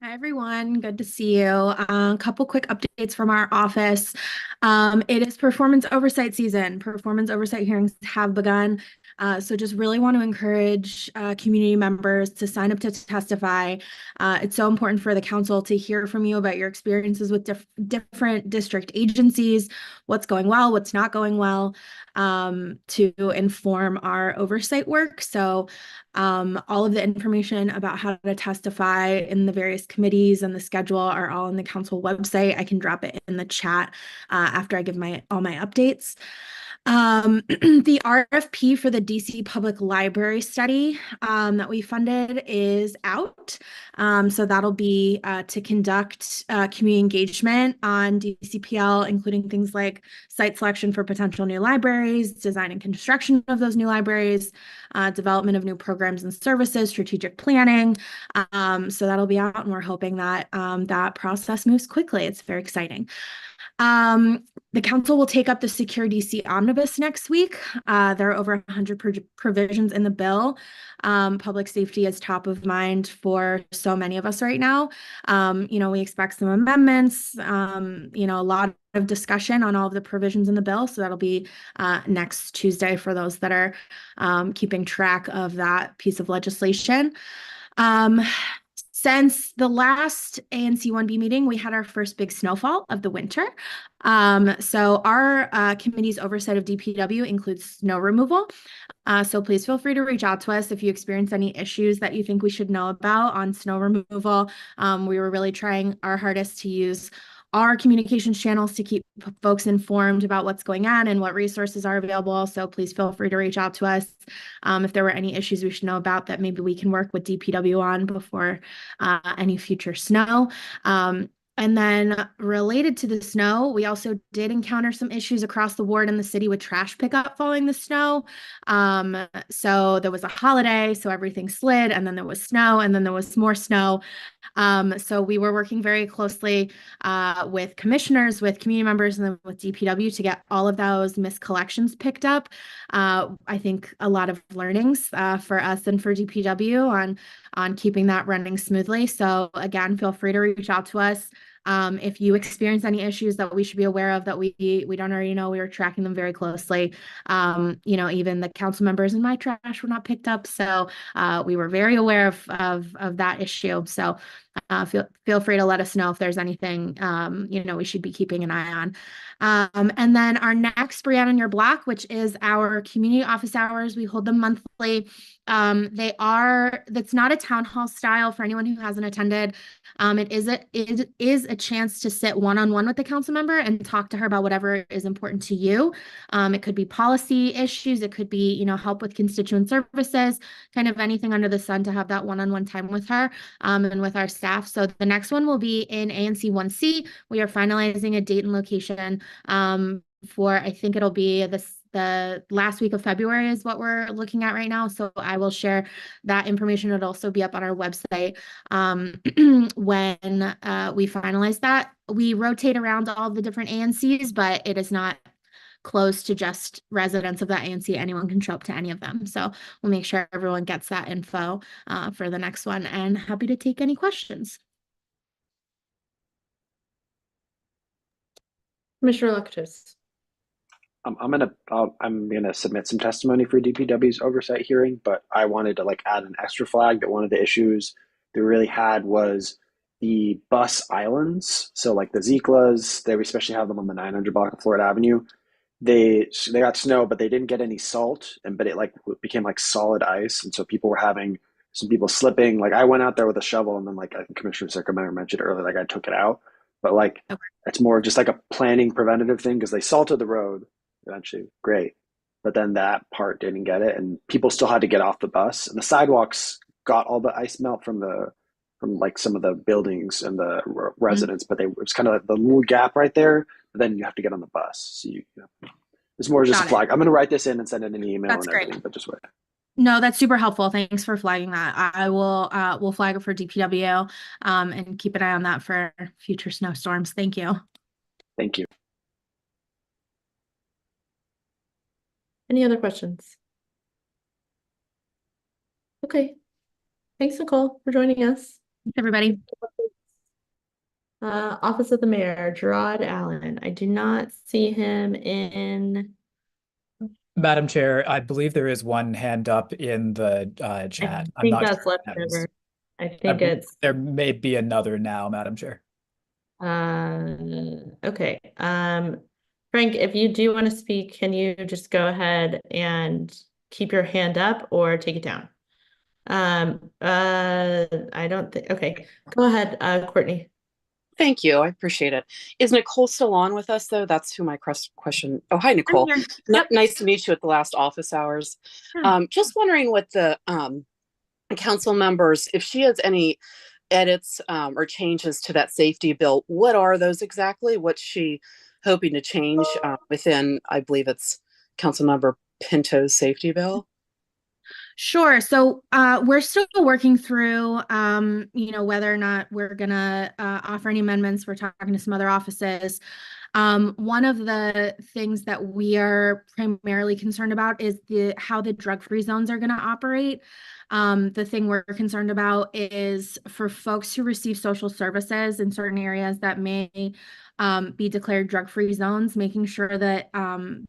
Hi, everyone. Good to see you. A couple quick updates from our office. It is performance oversight season. Performance oversight hearings have begun. So just really want to encourage community members to sign up to testify. It's so important for the council to hear from you about your experiences with different district agencies, what's going well, what's not going well, to inform our oversight work. So all of the information about how to testify in the various committees and the schedule are all on the council website. I can drop it in the chat after I give all my updates. The RFP for the DC Public Library study that we funded is out. So that'll be to conduct community engagement on DCPL, including things like site selection for potential new libraries, design and construction of those new libraries, development of new programs and services, strategic planning. So that'll be out, and we're hoping that that process moves quickly. It's very exciting. The council will take up the Secure DC Omnibus next week. There are over 100 provisions in the bill. Public safety is top of mind for so many of us right now. We expect some amendments, a lot of discussion on all of the provisions in the bill. So that'll be next Tuesday for those that are keeping track of that piece of legislation. Since the last ANC 1B meeting, we had our first big snowfall of the winter. So our committee's oversight of DPW includes snow removal. So please feel free to reach out to us if you experience any issues that you think we should know about on snow removal. We were really trying our hardest to use our communications channels to keep folks informed about what's going on and what resources are available. So please feel free to reach out to us if there were any issues we should know about that maybe we can work with DPW on before any future snow. And then related to the snow, we also did encounter some issues across the ward in the city with trash pickup following the snow. So there was a holiday, so everything slid, and then there was snow, and then there was more snow. So we were working very closely with commissioners, with community members, and then with DPW to get all of those missed collections picked up. I think a lot of learnings for us and for DPW on keeping that running smoothly. So again, feel free to reach out to us. If you experience any issues that we should be aware of that we don't already know, we are tracking them very closely. Even the council members in my trash were not picked up. So we were very aware of that issue. So feel free to let us know if there's anything, we should be keeping an eye on. And then our next Brianna on Your Block, which is our community office hours, we hold them monthly. That's not a town hall style for anyone who hasn't attended. It is a chance to sit one-on-one with the council member and talk to her about whatever is important to you. It could be policy issues. It could be, help with constituent services, kind of anything under the sun to have that one-on-one time with her and with our staff. So the next one will be in ANC 1C. We are finalizing a date and location for, I think it'll be the last week of February is what we're looking at right now. So I will share that information. It'll also be up on our website when we finalize that. We rotate around all the different ANCs, but it is not closed to just residents of that ANC. Anyone can show up to any of them. So we'll make sure everyone gets that info for the next one, and happy to take any questions. Commissioner Lakatos. I'm gonna submit some testimony for DPW's oversight hearing, but I wanted to add an extra flag that one of the issues they really had was the bus islands. So the Ziklas, they especially have them on the 900 block of Florida Avenue. They got snow, but they didn't get any salt, but it became solid ice, and so people were having some people slipping. I went out there with a shovel, and then I think Commissioner Circumventor mentioned earlier, I took it out, but it's more just a planning preventative thing because they salted the road eventually, great, but then that part didn't get it, and people still had to get off the bus, and the sidewalks got all the ice melt from some of the buildings and the residents, but it was kind of the little gap right there. But then you have to get on the bus, so it's more just a flag. I'm going to write this in and send it in an email. That's and everything, great. But just wait. No, that's super helpful. Thanks for flagging that. I will we'll flag it for DPW and keep an eye on that for future snowstorms. Thank you. Thank you. Any other questions? Okay. Thanks, Nicole, for joining us. Thanks, everybody. Office of the Mayor, Gerard Allen. I do not see him in. Madam Chair, I believe there is one hand up in the chat. I think that's left over. I think there may be another now, Madam Chair. Okay. Frank, if you do want to speak, can you just go ahead and keep your hand up or take it down? I don't think. Okay, go ahead, Courtney. Thank you. I appreciate it. Is Nicole still on with us, though? That's who my question. Oh, hi, Nicole. Yep. Nice to meet you at the last office hours. Yeah. Just wondering what the council members, if she has any edits or changes to that safety bill, what are those exactly? What's she hoping to change within, I believe it's Councilmember Pinto's safety bill? Sure. So we're still working through, whether or not we're going to offer any amendments. We're talking to some other offices. One of the things that we are primarily concerned about is how the drug-free zones are going to operate. The thing we're concerned about is for folks who receive social services in certain areas that may be declared drug-free zones, making sure that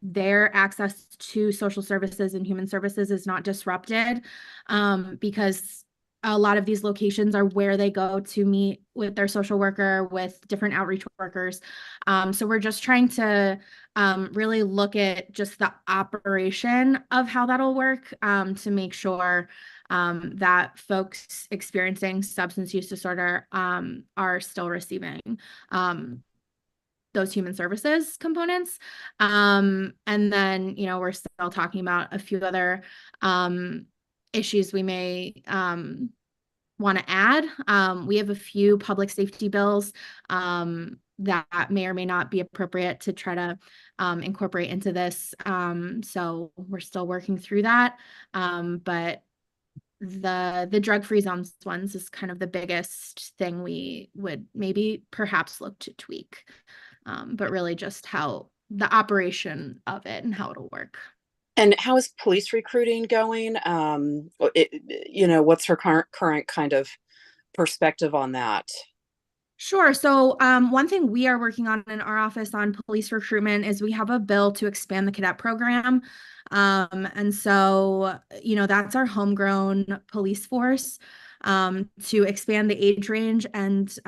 their access to social services and human services is not disrupted, because a lot of these locations are where they go to meet with their social worker, with different outreach workers. So we're just trying to really look at just the operation of how that'll work, to make sure that folks experiencing substance use disorder are still receiving those human services components. And then, we're still talking about a few other issues we may want to add. We have a few public safety bills that may or may not be appropriate to try to incorporate into this. So we're still working through that. But the drug-free zones ones is kind of the biggest thing we would maybe perhaps look to tweak. But really just how the operation of it and how it'll work. And how is police recruiting going? What's her current kind of perspective on that? Sure. So one thing we are working on in our office on police recruitment is we have a bill to expand the cadet program. And so, that's our homegrown police force, to expand the age range and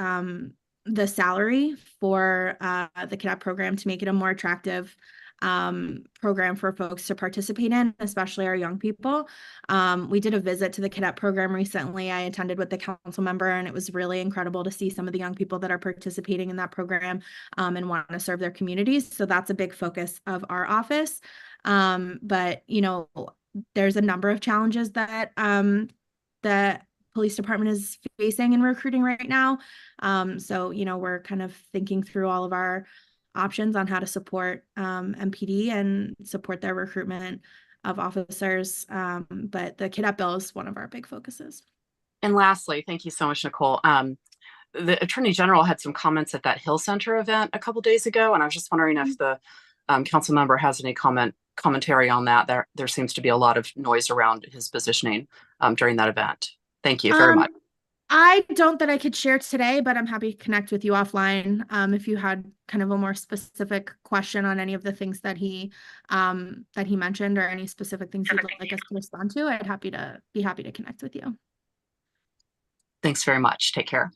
the salary for the cadet program to make it a more attractive program for folks to participate in, especially our young people. We did a visit to the cadet program recently. I attended with the council member, and it was really incredible to see some of the young people that are participating in that program and want to serve their communities. So that's a big focus of our office. But there's a number of challenges that the police department is facing in recruiting right now. So we're kind of thinking through all of our options on how to support MPD and support their recruitment of officers. But the cadet bill is one of our big focuses. And lastly, thank you so much, Nicole. The Attorney General had some comments at that Hill Center event a couple days ago, and I was just wondering if the council member has any commentary on that. There seems to be a lot of noise around his positioning during that event. Thank you very much. I don't that I could share today, but I'm happy to connect with you offline. If you had kind of a more specific question on any of the things that he mentioned, or any specific things you'd like us to respond to, I'd be happy to connect with you. Thanks very much. Take care.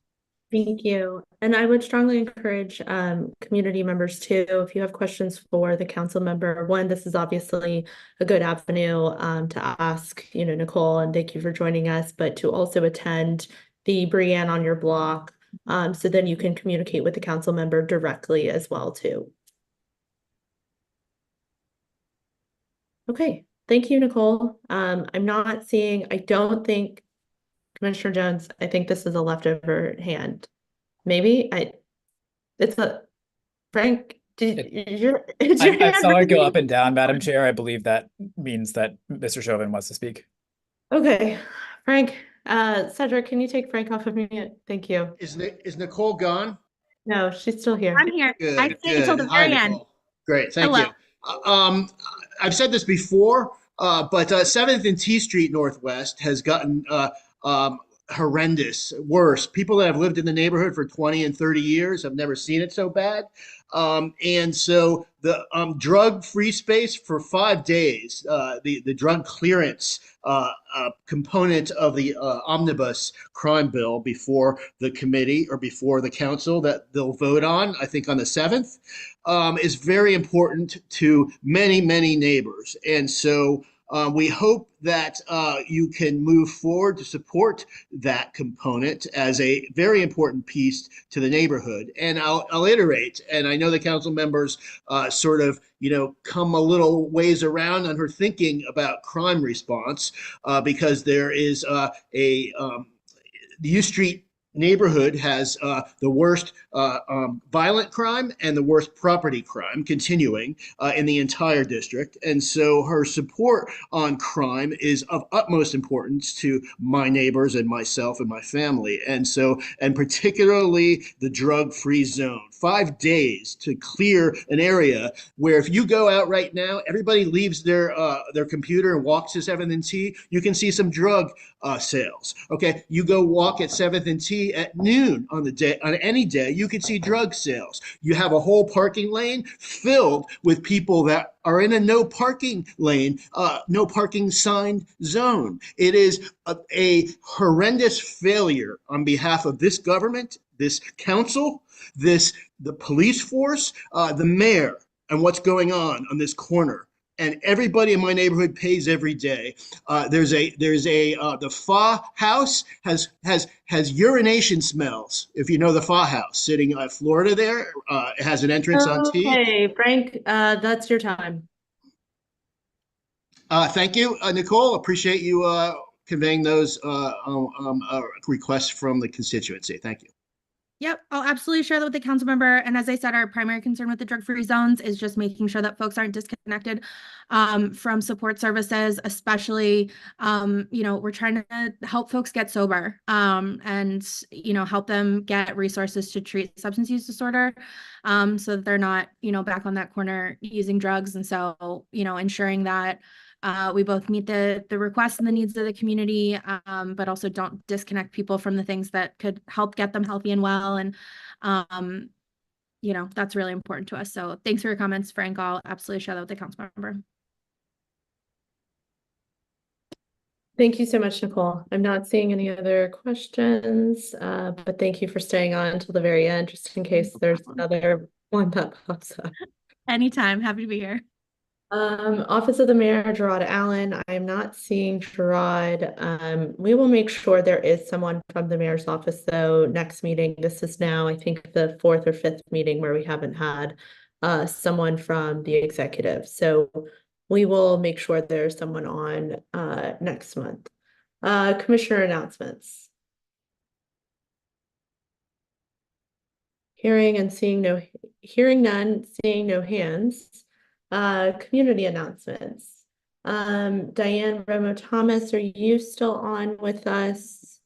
Thank you. And I would strongly encourage community members too, if you have questions for the council member. One, this is obviously a good avenue to ask, Nicole, and thank you for joining us, but to also attend the Brienne on your block, so then you can communicate with the council member directly as well too. Okay, thank you, Nicole. I don't think Commissioner Jones, I think this is a leftover hand. Maybe it's a Frank. I saw it go up and down, Madam Chair. I believe that means that Mr. Chauvin wants to speak. Okay, Frank. Cedric, can you take Frank off of mute? Thank you. Is Nicole gone? No, she's still here. I'm here. Good, I stayed until the Hi, very end. Nicole. Great, thank Hello. you. I've said this before, but 7th and T Street Northwest has gotten horrendous, worse. People that have lived in the neighborhood for 20 and 30 years have never seen it so bad. And so the drug-free space for 5 days, the drug clearance component of the omnibus crime bill before the committee or before the council that they'll vote on, I think on the 7th, is very important to many, many neighbors. And so we hope that you can move forward to support that component as a very important piece to the neighborhood. And I'll iterate, and I know the council members sort of, come a little ways around on her thinking about crime response because there is the U Street neighborhood has the worst violent crime and the worst property crime continuing in the entire district. And so her support on crime is of utmost importance to my neighbors and myself and my family. And so, and particularly the drug-free zone 5 days to clear an area where if you go out right now, everybody leaves their computer and walks to 7th and T, you can see some drug sales. Okay, you go walk at 7th and T at noon on any day, you can see drug sales. You have a whole parking lane filled with people that are in a no parking lane, no parking sign zone. It is a horrendous failure on behalf of this government, this council, the police force, the mayor, and what's going on this corner. And everybody in my neighborhood pays every day. The Fa House has urination smells. If you know the Fa House, sitting in Florida, there it has an entrance on T. Okay, Frank, that's your time. Thank you, Nicole. Appreciate you conveying those requests from the constituency. Thank you. Yep, I'll absolutely share that with the council member. And as I said, our primary concern with the drug-free zones is just making sure that folks aren't disconnected from support services, especially, we're trying to help folks get sober and, help them get resources to treat substance use disorder so that they're not, back on that corner using drugs. And so, ensuring that we both meet the requests and the needs of the community, but also don't disconnect people from the things that could help get them healthy and well. And, that's really important to us. So thanks for your comments, Frank. I'll absolutely share that with the council member. Thank you so much, Nicole. I'm not seeing any other questions, but thank you for staying on until the very end, just in case there's another one that pops up. Anytime. Happy to be here. Office of the Mayor, Gerard Allen. I'm not seeing Gerard. We will make sure there is someone from the mayor's office, though, next meeting. This is now, I think, the 4th or 5th meeting where we haven't had someone from the executive. So we will make sure there's someone on next month. Commissioner announcements. Hearing none, seeing no hands. Community announcements. Diane Romo Thomas, are you still on with us?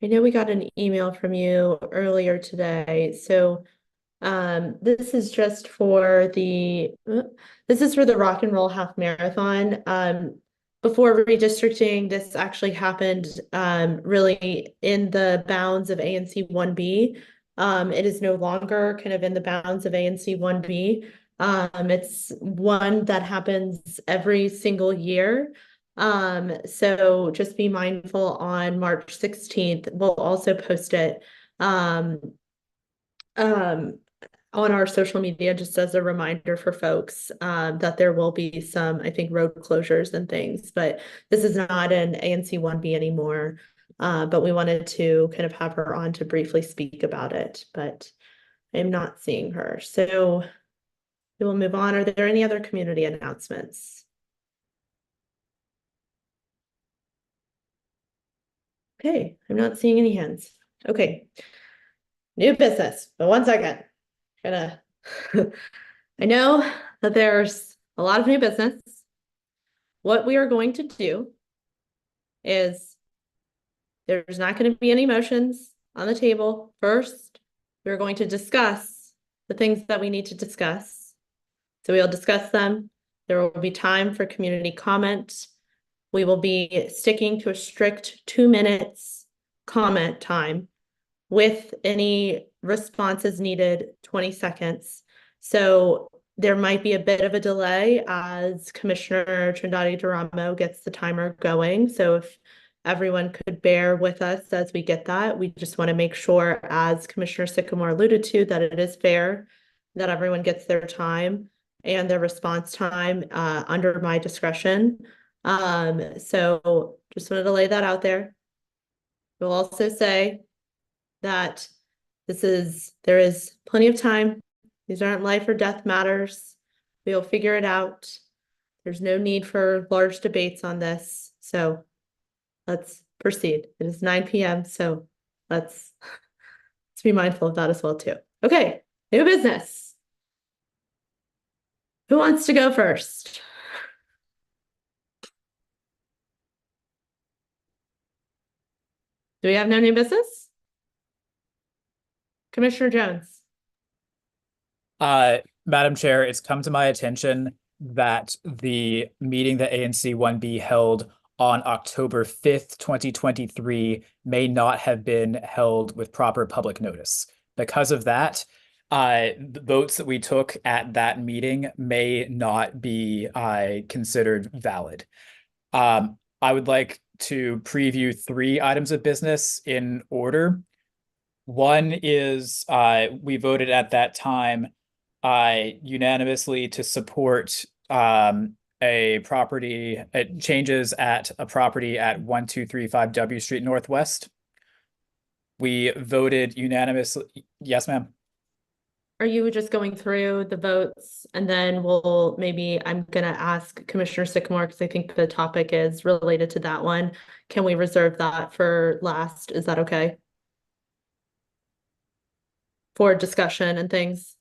I know we got an email from you earlier today. So this is just for the Rock and Roll Half Marathon. Before redistricting, this actually happened really in the bounds of ANC 1B. It is no longer kind of in the bounds of ANC 1B. It's one that happens every single year. So just be mindful on March 16th. We'll also post it on our social media, just as a reminder for folks that there will be some, I think, road closures and things, but this is not an ANC 1B anymore. But we wanted to kind of have her on to briefly speak about it, but I'm not seeing her. So we will move on. Are there any other community announcements? Okay, I'm not seeing any hands. Okay. New business, but one second. I know that there's a lot of new business. What we are going to do is there's not going to be any motions on the table. First, we're going to discuss the things that we need to discuss. So we'll discuss them. There will be time for community comment. We will be sticking to a strict 2 minutes comment time with any responses needed 20 seconds. So there might be a bit of a delay as Commissioner Trindade Duramo gets the timer going. So if everyone could bear with us as we get that, we just want to make sure, as Commissioner Sycamore alluded to, that it is fair, that everyone gets their time and their response time under my discretion. So just wanted to lay that out there. We'll also say that there is plenty of time. These aren't life or death matters. We'll figure it out. There's no need for large debates on this. So let's proceed. It is 9 p.m. So let's be mindful of that as well too. Okay, new business. Who wants to go first? Do we have no new business? Commissioner Jones. Madam Chair, it's come to my attention that the meeting that ANC 1B held on October 5th, 2023 may not have been held with proper public notice. Because of that, the votes that we took at that meeting may not be considered valid. I would like to preview 3 items of business in order. One is we voted at that time unanimously to support a property changes at a property at 1235 W Street Northwest. We voted unanimously. Yes, ma'am. Are you just going through the votes and then I'm gonna ask Commissioner Sycamore because I think the topic is related to that one. Can we reserve that for last? Is that okay? For discussion and things.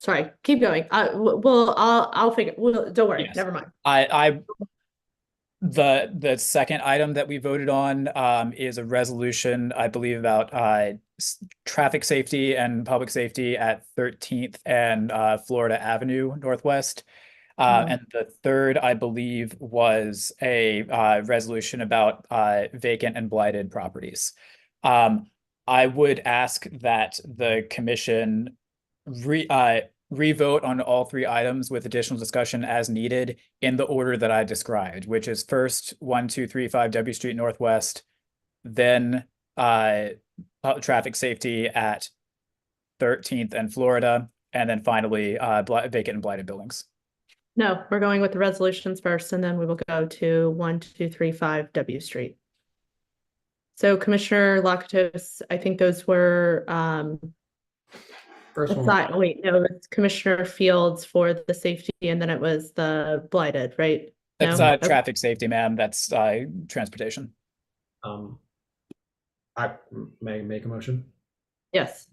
Sorry, keep going. I'll figure. Don't worry. Yes. Never mind. The second item that we voted on is a resolution, I believe, about traffic safety and public safety at 13th and Florida Avenue Northwest. And the third, I believe, was a resolution about vacant and blighted properties. I would ask that the commission revote on all 3 items with additional discussion as needed in the order that I described, which is first 1235 W Street Northwest, then traffic safety at 13th and Florida, and then finally vacant and blighted buildings. No, we're going with the resolutions first, and then we will go to 1235 W Street. So Commissioner Lakatos, I think those were first one. Wait, no, it's Commissioner Fields for the safety, and then it was the blighted, right? That's no? Traffic safety, ma'am. That's transportation. I may make a motion. Yes.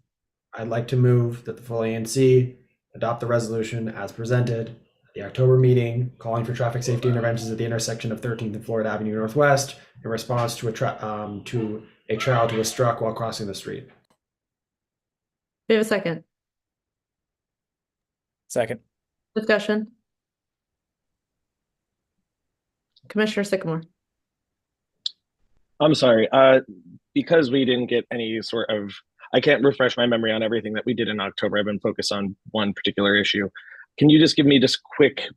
I'd like to move that the full ANC adopt the resolution as presented at the October meeting, calling for traffic safety interventions at the intersection of 13th and Florida Avenue Northwest in response to a child who was struck while crossing the street. We have a second. Second. Discussion. Commissioner Sycamore. I'm sorry. Because we didn't get any sort of, I can't refresh my memory on everything that we did in October. I've been focused on one particular issue. Can you just give me just quick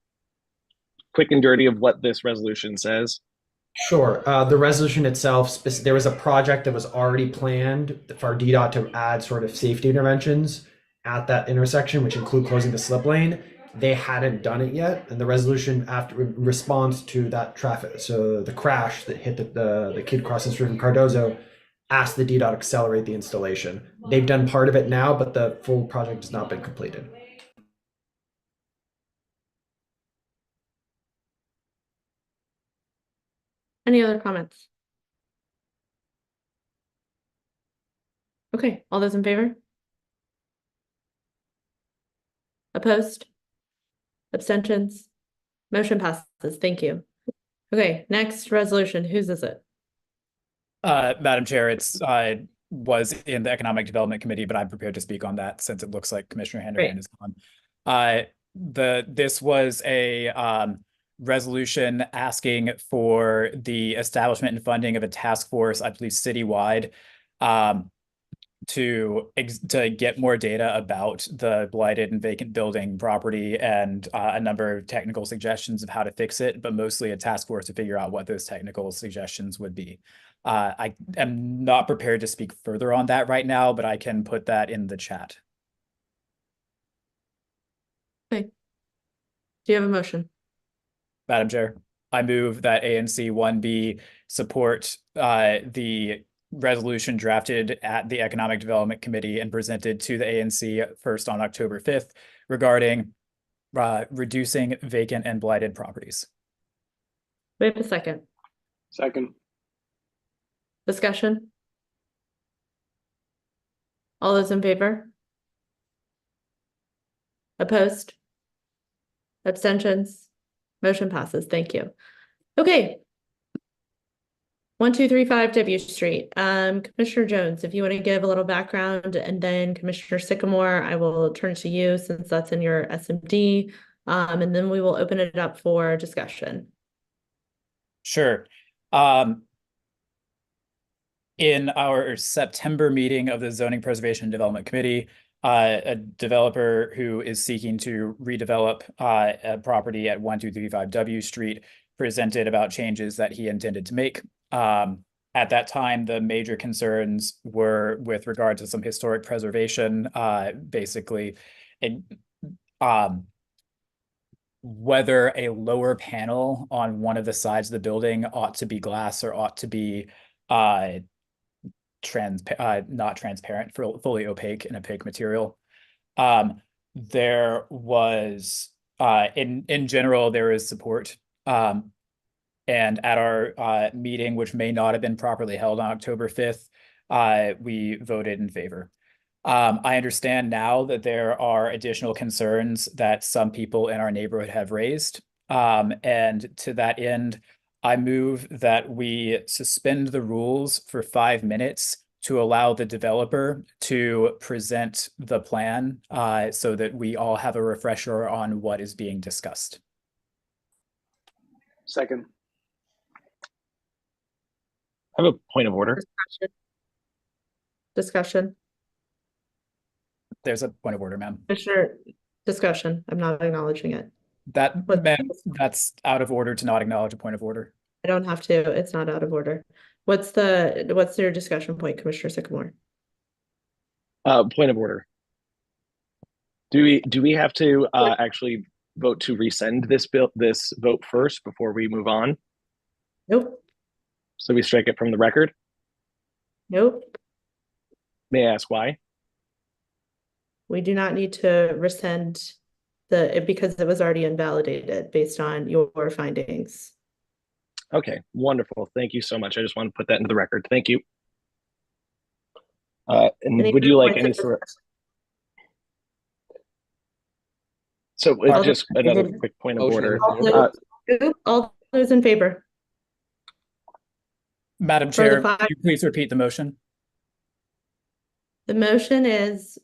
and dirty of what this resolution says? Sure. The resolution itself, there was a project that was already planned for DDOT to add sort of safety interventions at that intersection, which include closing the slip lane. They hadn't done it yet, and the resolution after response to that traffic, so the crash that hit the kid crossing the street from Cardozo, asked the DDOT to accelerate the installation. They've done part of it now, but the full project has not been completed. Any other comments? Okay, all those in favor? Opposed? Abstentions? Motion passes. Thank you. Okay, next resolution. Whose is it? Madam Chair, it's was in the Economic Development Committee, but I'm prepared to speak on that since it looks like Commissioner Henderson is on. This was a resolution asking for the establishment and funding of a task force, I believe citywide, to get more data about the blighted and vacant building property and a number of technical suggestions of how to fix it, but mostly a task force to figure out what those technical suggestions would be. I am not prepared to speak further on that right now, but I can put that in the chat. Okay. Do you have a motion? Madam Chair, I move that ANC 1B support the resolution drafted at the Economic Development Committee and presented to the ANC first on October 5th regarding reducing vacant and blighted properties. We have a second. Second. Discussion? All those in favor? Opposed? Abstentions? Motion passes. Thank you. Okay. 1235 W Street. Commissioner Jones, if you want to give a little background, and then Commissioner Sycamore, I will turn to you since that's in your SMD. And then we will open it up for discussion. Sure. In our September meeting of the Zoning Preservation and Development Committee, a developer who is seeking to redevelop a property at 1235 W Street presented about changes that he intended to make. At that time, the major concerns were with regard to some historic preservation, basically, and whether a lower panel on one of the sides of the building ought to be glass or ought to be not transparent, fully opaque, an opaque material. There was in general there is support, and at our meeting, which may not have been properly held on October 5th, we voted in favor. I understand now that there are additional concerns that some people in our neighborhood have raised. And to that end, I move that we suspend the rules for 5 minutes to allow the developer to present the plan, so that we all have a refresher on what is being discussed. Second. I have a point of order. Discussion. There's a point of order, ma'am. Commissioner, discussion. I'm not acknowledging it. Ma'am, that's out of order to not acknowledge a point of order. I don't have to. It's not out of order. What's your discussion point, Commissioner Sycamore? Point of order. Do we have to actually vote to rescind this vote first before we move on? Nope. So we strike it from the record? Nope. May I ask why? We do not need to rescind because it was already invalidated based on your findings. Okay, wonderful. Thank you so much. I just want to put that into the record. Thank you. And would you like any sort of... So just another quick point of order. All those in favor? Madam Chair, could you please repeat the motion? The motion is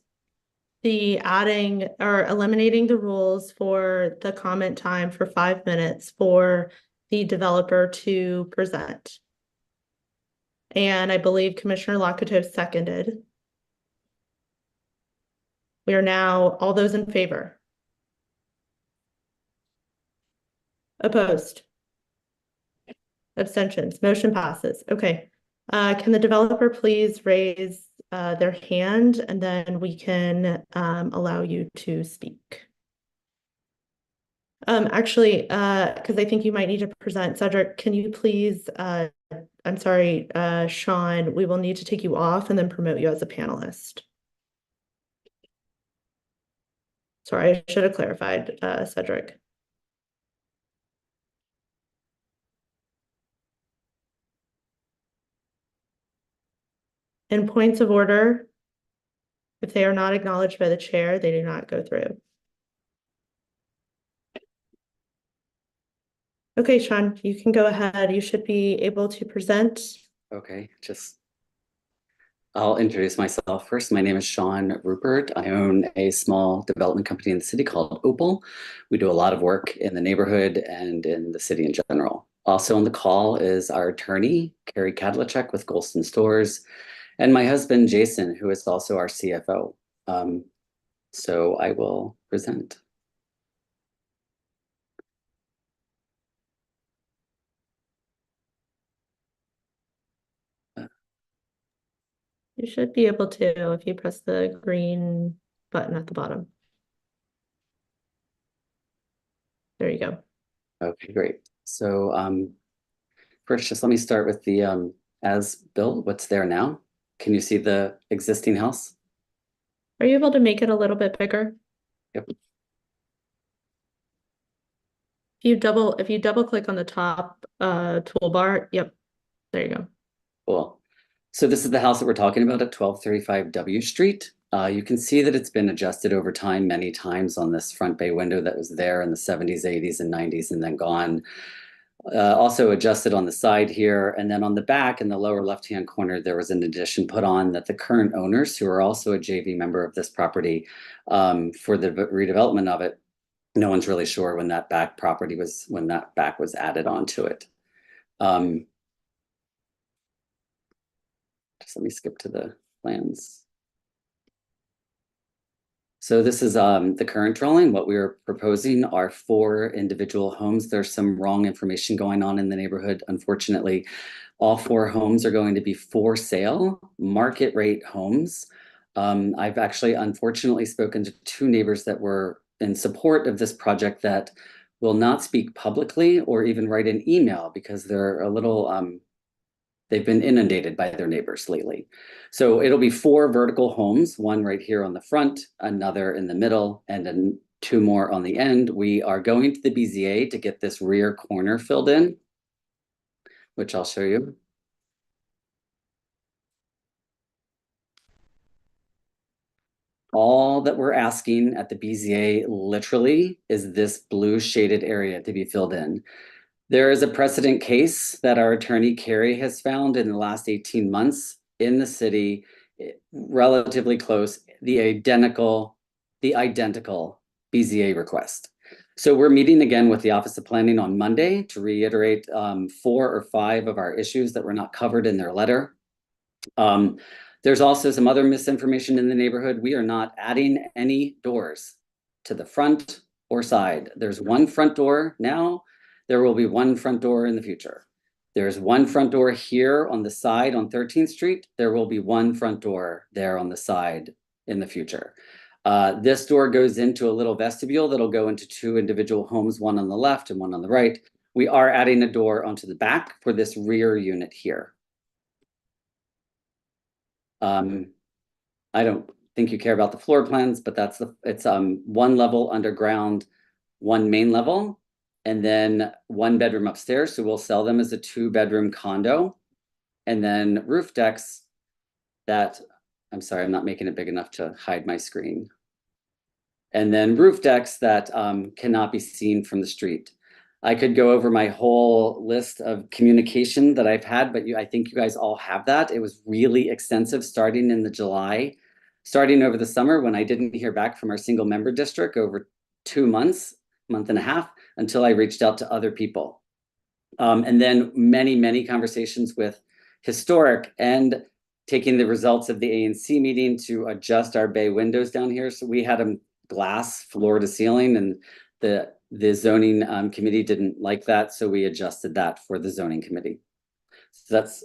the adding or eliminating the rules for the comment time for 5 minutes for the developer to present. And I believe Commissioner Lakatos seconded. We are now all those in favor. Opposed? Abstentions? Motion passes. Okay. Can the developer please raise their hand, and then we can allow you to speak. Actually, because I think you might need to present. Cedric, can you please, I'm sorry, Sean, we will need to take you off and then promote you as a panelist. Sorry, I should have clarified, Cedric. And points of order, if they are not acknowledged by the chair, they do not go through. Okay, Sean, you can go ahead. You should be able to present. Okay, I'll introduce myself first. My name is Sean Rupert. I own a small development company in the city called Opal. We do a lot of work in the neighborhood and in the city in general. Also on the call is our attorney, Carrie Kadlachek with Golston Stores, and my husband, Jason, who is also our CFO. So I will present. You should be able to if you press the green button at the bottom. There you go. Okay, great. So first, just let me start with the as-built, what's there now. Can you see the existing house? Are you able to make it a little bit bigger? Yep. If you double click on the top toolbar, yep, there you go. Cool. So this is the house that we're talking about at 1235 W Street. You can see that it's been adjusted over time many times on this front bay window that was there in the 70s, 80s, and 90s and then gone. Also adjusted on the side here. And then on the back in the lower left-hand corner, there was an addition put on that the current owners, who are also a JV member of this property, for the redevelopment of it, no one's really sure when that back was added onto it. Just let me skip to the plans. So this is the current drawing. What we are proposing are 4 individual homes. There's some wrong information going on in the neighborhood. Unfortunately, all 4 homes are going to be for sale, market rate homes. I've actually unfortunately spoken to 2 neighbors that were in support of this project that will not speak publicly or even write an email because they're a little they've been inundated by their neighbors lately. So it'll be 4 vertical homes, one right here on the front, another in the middle, and then 2 more on the end. We are going to the BZA to get this rear corner filled in, which I'll show you. All that we're asking at the BZA literally is this blue shaded area to be filled in. There is a precedent case that our attorney Carrie has found in the last 18 months in the city, relatively close, the identical BZA request. So we're meeting again with the Office of Planning on Monday to reiterate 4 or 5 of our issues that were not covered in their letter. There's also some other misinformation in the neighborhood. We are not adding any doors to the front or side. There's 1 front door now. There will be 1 front door in the future. There's 1 front door here on the side on 13th Street. There will be 1 front door there on the side in the future. This door goes into a little vestibule that'll go into 2 individual homes, one on the left and one on the right. We are adding a door onto the back for this rear unit here. I don't think you care about the floor plans, but it's 1 level underground, 1 main level, and then 1 bedroom upstairs. So we'll sell them as a 2-bedroom condo. And then roof decks that, I'm sorry, I'm not making it big enough to hide my screen. And then roof decks that cannot be seen from the street. I could go over my whole list of communication that I've had, but I think you guys all have that. It was really extensive starting in starting over the summer when I didn't hear back from our single member district over 2 months, month and a half, until I reached out to other people. And then many conversations with Historic and taking the results of the ANC meeting to adjust our bay windows down here. So we had them glass floor to ceiling, and the zoning committee didn't like that. So we adjusted that for the zoning committee. So that's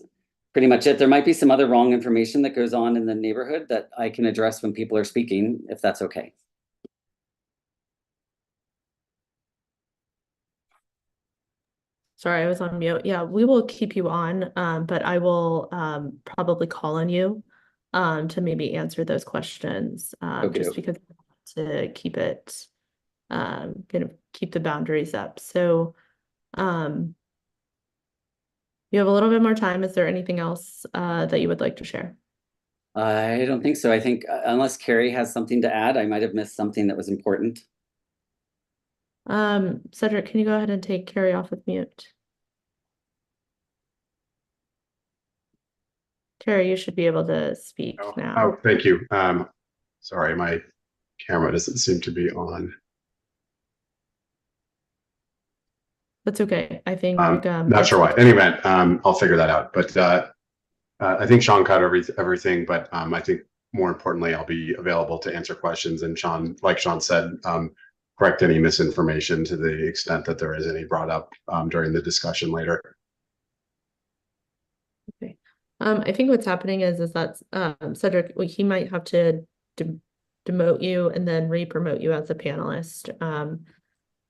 pretty much it. There might be some other wrong information that goes on in the neighborhood that I can address when people are speaking, if that's okay. Sorry, I was on mute. Yeah, we will keep you on, but I will probably call on you to maybe answer those questions, just because to keep it, kind of keep the boundaries up. So you have a little bit more time. Is there anything else that you would like to share? I don't think so. I think unless Carrie has something to add, I might have missed something that was important. Cedric, can you go ahead and take Carrie off of mute? Carrie, you should be able to speak now. Oh, thank you. Sorry, my camera doesn't seem to be on. That's okay. I think not sure why. Anyway, I'll figure that out. But I think Sean cut everything. But I think more importantly, I'll be available to answer questions. And Sean, like Sean said, correct any misinformation to the extent that there is any brought up during the discussion later. Okay. I think what's happening is that Cedric, he might have to demote you and then re-promote you as a panelist.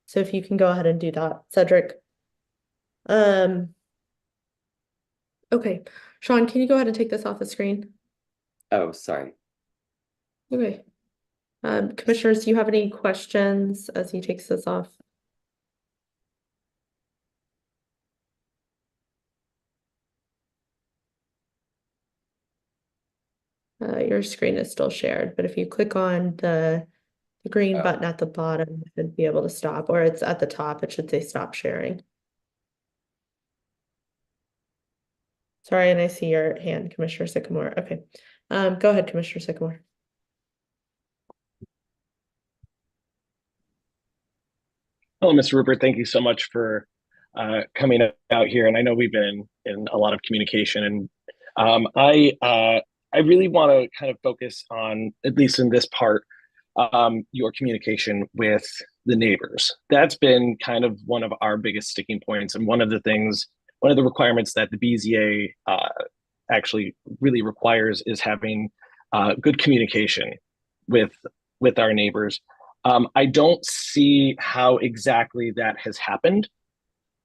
So if you can go ahead and do that, Cedric. Okay, Sean, can you go ahead and take this off the screen? Oh, sorry. Okay. Commissioners, do you have any questions as he takes this off? Your screen is still shared, but if you click on the green button at the bottom, you should be able to stop, or it's at the top, it should say stop sharing. Sorry, and I see your hand, Commissioner Sycamore. Okay. Go ahead, Commissioner Sycamore. Hello, Mr. Rupert. Thank you so much for coming out here. And I know we've been in a lot of communication, and I really want to kind of focus on, at least in this part, your communication with the neighbors. That's been kind of one of our biggest sticking points, and one of the requirements that the BZA actually really requires is having good communication with our neighbors. I don't see how exactly that has happened.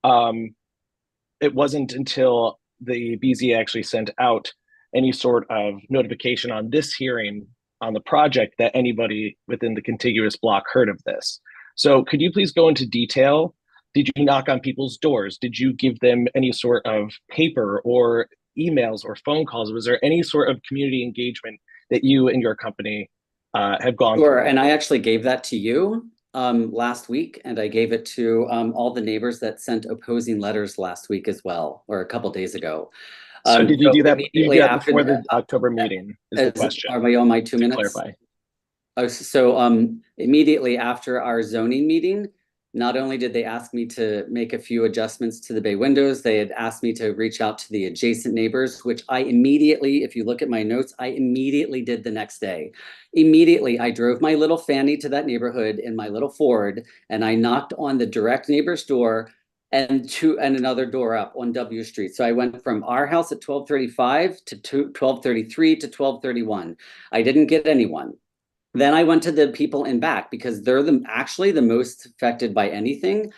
It wasn't until the BZA actually sent out any sort of notification on this hearing on the project that anybody within the contiguous block heard of this. So could you please go into detail? Did you knock on people's doors? Did you give them any sort of paper or emails or phone calls? Was there any sort of community engagement that you and your company have gone Sure, through? and I actually gave that to you last week, and I gave it to all the neighbors that sent opposing letters last week as well, or a couple days ago. So did you do that? You did that After before the October meeting? Is the question? Are we on my 2 minutes? Clarify. Oh, so immediately after our zoning meeting, not only did they ask me to make a few adjustments to the bay windows, they had asked me to reach out to the adjacent neighbors, which I immediately, if you look at my notes, I immediately did the next day. Immediately, I drove my little Fanny to that neighborhood in my little Ford, and I knocked on the direct neighbor's door and another door up on W Street. So I went from our house at 1235 to 1233 to 1231. I didn't get anyone. Then I went to the people in back because they're actually the most affected by anything.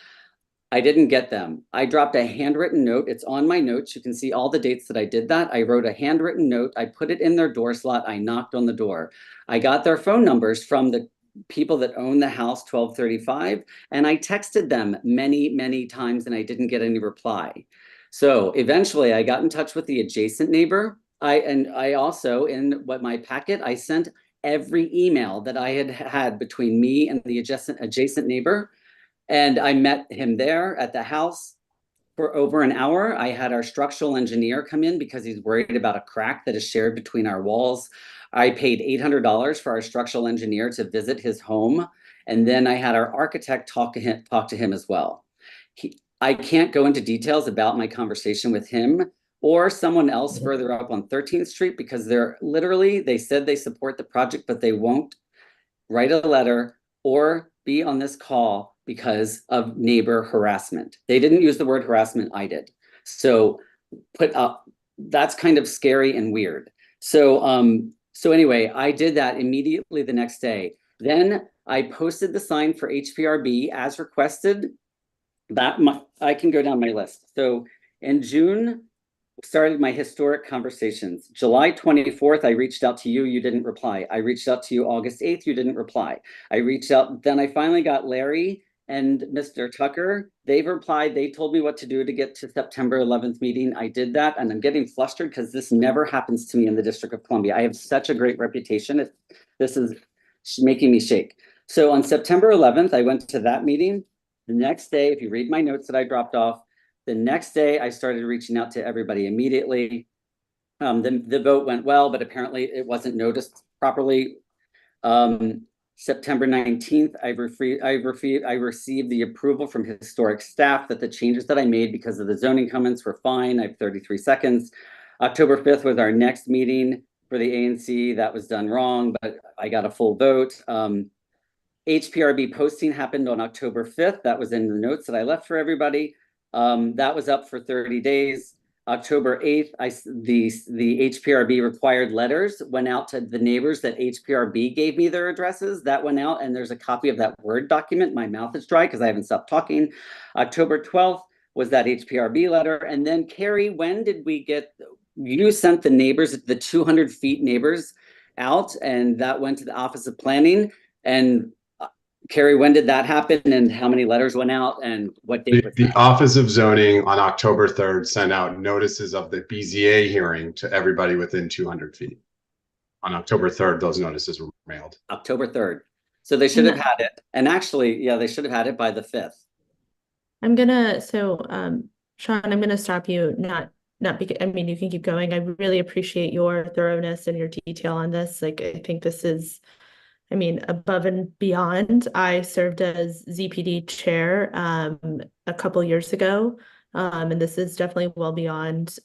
I didn't get them. I dropped a handwritten note. It's on my notes. You can see all the dates that I did that. I wrote a handwritten note. I put it in their door slot. I knocked on the door. I got their phone numbers from the people that own the house 1235, and I texted them many, many times, and I didn't get any reply. So eventually I got in touch with the adjacent neighbor. I also, in my packet, I sent every email that I had between me and the adjacent neighbor. And I met him there at the house for over an hour. I had our structural engineer come in because he's worried about a crack that is shared between our walls. I paid $800 for our structural engineer to visit his home. And then I had our architect talk to him as well. I can't go into details about my conversation with him or someone else further up on 13th Street because they said they support the project, but they won't write a letter or be on this call because of neighbor harassment. They didn't use the word harassment, I did. So that's kind of scary and weird. So anyway, I did that immediately the next day. Then I posted the sign for HPRB as requested. I can go down my list. So in June, started my historic conversations. July 24th, I reached out to you. You didn't reply. I reached out to you August 8th. You didn't reply. I reached out. Then I finally got Larry and Mr. Tucker. They've replied. They told me what to do to get to September 11th meeting. I did that. And I'm getting flustered because this never happens to me in the District of Columbia. I have such a great reputation. This is making me shake. So on September 11th, I went to that meeting. The next day, if you read my notes that I dropped off, the next day, I started reaching out to everybody immediately. The vote went well, but apparently it wasn't noticed properly. September 19th, I received the approval from historic staff that the changes that I made because of the zoning comments were fine. I have 33 seconds. October 5th was our next meeting for the ANC. That was done wrong, but I got a full vote. HPRB posting happened on October 5th. That was in the notes that I left for everybody. That was up for 30 days. October 8th, the HPRB required letters went out to the neighbors that HPRB gave me their addresses. That went out, and there's a copy of that Word document. My mouth is dry because I haven't stopped talking. October 12th was that HPRB letter. And then, Carrie, when did we get, you sent the neighbors, the 200 feet neighbors out, and that went to the Office of Planning. And Carrie, when did that happen and how many letters went out and what date was that? The Office of Zoning on October 3rd sent out notices of the BZA hearing to everybody within 200 feet. On October 3rd, those notices were mailed. October 3rd. So they should have had it. And actually, yeah, they should have had it by the 5th. Sean, I'm gonna stop you, not not because, I mean, you can keep going. I really appreciate your thoroughness and your detail on this. Like, I think this is, I mean, above and beyond. I served as ZPD chair a couple years ago, and this is definitely well beyond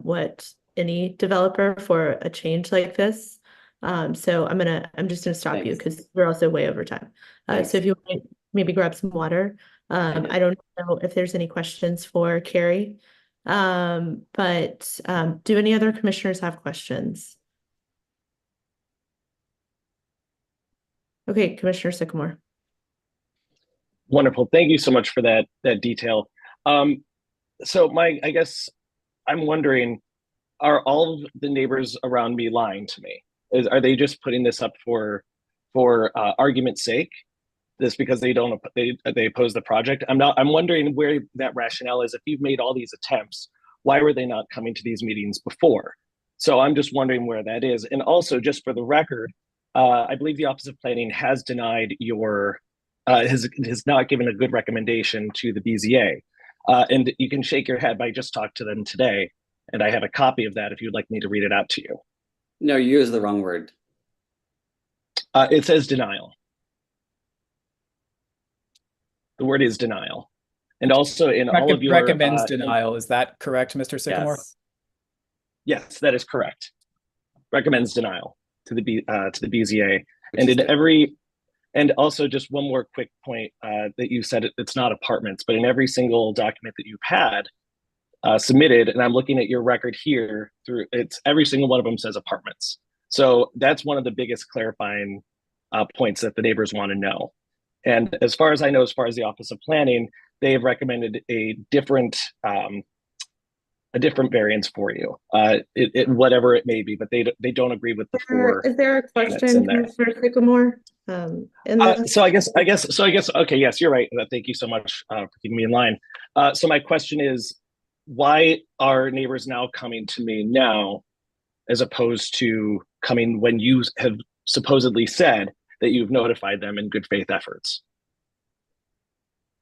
what any developer for a change like this. So I'm just gonna stop you Thanks. because we're also way over time. Thanks. So if you might maybe grab some water. I don't know if there's any questions for Carrie. But do any other commissioners have questions? Okay, Commissioner Sycamore. Wonderful. Thank you so much for that detail. So I guess I'm wondering, are all of the neighbors around me lying to me? Are they just putting this up for argument's sake? This because they oppose the project? I'm wondering where that rationale is. If you've made all these attempts, why were they not coming to these meetings before? So I'm just wondering where that is. And also, just for the record, I believe the Office of Planning has denied your has not given a good recommendation to the BZA. And you can shake your head, but I just talked to them today, and I have a copy of that if you'd like me to read it out to you. No, you used the wrong word. It says denial. The word is denial. And also in all of your recommends denial. Is that correct, Mr. Sycamore? Yes, that is correct. Recommends denial to the BZA. And in every, and also just one more quick point that you said it's not apartments, but in every single document that you've had submitted, and I'm looking at your record here, through it's every single one of them says apartments. So that's one of the biggest clarifying points that the neighbors want to know. And as far as I know, as far as the Office of Planning, they have recommended a different variance for you, whatever it may be, but they don't agree with the four. Is there a question, Commissioner Sycamore? So I guess okay, yes, you're right. Thank you so much for keeping me in line. So my question is, why are neighbors now coming to me now, as opposed to coming when you have supposedly said that you've notified them in good faith efforts?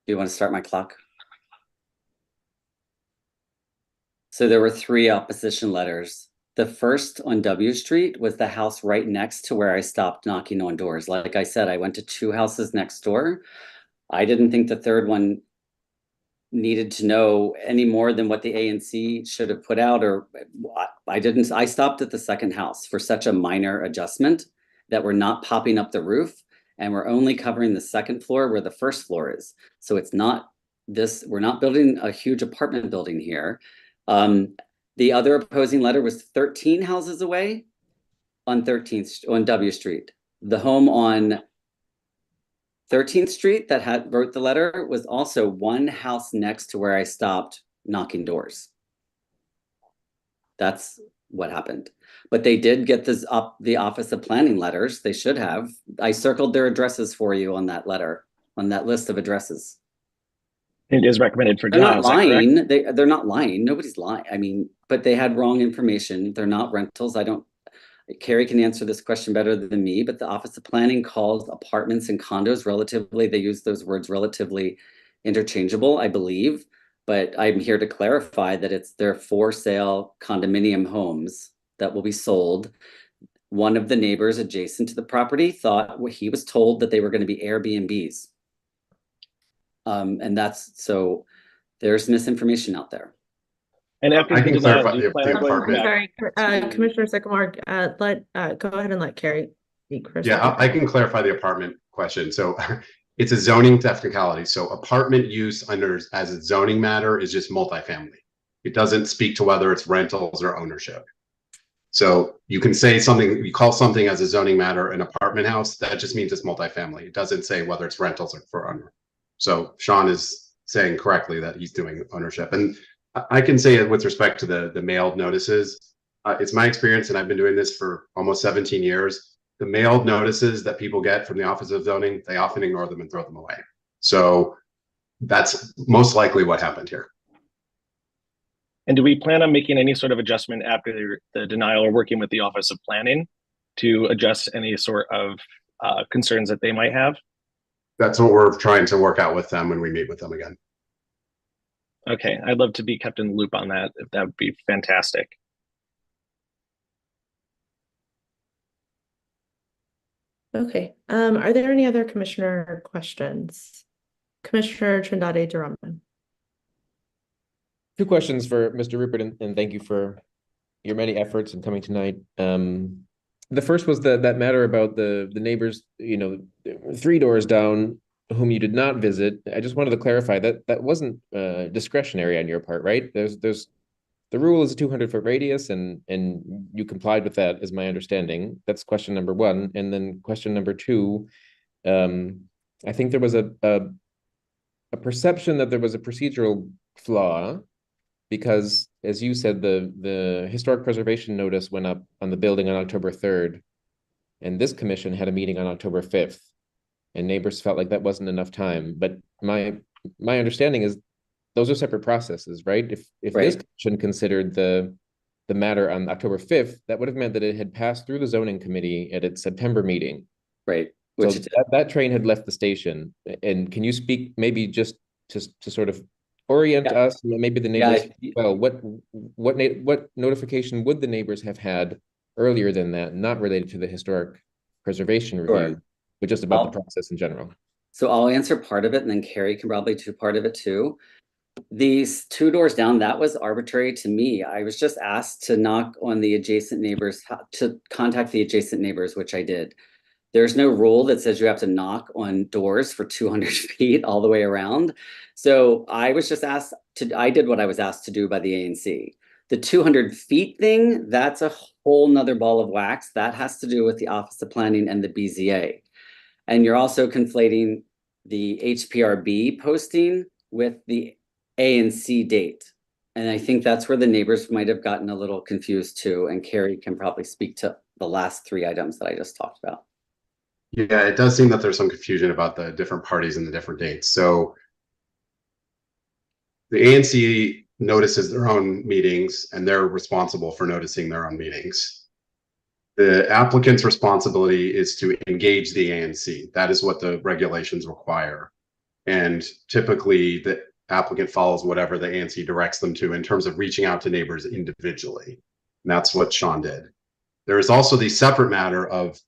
Do you want to start my clock? So there were 3 opposition letters. The first on W Street was the house right next to where I stopped knocking on doors. Like I said, I went to 2 houses next door. I didn't think the third one needed to know any more than what the ANC should have put out, or I stopped at the second house for such a minor adjustment that we're not popping up the roof and we're only covering the second floor where the first floor is. So it's not this, we're not building a huge apartment building here. The other opposing letter was 13 houses away on W Street. The home on 13th Street that wrote the letter was also 1 house next to where I stopped knocking doors. That's what happened. But they did get this the Office of Planning letters. They should have. I circled their addresses for you on that letter, on that list of addresses. It is recommended for denial. They're not lying. They're not lying. Nobody's lying. I mean, but they had wrong information. They're not rentals. Carrie can answer this question better than me, but the Office of Planning calls apartments and condos relatively, they use those words relatively interchangeable, I believe. But I'm here to clarify that they're for sale condominium homes that will be sold. One of the neighbors adjacent to the property he was told that they were going to be Airbnbs. And so there's misinformation out there. And after I can clarify the I'm sorry, Commissioner Sycamore, go ahead and let Carrie speak first. Yeah, I can clarify the apartment question. So it's a zoning technicality. So apartment use as a zoning matter is just multifamily. It doesn't speak to whether it's rentals or ownership. So you can say something, you call something as a zoning matter an apartment house, that just means it's multifamily. It doesn't say whether it's rentals or for owner. So Sean is saying correctly that he's doing ownership. And I can say it with respect to the mailed notices. It's my experience, and I've been doing this for almost 17 years. The mailed notices that people get from the Office of Zoning, they often ignore them and throw them away. So that's most likely what happened here. And do we plan on making any sort of adjustment after the denial, or working with the Office of Planning to adjust any sort of concerns that they might have? That's what we're trying to work out with them when we meet with them again. Okay, I'd love to be kept in the loop on that. If that would be fantastic. Okay, are there any other commissioner questions? Commissioner Trindade Duraman. Two questions for Mr. Rupert, and thank you for your many efforts in coming tonight. The first was that matter about the neighbors, 3 doors down, whom you did not visit. I just wanted to clarify that that wasn't discretionary on your part, right? There's the rule is a 200-foot radius, and you complied with that, is my understanding. That's question number one. And then question number two, I think there was a perception that there was a procedural flaw, because, as you said, the historic preservation notice went up on the building on October 3rd, and this commission had a meeting on October 5th, and neighbors felt like that wasn't enough time. But my understanding is those are separate processes, right? If this commission considered the matter on October 5th, that would have meant that it had passed through the zoning committee at its September meeting. Right. So that train had left the station. And can you speak maybe just to sort of orient us, maybe the neighbors, well, what notification would the neighbors have had earlier than that, not related to the historic preservation review, but just about the process in general? So I'll answer part of it, and then Carrie can probably do part of it too. These 2 doors down, that was arbitrary to me. I was just asked to knock on the adjacent neighbors, to contact the adjacent neighbors, which I did. There's no rule that says you have to knock on doors for 200 feet all the way around. So I was just asked I did what I was asked to do by the ANC. The 200 feet thing, that's a whole nother ball of wax. That has to do with the Office of Planning and the BZA. And you're also conflating the HPRB posting with the ANC date. And I think that's where the neighbors might have gotten a little confused too. And Carrie can probably speak to the last 3 items that I just talked about. Yeah, it does seem that there's some confusion about the different parties and the different dates. So the ANC notices their own meetings, and they're responsible for noticing their own meetings. The applicant's responsibility is to engage the ANC. That is what the regulations require. And typically the applicant follows whatever the ANC directs them to in terms of reaching out to neighbors individually. And that's what Sean did. There is also the separate matter of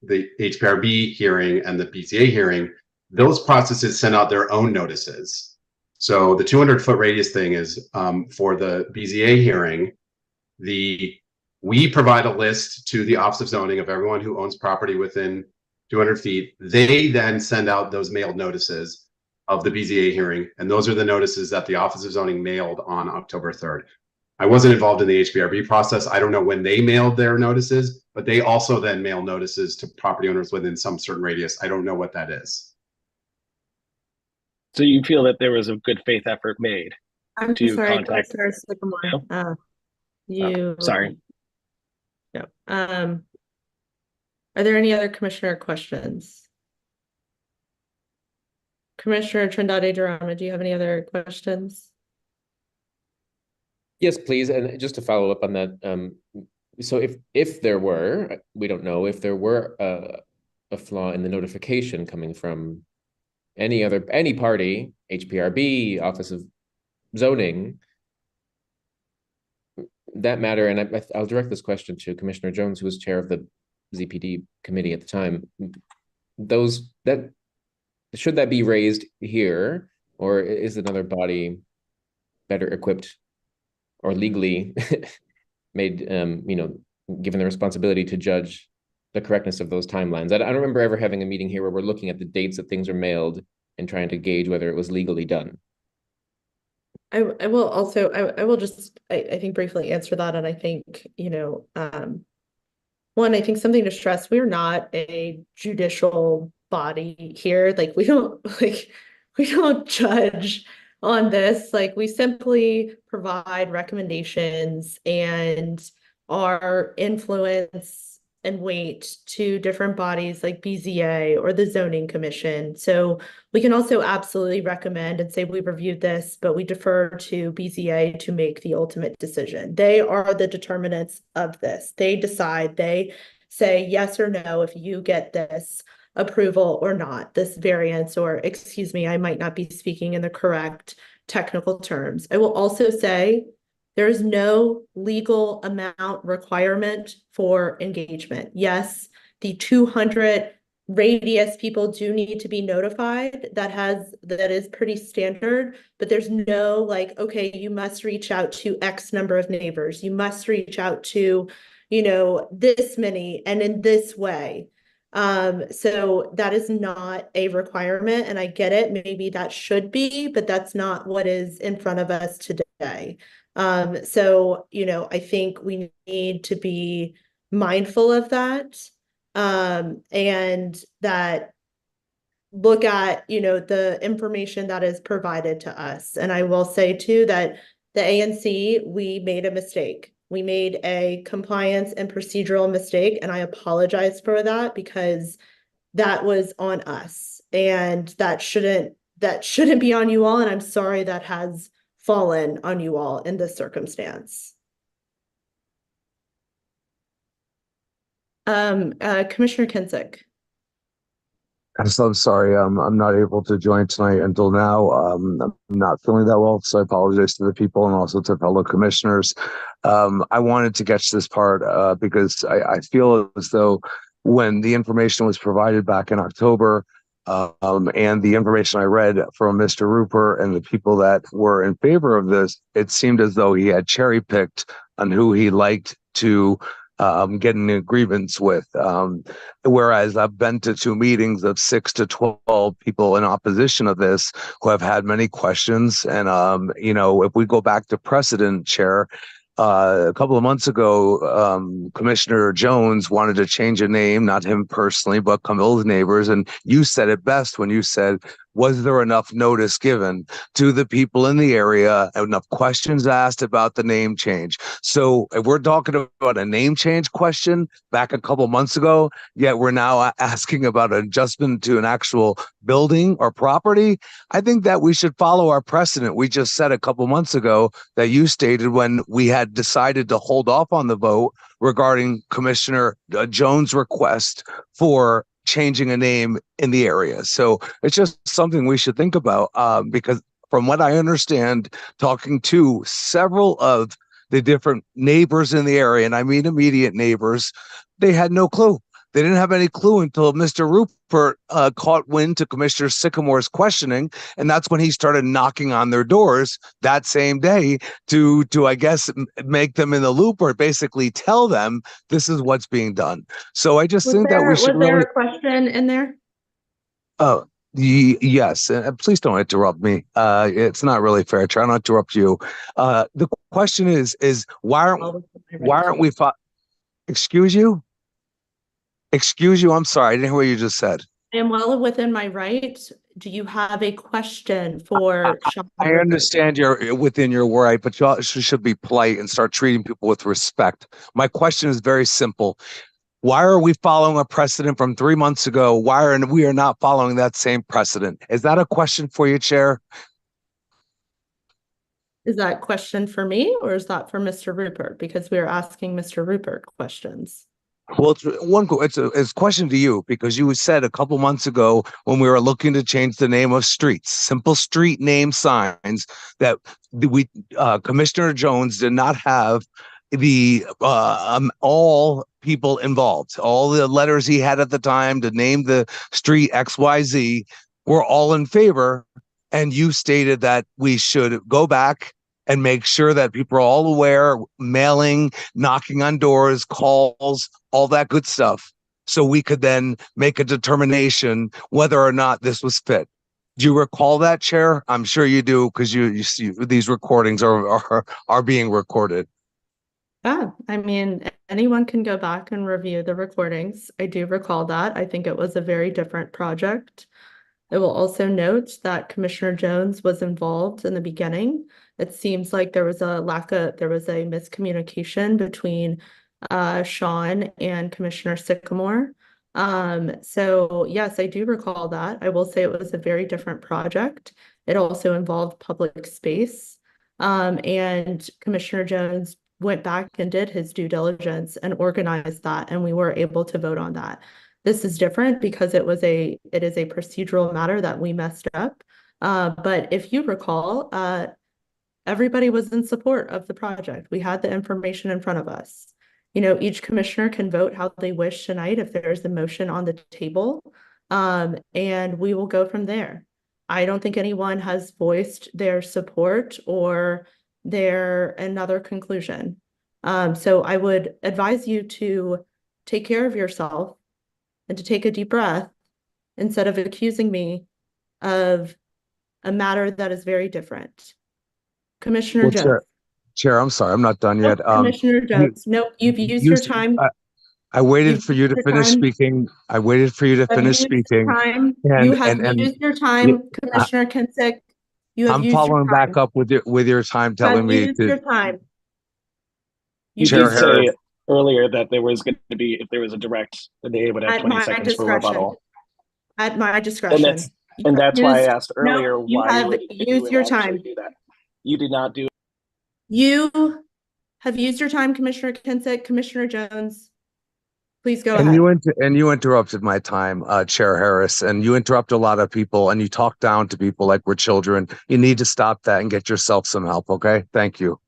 the HPRB hearing and the BZA hearing. Those processes send out their own notices. So the 200-foot radius thing is for the BZA hearing, we provide a list to the Office of Zoning of everyone who owns property within 200 feet. They then send out those mailed notices of the BZA hearing, and those are the notices that the Office of Zoning mailed on October 3rd. I wasn't involved in the HPRB process. I don't know when they mailed their notices, but they also then mail notices to property owners within some certain radius. I don't know what that is. So you feel that there was a good faith effort made to contact? Commissioner Sycamore. Sorry. No. Are there any other commissioner questions? Commissioner Trindade Duraman, do you have any other questions? Yes, please. And just to follow up on that, so if there were, we don't know, if there were a flaw in the notification coming from any party, HPRB, Office of Zoning, that matter, and I'll direct this question to Commissioner Jones, who was chair of the ZPD committee at the time. Should that be raised here, or is another body better equipped or legally made, given the responsibility to judge the correctness of those timelines? I don't remember ever having a meeting here where we're looking at the dates that things are mailed and trying to gauge whether it was legally done. I will also, I will just, I think briefly answer that. And I think, one, I think something to stress, we're not a judicial body here. Like we don't judge on this. Like we simply provide recommendations and our influence and weight to different bodies like BZA or the Zoning Commission. So we can also absolutely recommend and say we've reviewed this, but we defer to BZA to make the ultimate decision. They are the determinants of this. They decide, they say yes or no if you get this approval or not, this variance, or excuse me, I might not be speaking in the correct technical terms. I will also say there is no legal amount requirement for engagement. Yes, the 200 radius people do need to be notified. That is pretty standard, but there's no like, okay, you must reach out to X number of neighbors. You must reach out to, this many and in this way. So that is not a requirement, and I get it. Maybe that should be, but that's not what is in front of us today. So, I think we need to be mindful of that, and that look at, the information that is provided to us. And I will say too that the ANC, we made a mistake. We made a compliance and procedural mistake, and I apologize for that because that was on us, and that shouldn't be on you all. And I'm sorry that has fallen on you all in this circumstance. Commissioner Kinsick. I'm sorry, I'm not able to join tonight until now. I'm not feeling that well, so I apologize to the people and also to fellow commissioners. I wanted to get to this part because I feel as though when the information was provided back in October, and the information I read from Mr. Rupert and the people that were in favor of this, it seemed as though he had cherry picked on who he liked to get in agreements with. Whereas I've been to 2 meetings of 6 to 12 people in opposition of this who have had many questions. And, if we go back to precedent, Chair, a couple of months ago, Commissioner Jones wanted to change a name, not him personally, but Camille's neighbors. And you said it best when you said, was there enough notice given to the people in the area, enough questions asked about the name change? So if we're talking about a name change question back a couple months ago, yet we're now asking about an adjustment to an actual building or property, I think that we should follow our precedent. We just said a couple months ago that you stated when we had decided to hold off on the vote regarding Commissioner Jones' request for changing a name in the area. So it's just something we should think about, because from what I understand, talking to several of the different neighbors in the area, and I mean immediate neighbors, they had no clue. They didn't have any clue until Mr. Rupert caught wind to Commissioner Sycamore's questioning, and that's when he started knocking on their doors that same day to I guess make them in the loop or basically tell them this is what's being done. So I just think that we should Was there really. a question in there? Oh, yes. Please don't interrupt me. It's not really fair. I try not to interrupt you. The question is why aren't we? Excuse you? Excuse you. I'm sorry. I didn't hear what you just said. I am well within my right. Do you have a question for Sean? I understand you're within your right, but you should be polite and start treating people with respect. My question is very simple. Why are we following a precedent from 3 months ago? Why are we not following that same precedent? Is that a question for you, Chair? Is that question for me or is that for Mr. Rupert? Because we are asking Mr. Rupert questions. Well, it's a question to you because you said a couple months ago when we were looking to change the name of streets, simple street name signs, that Commissioner Jones did not have the all people involved, all the letters he had at the time to name the street XYZ were all in favor, and you stated that we should go back and make sure that people are all aware, mailing, knocking on doors, calls, all that good stuff, so we could then make a determination whether or not this was fit. Do you recall that, Chair? I'm sure you do, because you see these recordings are being recorded. Yeah, I mean, anyone can go back and review the recordings. I do recall that. I think it was a very different project. I will also note that Commissioner Jones was involved in the beginning. It seems like there was a miscommunication between Sean and Commissioner Sycamore. So yes, I do recall that. I will say it was a very different project. It also involved public space. And Commissioner Jones went back and did his due diligence and organized that, and we were able to vote on that. This is different because it is a procedural matter that we messed up. But if you recall, everybody was in support of the project. We had the information in front of us. Each commissioner can vote how they wish tonight if there's a motion on the table, and we will go from there. I don't think anyone has voiced their support or another conclusion. So I would advise you to take care of yourself and to take a deep breath instead of accusing me of a matter that is very different. Commissioner Jones. Chair, I'm sorry, I'm not done yet. Commissioner Jones, no, you've used your time. I waited for you to finish speaking. I waited for you to finish speaking. You have used your time, Commissioner Kinsick. You have I'm used your following back time. up with your time, You have telling me used to. your time. You Chair did Harris. say earlier that there was going to be, if there was a direct, they would have At 20 my seconds for discretion. rebuttal. At my And discretion. that's why I asked No, earlier you why have you used would your actually time. do that. You did not do. You have used your time, Commissioner Kinsick. Commissioner Jones, please go And ahead. you interrupted my time, Chair Harris, and you interrupt a lot of people, and you talk down to people like we're children. You need to stop that and get yourself some help. Okay, thank you.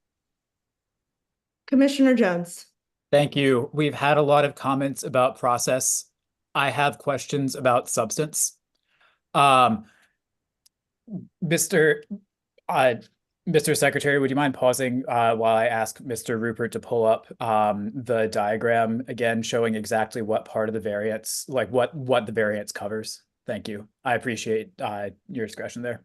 Commissioner Jones. Thank you. We've had a lot of comments about process. I have questions about substance. Mr. Mr. Secretary, would you mind pausing while I ask Mr. Rupert to pull up the diagram again, showing exactly what part of the variance, like what the variance covers? Thank you. I appreciate your discretion there.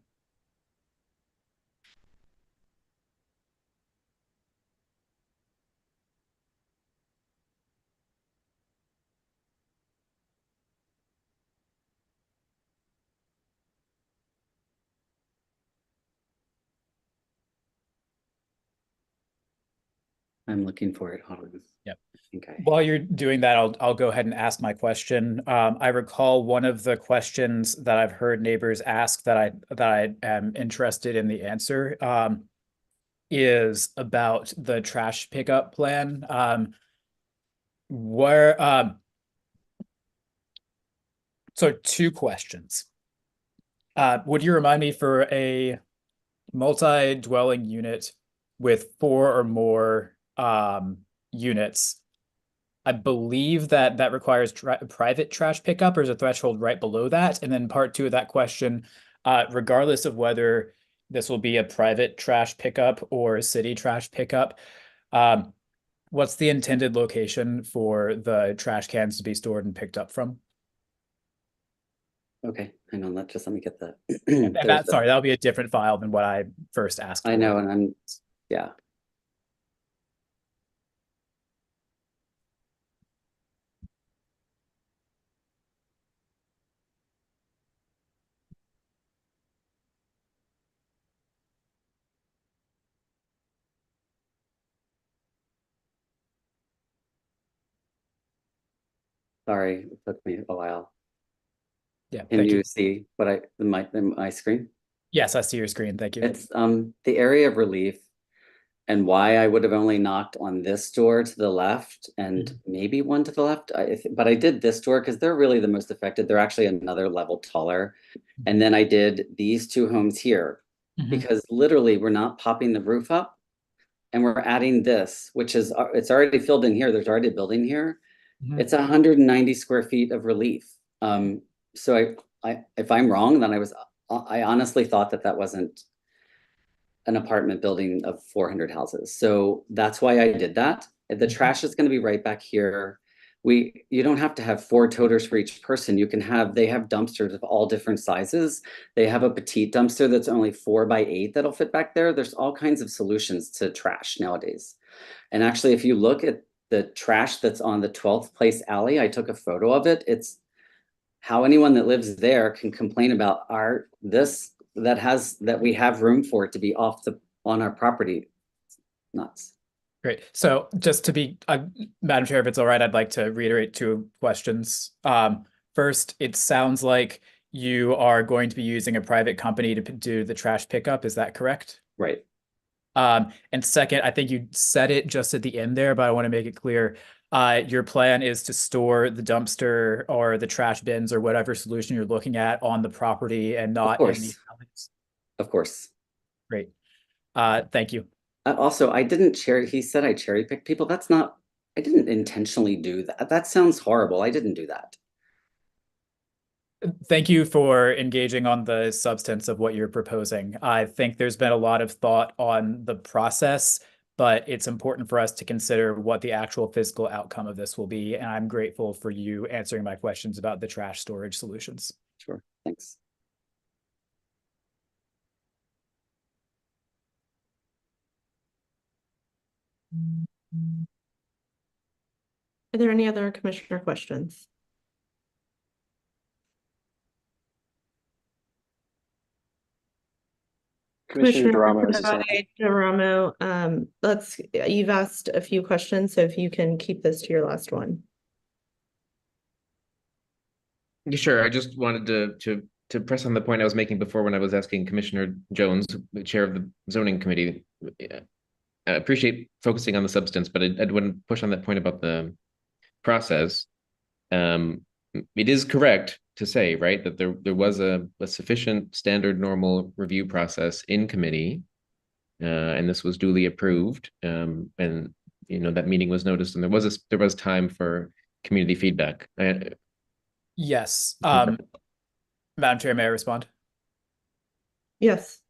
I'm looking for it. Hold on. Yep. Okay. While you're doing that, I'll go ahead and ask my question. I recall one of the questions that I've heard neighbors ask that I am interested in the answer is about the trash pickup plan. So two questions. Would you remind me, for a multi-dwelling unit with 4 or more units, I believe that requires private trash pickup, or is a threshold right below that? And then part 2 of that question, regardless of whether this will be a private trash pickup or a city trash pickup, what's the intended location for the trash cans to be stored and picked up from? Okay, hang on. Let me get that. Sorry, that'll be a different file than what I first asked for. I know, and yeah. Sorry, it took me a while. Yeah. Can you see what my screen? Yes, I see your screen. Thank you. It's the area of relief, and why I would have only knocked on this door to the left and maybe one to the left. But I did this door because they're really the most affected. They're actually another level taller. And then I did these 2 homes here because literally we're not popping the roof up, and we're adding this, which is it's already filled in here. There's already a building here. It's 190 square feet of relief. So I if I'm wrong, then I honestly thought that wasn't an apartment building of 400 houses. So that's why I did that. The trash is going to be right back here. You don't have to have 4 toters for each person. They have dumpsters of all different sizes. They have a petite dumpster that's only 4 by 8 that'll fit back there. There's all kinds of solutions to trash nowadays. And actually, if you look at the trash that's on the 12th Place alley, I took a photo of it. It's how anyone that lives there can complain about that we have room for it to be on our property. Nuts. Great. So just to be, Madam Chair, if it's all right, I'd like to reiterate 2 questions. First, it sounds like you are going to be using a private company to do the trash pickup. Is that correct? Right. And second, I think you said it just at the end there, but I want to make it clear. Your plan is to store the dumpster or the trash bins or whatever solution you're looking at on the property and not in the alleys. Of course. Great. Thank you. Also, he said I cherry picked people. I didn't intentionally do that. That sounds horrible. I didn't do that. Thank you for engaging on the substance of what you're proposing. I think there's been a lot of thought on the process, but it's important for us to consider what the actual physical outcome of this will be. And I'm grateful for you answering my questions about the trash storage solutions. Sure, thanks. Are there any other commissioner questions? Commissioner DeRamo, this is DeRamo, you've asked a few questions, so if you can keep this to your last one. Sure. I just wanted to press on the point I was making before when I was asking Commissioner Jones, the chair of the zoning committee. I appreciate focusing on the substance, but I'd want to push on that point about the process. It is correct to say, right, that there was a sufficient standard normal review process in committee, and this was duly approved, and that meeting was noticed, and there was time for community feedback. Yes. Madam Chair, may I respond? Yes.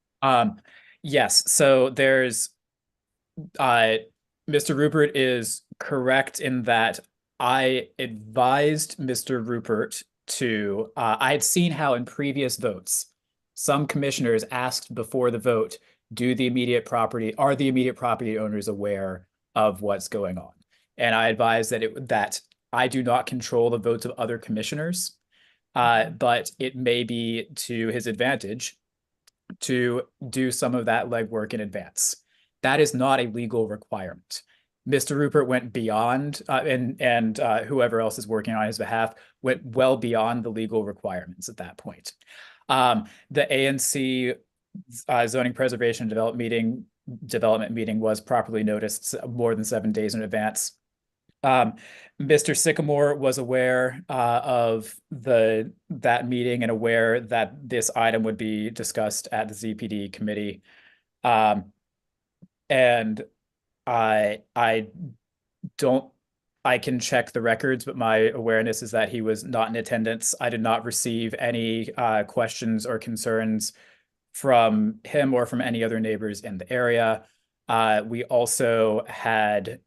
Yes. So there's Mr. Rupert is correct in that I advised Mr. Rupert to, I had seen how in previous votes, some commissioners asked before the vote, are the immediate property owners aware of what's going on? And I advised that I do not control the votes of other commissioners, but it may be to his advantage to do some of that legwork in advance. That is not a legal requirement. Mr. Rupert went beyond, and whoever else is working on his behalf went well beyond the legal requirements at that point. The ANC zoning preservation development meeting was properly noticed more than 7 days in advance. Mr. Sycamore was aware of that meeting and aware that this item would be discussed at the ZPD committee. And I can check the records, but my awareness is that he was not in attendance. I did not receive any questions or concerns from him or from any other neighbors in the area. We also had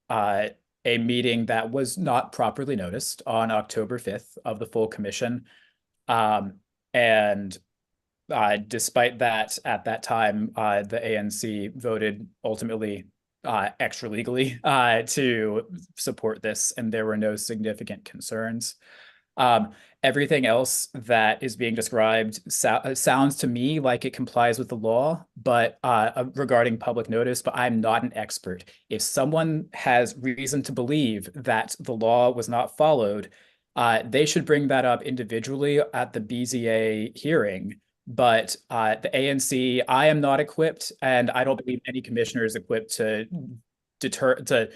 a meeting that was not properly noticed on October 5th of the full commission. And despite that, at that time, the ANC voted ultimately extra legally to support this, and there were no significant concerns. Everything else that is being described sounds to me like it complies with the law, but regarding public notice, but I'm not an expert. If someone has reason to believe that the law was not followed, they should bring that up individually at the BZA hearing. But the ANC, I am not equipped, and I don't believe any commissioner is equipped to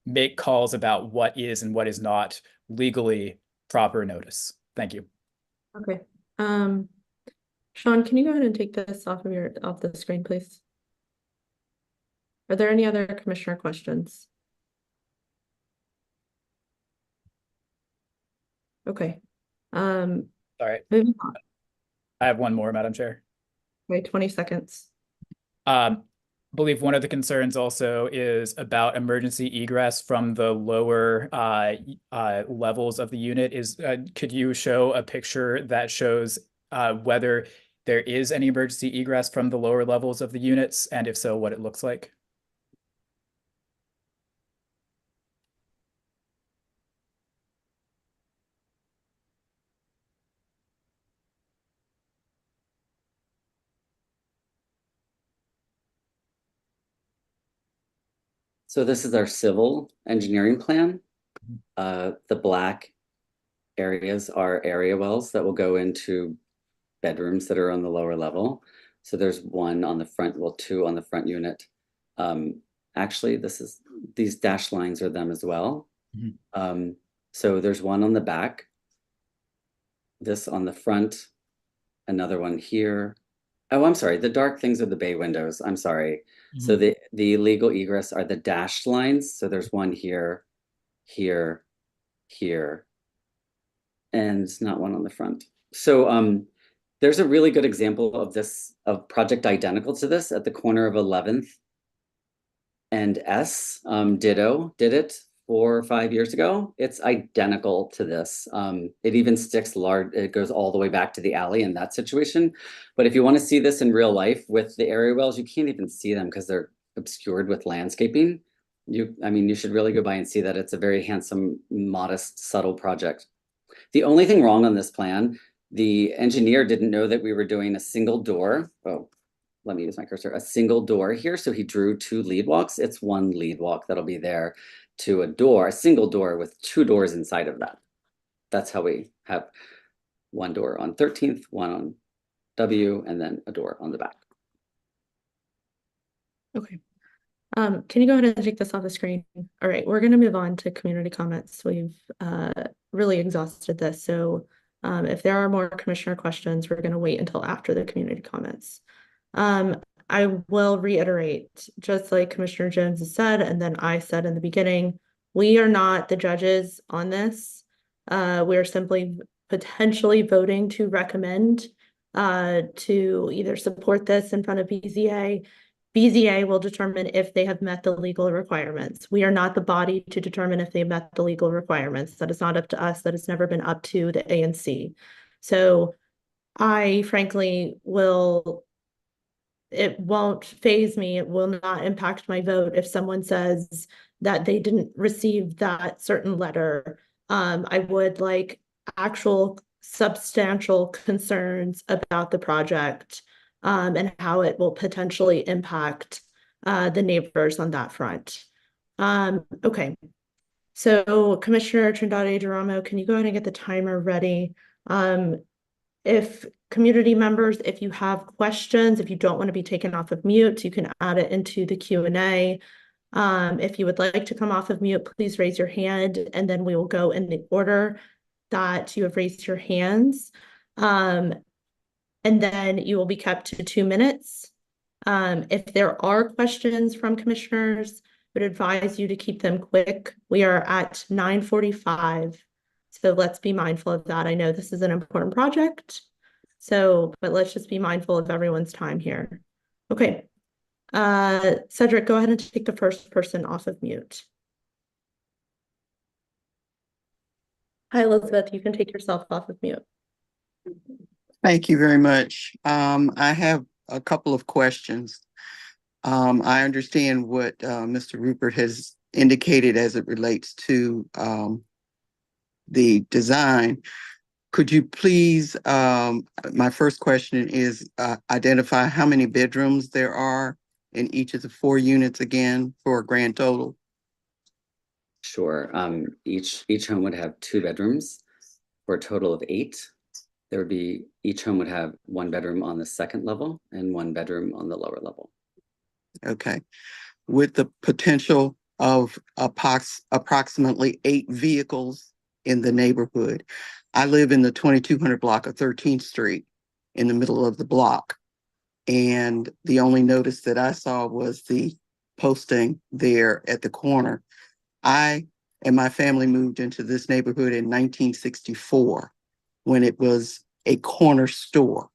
make calls about what is and what is not legally proper notice. Thank you. Okay. Sean, can you go ahead and take this off the screen, please? Are there any other commissioner questions? Okay. Sorry. Moving on. I have one more, Madam Chair. Wait, 20 seconds. I believe one of the concerns also is about emergency egress from the lower levels of the unit. Could you show a picture that shows whether there is any emergency egress from the lower levels of the units, and if so, what it looks like? So this is our civil engineering plan. The black areas are area wells that will go into bedrooms that are on the lower level. So there's one on the front, well, two on the front unit. Actually, these dashed lines are them as well. Mm-hmm. So there's one on the back, this on the front, another one here, Oh, I'm sorry. The dark things are the bay windows. I'm sorry. So the legal egress are the dashed lines. So there's one here, here, here, and not one on the front. So there's a really good example of this, of project identical to this at the corner of 11th and S. Ditto did it 4 or 5 years ago. It's identical to this. It even sticks large, it goes all the way back to the alley in that situation. But if you want to see this in real life with the area wells, you can't even see them because they're obscured with landscaping. I mean, you should really go by and see that it's a very handsome, modest, subtle project. The only thing wrong on this plan, the engineer didn't know that we were doing a single door. Oh, let me use my cursor, a single door here. So he drew 2 lead walks. It's 1 lead walk that'll be there to a door, a single door with 2 doors inside of that. That's how we have 1 door on 13th, 1 on W, and then a door on the back. Okay. Can you go ahead and take this off the screen? All right, we're going to move on to community comments. We've really exhausted this. So if there are more commissioner questions, we're going to wait until after the community comments. I will reiterate, just like Commissioner Jones has said, and then I said in the beginning, we are not the judges on this. We are simply potentially voting to recommend to either support this in front of BZA. BZA will determine if they have met the legal requirements. We are not the body to determine if they met the legal requirements. That is not up to us. That has never been up to the ANC. So I frankly it won't phase me. It will not impact my vote if someone says that they didn't receive that certain letter. I would like actual substantial concerns about the project and how it will potentially impact the neighbors on that front. Okay. So Commissioner Trindade Duramo, can you go ahead and get the timer ready? If community members, if you have questions, if you don't want to be taken off of mute, you can add it into the Q&A. If you would like to come off of mute, please raise your hand, and then we will go in the order that you have raised your hands. And then you will be kept to 2 minutes. If there are questions from commissioners, I would advise you to keep them quick. We are at 9:45. So let's be mindful of that. I know this is an important project. But let's just be mindful of everyone's time here. Okay. Cedric, go ahead and take the first person off of mute. Hi, Elizabeth. You can take yourself off of mute. Thank you very much. I have a couple of questions. I understand what Mr. Rupert has indicated as it relates to the design. Could you please, my first question is identify how many bedrooms there are in each of the 4 units again for a grand total? Sure. Each home would have 2 bedrooms for a total of 8. There would be, each home would have 1 bedroom on the 2nd level and 1 bedroom on the lower level. Okay. With the potential of approximately 8 vehicles in the neighborhood. I live in the 2200 block of 13th Street in the middle of the block. And the only notice that I saw was the posting there at the corner. I and my family moved into this neighborhood in 1964 when it was a corner store.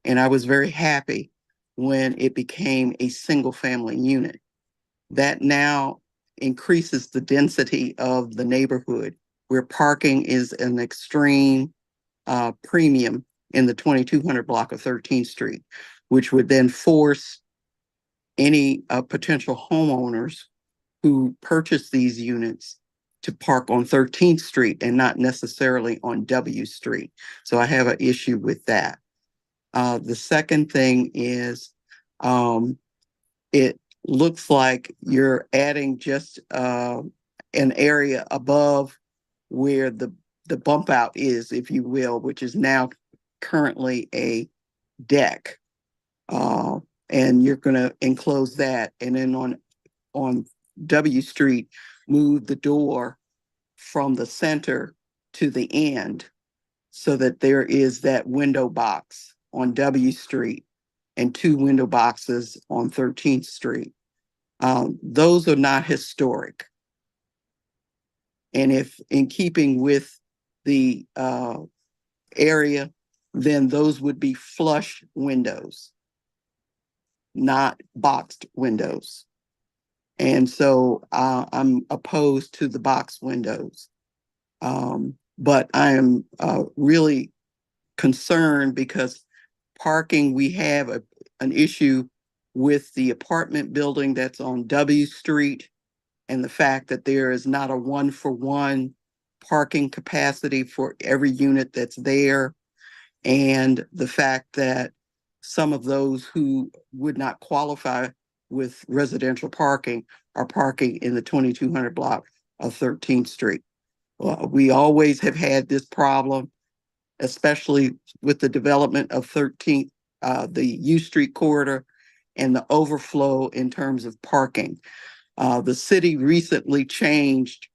And I was very happy when it became a single family unit. That now increases the density of the neighborhood, where parking is an extreme premium in the 2200 block of 13th Street, which would then force any potential homeowners who purchase these units to park on 13th Street and not necessarily on W Street. So I have an issue with that. The second thing is it looks like you're adding just an area above where the bump out is, if you will, which is now currently a deck. And you're going to enclose that. And then on W Street, move the door from the center to the end so that there is that window box on W Street and 2 window boxes on 13th Street. Those are not historic. And if in keeping with the area, then those would be flush windows, not boxed windows. And so I'm opposed to the box windows. But I am really concerned because parking, we have an issue with the apartment building that's on W Street and the fact that there is not a 1-for-1 parking capacity for every unit that's there. And the fact that some of those who would not qualify with residential parking are parking in the 2200 block of 13th Street. We always have had this problem, especially with the development of 13th, the U Street corridor and the overflow in terms of parking. The city recently changed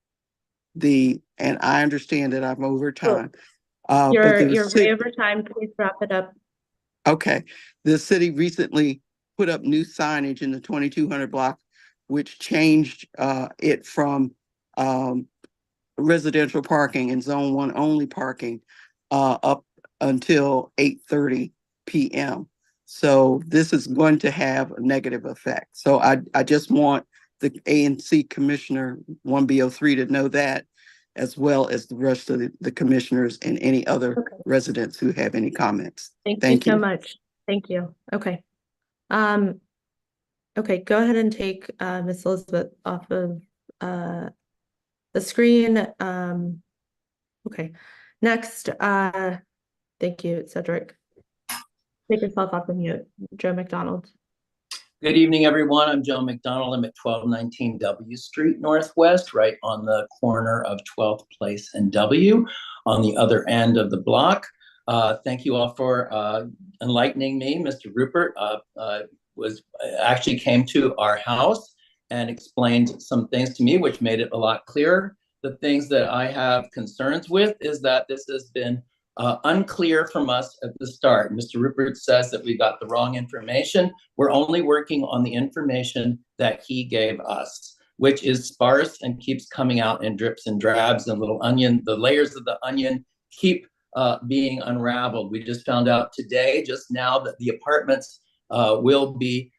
and I understand that I'm over time. You're way over time. Please wrap it up. Okay. The city recently put up new signage in the 2200 block, which changed it from residential parking and zone 1 only parking up until 8:30 p.m. So this is going to have a negative effect. So I just want the ANC Commissioner 1B03 to know that, as well as the rest of the commissioners and any other residents who have any comments. Thank you so much. Thank you. Okay. Okay, go ahead and take Miss Elizabeth off of the screen. Okay. Next, thank you, Cedric. Take yourself off of mute. Joe McDonald. Good evening, everyone. I'm Joe McDonald. I'm at 1219 W Street Northwest, right on the corner of 12th Place and W, on the other end of the block. Thank you all for enlightening me. Mr. Rupert actually came to our house and explained some things to me, which made it a lot clearer. The things that I have concerns with is that this has been unclear from us at the start. Mr. Rupert says that we got the wrong information. We're only working on the information that he gave us, which is sparse and keeps coming out in drips and drabs and little onion. The layers of the onion keep being unraveled. We just found out today, just now, that the apartments will be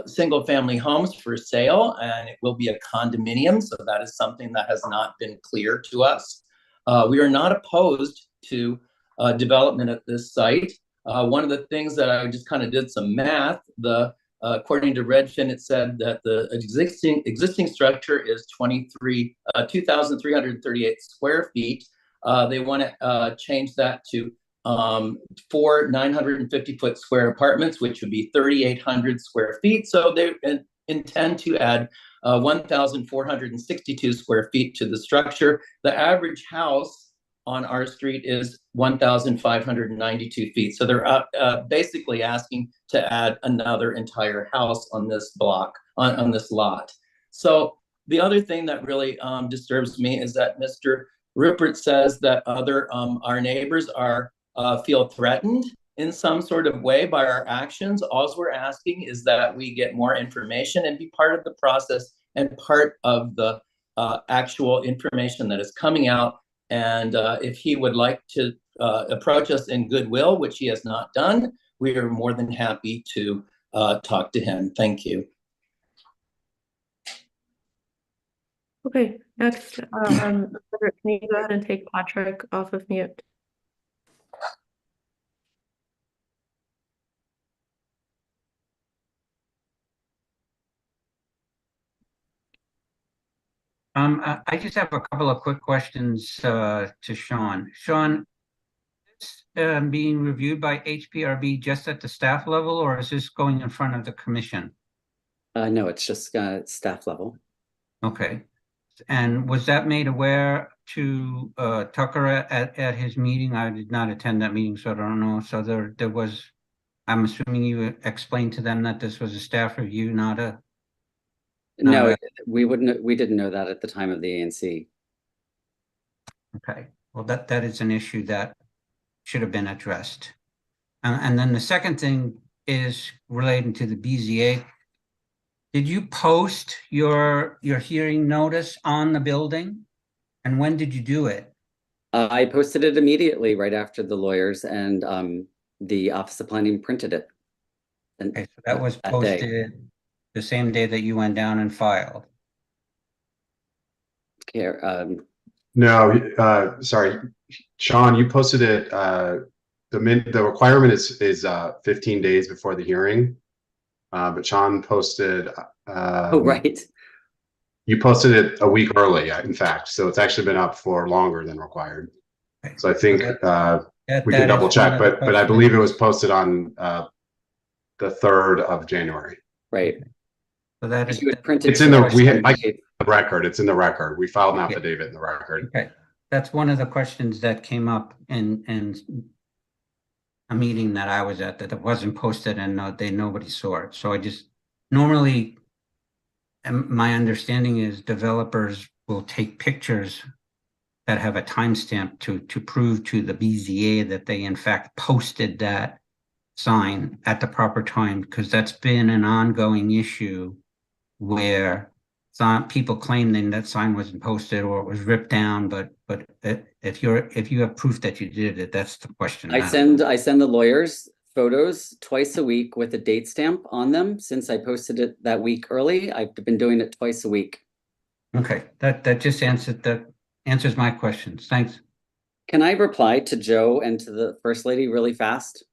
single family homes for sale, and it will be a condominium. So that is something that has not been clear to us. We are not opposed to development at this site. One of the things that I just kind of did some math, according to Redfin, it said that the existing structure is 2,338 square feet. They want to change that to 4 950-foot square apartments, which would be 3,800 square feet. So they intend to add 1,462 square feet to the structure. The average house on our street is 1,592 feet. So they're basically asking to add another entire house on this block, on this lot. So the other thing that really disturbs me is that Mr. Rupert says that our neighbors feel threatened in some sort of way by our actions. All we're asking is that we get more information and be part of the process and part of the actual information that is coming out. And if he would like to approach us in goodwill, which he has not done, we are more than happy to talk to him. Thank you. Okay, next, can you go ahead and take Patrick off of mute? I just have a couple of quick questions to Sean. Sean, is this being reviewed by HPRB just at the staff level, or is this going in front of the commission? No, it's just staff level. Okay. And was that made aware to Tucker at his meeting? I did not attend that meeting, so I don't know. So there was, I'm assuming you explained to them that this was a staff review, not a. No, we didn't know that at the time of the ANC. Okay, well, that is an issue that should have been addressed. And then the second thing is relating to the BZA. Did you post your hearing notice on the building? And when did you do it? I posted it immediately right after the lawyers and the Office of Planning printed it. And okay, so that was that posted day. the same day that you went down and filed. Here, No, sorry, Sean, you posted it. The requirement is 15 days before the hearing, but Sean posted. oh, right. You posted it a week early, in fact, so it's actually been up for longer than required. So I think we can double check, but I believe it was posted on the 3rd of January. Right. So that is. It's in the record. It's in the record. We filed an affidavit in the record. Okay, that's one of the questions that came up in a meeting that I was at, that it wasn't posted and nobody saw it. So I just normally, my understanding is developers will take pictures that have a timestamp to prove to the BZA that they in fact posted that sign at the proper time, because that's been an ongoing issue where people claim then that sign wasn't posted or it was ripped down, but if you have proof that you did it, that's the question. I send the lawyers photos twice a week with a date stamp on them since I posted it that week early. I've been doing it twice a week. Okay, that just answers my questions. Thanks. Can I reply to Joe and to the First Lady really fast?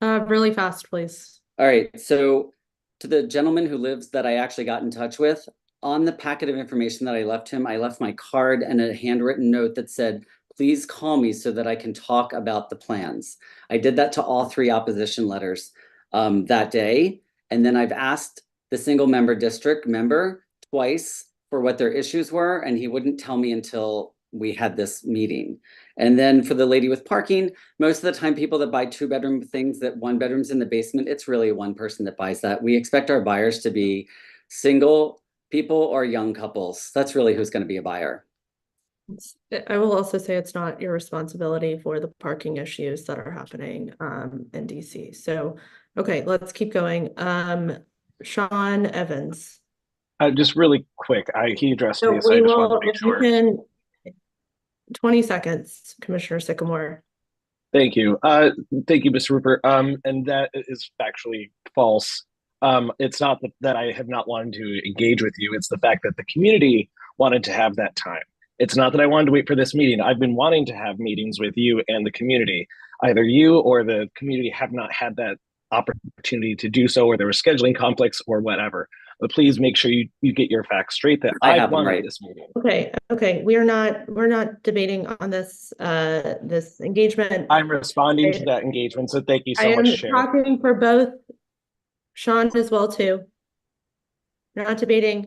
Really fast, please. All right, so to the gentleman who lives that I actually got in touch with, on the packet of information that I left him, I left my card and a handwritten note that said, please call me so that I can talk about the plans. I did that to all 3 opposition letters that day. And then I've asked the single member district member twice for what their issues were, and he wouldn't tell me until we had this meeting. And then for the lady with parking, most of the time people that buy 2-bedroom things that 1 bedroom's in the basement, it's really one person that buys that. We expect our buyers to be single people or young couples. That's really who's going to be a buyer. I will also say it's not your responsibility for the parking issues that are happening in DC. So, okay, let's keep going. Sean Evans. Just really quick, he addressed So me, so I just wanted to make if you sure. can, 20 seconds, Commissioner Sycamore. Thank you. Thank you, Mr. Rupert. And that is factually false. It's not that I have not wanted to engage with you. It's the fact that the community wanted to have that time. It's not that I wanted to wait for this meeting. I've been wanting to have meetings with you and the community. Either you or the community have not had that opportunity to do so, or there were scheduling conflicts or whatever. But please make sure you get your facts straight that I wanted this meeting. Okay. We're not debating on this this engagement. I'm responding to that engagement, so thank you so much, Chair. I am talking for both Sean as well too. We're not debating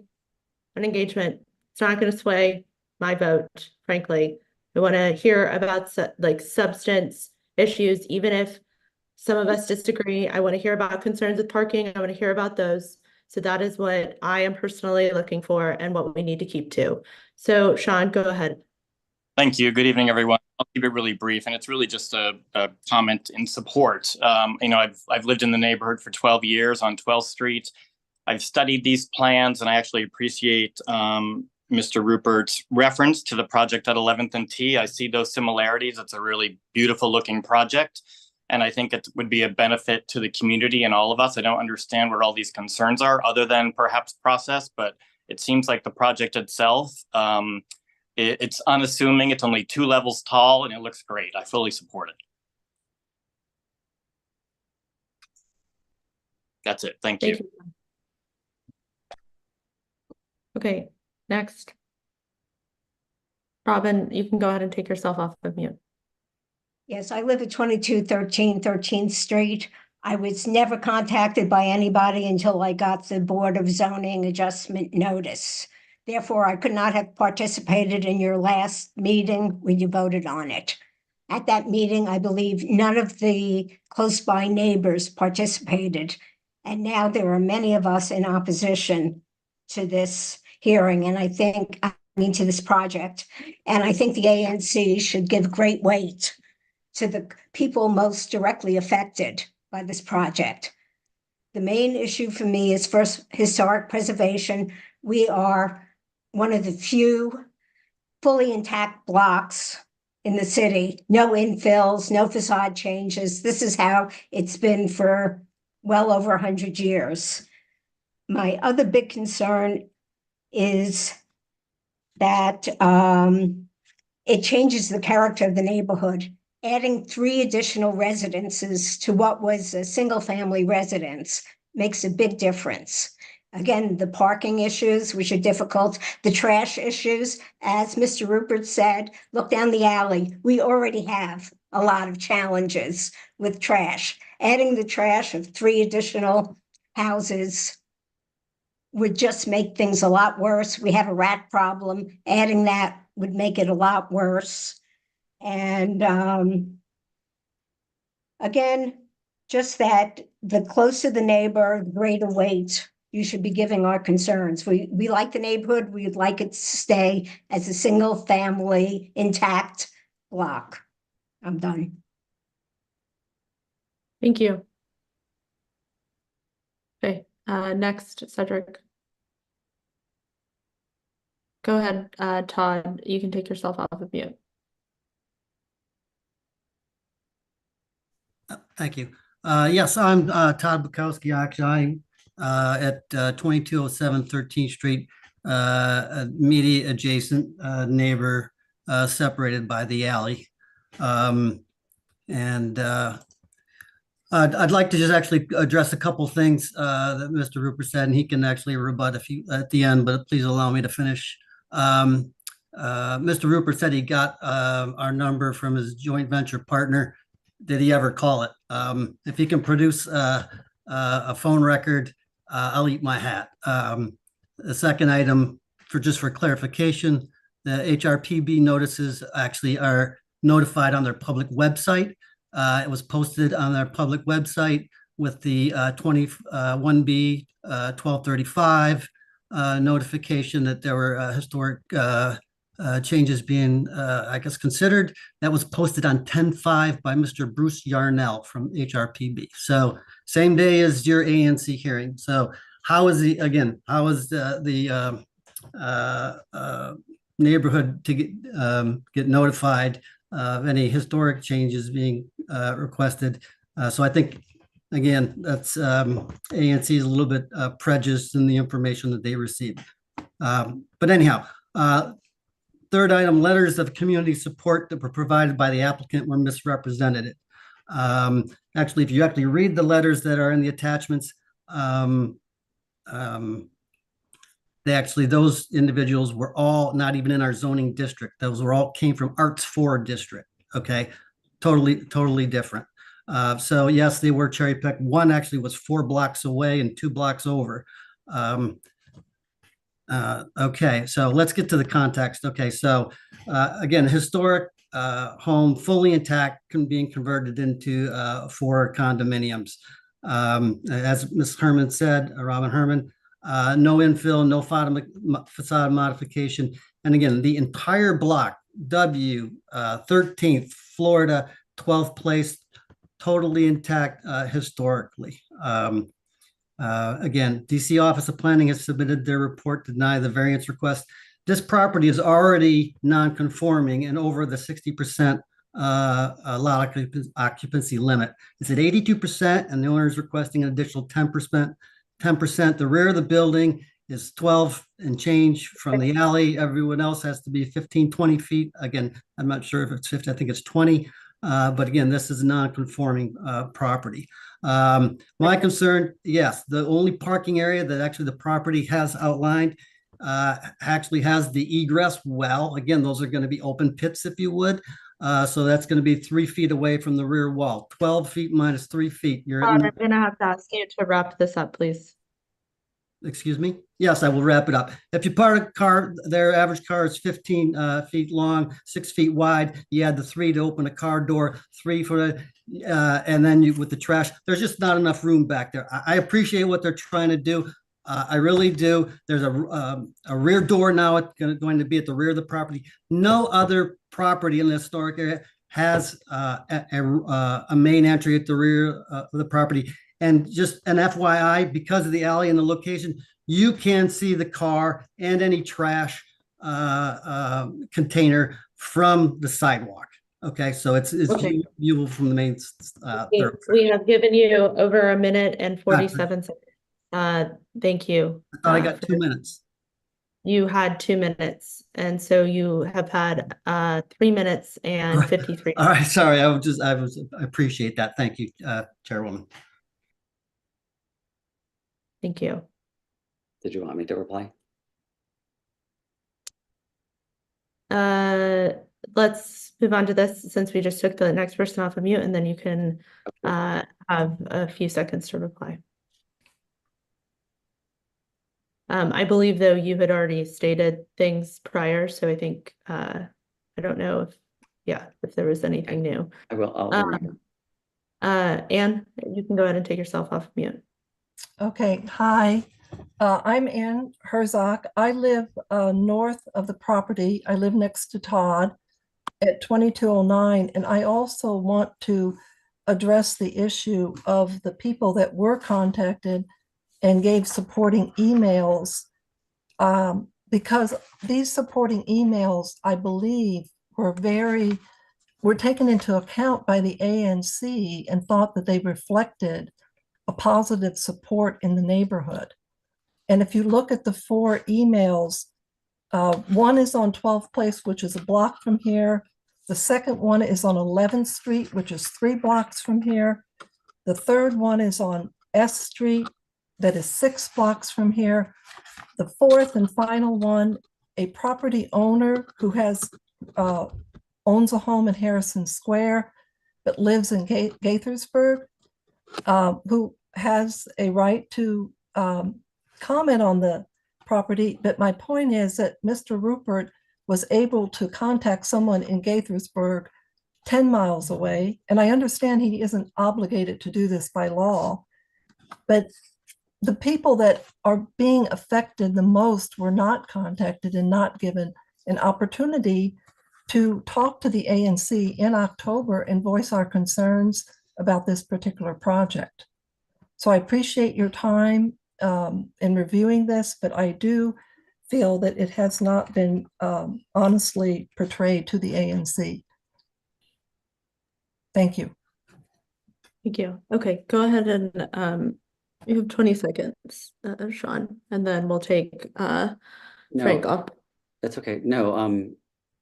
an engagement. It's not going to sway my vote, frankly. I want to hear about substance issues, even if some of us disagree. I want to hear about concerns with parking. I want to hear about those. So that is what I am personally looking for and what we need to keep to. So Sean, go ahead. Thank you. Good evening, everyone. I'll keep it really brief, and it's really just a comment in support. I've lived in the neighborhood for 12 years on 12th Street. I've studied these plans, and I actually appreciate Mr. Rupert's reference to the project at 11th and T. I see those similarities. It's a really beautiful looking project, and I think it would be a benefit to the community and all of us. I don't understand what all these concerns are, other than perhaps process, but it seems like the project itself, it's unassuming. It's only 2 levels tall, and it looks great. I fully support it. That's it. Thank you. Okay, next. Robin, you can go ahead and take yourself off of mute. Yes, I live at 2213 13th Street. I was never contacted by anybody until I got the Board of Zoning Adjustment notice. Therefore, I could not have participated in your last meeting when you voted on it. At that meeting, I believe none of the close by neighbors participated. And now there are many of us in opposition to this hearing, and to this project. And I think the ANC should give great weight to the people most directly affected by this project. The main issue for me is first historic preservation. We are one of the few fully intact blocks in the city, no infills, no facade changes. This is how it's been for well over 100 years. My other big concern is that it changes the character of the neighborhood. Adding 3 additional residences to what was a single-family residence makes a big difference. Again, the parking issues, which are difficult, the trash issues, as Mr. Rupert said, look down the alley. We already have a lot of challenges with trash. Adding the trash of 3 additional houses would just make things a lot worse. We have a rat problem. Adding that would make it a lot worse. And again, just that the closer the neighbor, the greater weight you should be giving our concerns. We like the neighborhood. We'd like it to stay as a single family intact block. I'm done. Thank you. Okay, next, Cedric. Go ahead, Todd. You can take yourself off of mute. Thank you. Yes, I'm Todd Bukowski. Actually, I'm at 2207 13th Street, immediate adjacent neighbor, separated by the alley. I'd like to just actually address a couple things that Mr. Rupert said, and he can actually rebut at the end, but please allow me to finish. Mr. Rupert said he got our number from his joint venture partner. Did he ever call it? If he can produce a phone record, I'll eat my hat. The second item, for clarification, the HRPB notices actually are notified on their public website. It was posted on their public website with the 21B 1235 notification that there were historic changes being, I guess, considered. That was posted on 10/5 by Mr. Bruce Yarnell from HRPB. So same day as your ANC hearing. So how is the neighborhood to get notified of any historic changes being requested? So I think, again, that's ANC is a little bit prejudiced in the information that they received. But anyhow, third item, letters of community support that were provided by the applicant were misrepresented. Actually, if you actually read the letters that are in the attachments, those individuals were all not even in our zoning district. Those were all came from Arts 4 district. Okay, totally different. So yes, they were cherry picked. One actually was 4 blocks away and 2 blocks over. Okay, so let's get to the context. Okay, so again, historic home, fully intact, being converted into 4 condominiums. As Ms. Herman said, Robin Herman, no infill, no facade modification. And again, the entire block, W, 13th, Florida, 12th place, totally intact historically. Again, DC Office of Planning has submitted their report to deny the variance request. This property is already non-conforming and over the 60% lot occupancy limit. It's at 82%, and the owner is requesting an additional 10%. The rear of the building is 12 and change from the alley. Everyone else has to be 15, 20 feet. Again, I'm not sure if it's 50, I think it's 20. But again, this is a non-conforming property. My concern, yes, the only parking area that actually the property has outlined actually has the egress well. Again, those are going to be open pits, if you would. So that's going to be 3 feet away from the rear wall. 12 feet minus 3 feet. I'm going to have to ask you to wrap this up, please. Excuse me? Yes, I will wrap it up. If you park a car, their average car is 15 feet long, 6 feet wide. You add the 3 to open a car door, 3 for the, and then with the trash, there's just not enough room back there. I appreciate what they're trying to do. I really do. There's a rear door now. It's going to be at the rear of the property. No other property in the historic area has a main entry at the rear of the property. And just an FYI, because of the alley and the location, you can see the car and any trash container from the sidewalk. Okay, so it's Okay. viewable from the main We have given you over a minute and 47 seconds. Thank you. I thought I got 2 minutes. You had 2 minutes, and so you have had 3 minutes and 53. All right, sorry, I appreciate that. Thank you, Chairwoman. Thank you. Did you want me to reply? Let's move on to this since we just took the next person off of mute, and then you can have a few seconds to reply. I believe, though, you had already stated things prior, so I think I don't know if there was anything new. I will. I'll Anne, you can go ahead and take yourself off mute. Okay, hi. I'm Ann Herzog. I live north of the property. I live next to Todd at 2209, and I also want to address the issue of the people that were contacted and gave supporting emails, because these supporting emails, I believe, were taken into account by the ANC and thought that they reflected a positive support in the neighborhood. And if you look at the 4 emails, one is on 12th Place, which is a block from here. The second one is on 11th Street, which is 3 blocks from here. The third one is on S Street, that is 6 blocks from here. The fourth and final one, a property owner who owns a home in Harrison Square, but lives in Gaithersburg, who has a right to comment on the property. But my point is that Mr. Rupert was able to contact someone in Gaithersburg 10 miles away. And I understand he isn't obligated to do this by law, but the people that are being affected the most were not contacted and not given an opportunity to talk to the ANC in October and voice our concerns about this particular project. So I appreciate your time in reviewing this, but I do feel that it has not been honestly portrayed to the ANC. Thank you. Thank you. Okay, go ahead and you have 20 seconds, Sean, and then we'll take Frank off. That's okay. No,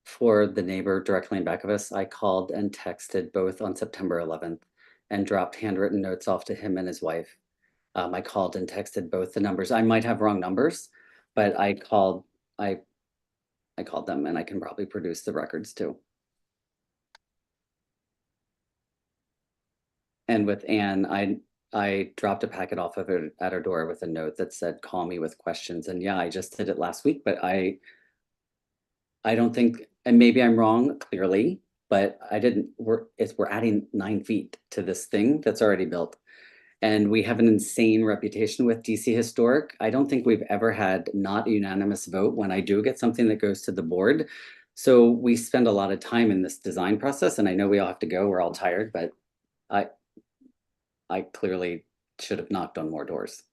for the neighbor directly in back of us, I called and texted both on September 11th and dropped handwritten notes off to him and his wife. I called and texted both the numbers. I might have wrong numbers, but I called them, and I can probably produce the records too. And with Anne, I dropped a packet off of her at her door with a note that said, "Call me with questions." And yeah, I just did it last week, but I don't think, and maybe I'm wrong clearly, but we're adding 9 feet to this thing that's already built. And we have an insane reputation with DC Historic. I don't think we've ever had not a unanimous vote when I do get something that goes to the board. So we spend a lot of time in this design process, and I know we all have to go, we're all tired, but I clearly should have knocked on more doors.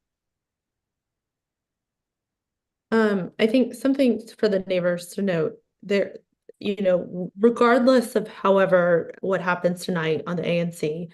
I think something for the neighbors to note there, regardless of what happens tonight on the ANC,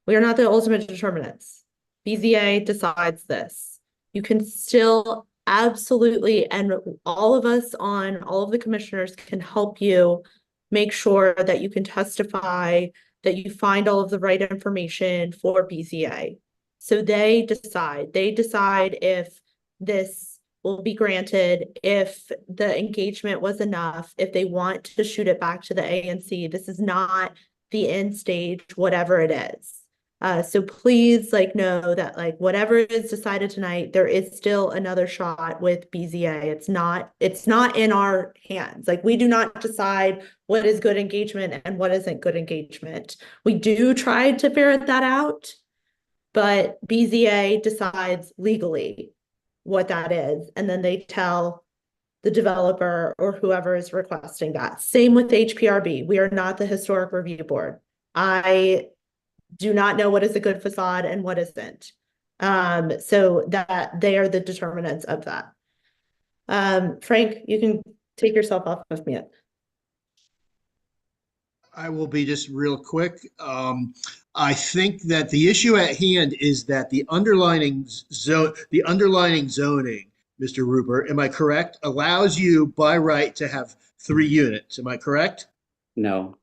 we are not the ultimate determinants. BZA decides this. You can still absolutely, and all of the commissioners can help you make sure that you can testify, that you find all of the right information for BZA. So they decide if this will be granted, if the engagement was enough, if they want to shoot it back to the ANC. This is not the end stage, whatever it is. So please know that whatever is decided tonight, there is still another shot with BZA. It's not in our hands. We do not decide what is good engagement and what isn't good engagement. We do try to ferret that out, but BZA decides legally what that is, and then they tell the developer or whoever is requesting that. Same with HPRB. We are not the Historic Review Board. I do not know what is a good facade and what isn't. So that they are the determinants of that. Frank, you can take yourself off of mute. I will be just real quick. I think that the issue at hand is that the underlining zoning, Mr. Rupert, am I correct, allows you by right to have 3 units. Am I correct? No.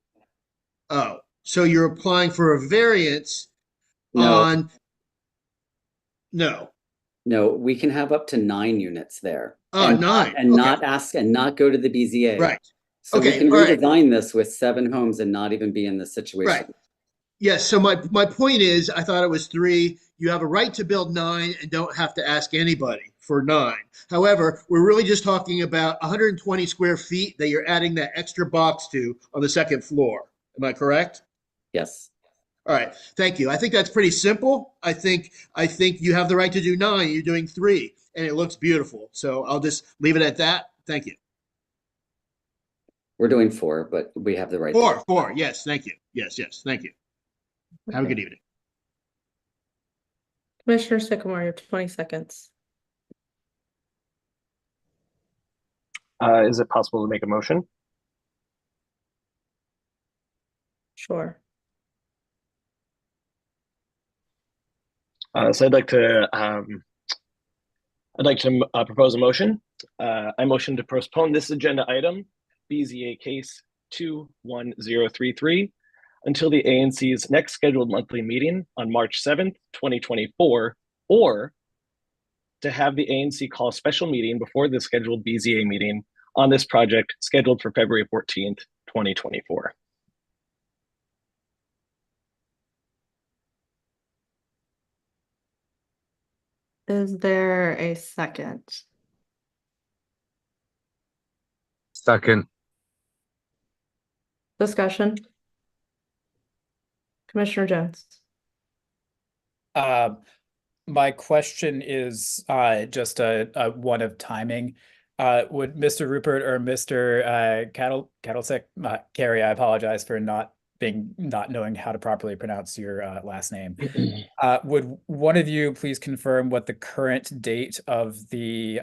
Oh, so you're applying for a variance No. on, no. No, we can have up to 9 units there. Oh, and 9. And Okay. not ask and not go to the BZA. Right. So we Okay, can all right. redesign this with 7 homes and not even be in this situation. Right. Yes. So my point is, I thought it was 3. You have a right to build 9 and don't have to ask anybody for 9. However, we're really just talking about 120 square feet that you're adding that extra box to on the 2nd floor. Am I correct? Yes. All right. Thank you. I think that's pretty simple. I think you have the right to do 9. You're doing 3, and it looks beautiful. So I'll just leave it at that. Thank you. We're doing 4, but we have the right. 4. Yes. Thank you. Yes. Thank you. Okay. Have a good evening. Commissioner Sycamore, you have 20 seconds. Is it possible to make a motion? Sure. So I'd like to propose a motion. I motion to postpone this agenda item, BZA case 21033, until the ANC's next scheduled monthly meeting on March 7th, 2024, or to have the ANC call a special meeting before the scheduled BZA meeting on this project scheduled for February 14th, 2024. Is there a second? Second. Discussion? Commissioner Jones. My question is just a one of timing. Would Mr. Rupert or Mr. Kettlesick, Carrie, I apologize for not knowing how to properly pronounce your last name. Would one of you please confirm what the current date of the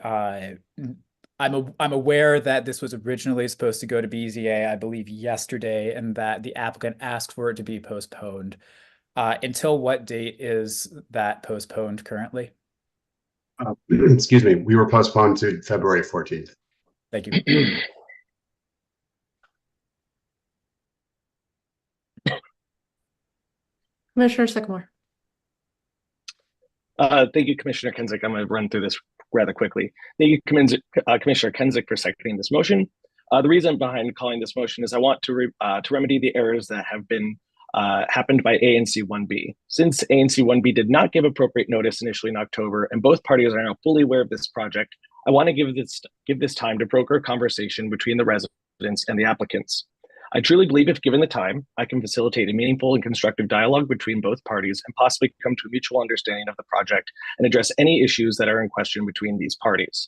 I'm aware that this was originally supposed to go to BZA, I believe yesterday, and that the applicant asked for it to be postponed. Until what date is that postponed currently? Excuse me, we were postponed to February 14th. Thank you. Commissioner Sycamore. Thank you, Commissioner Kensick. I'm going to run through this rather quickly. Thank you, Commissioner Kensick, for seconding this motion. The reason behind calling this motion is I want to remedy the errors that have been happened by ANC 1B. Since ANC 1B did not give appropriate notice initially in October, and both parties are now fully aware of this project, I want to give this time to broker a conversation between the residents and the applicants. I truly believe if given the time, I can facilitate a meaningful and constructive dialogue between both parties and possibly come to a mutual understanding of the project and address any issues that are in question between these parties.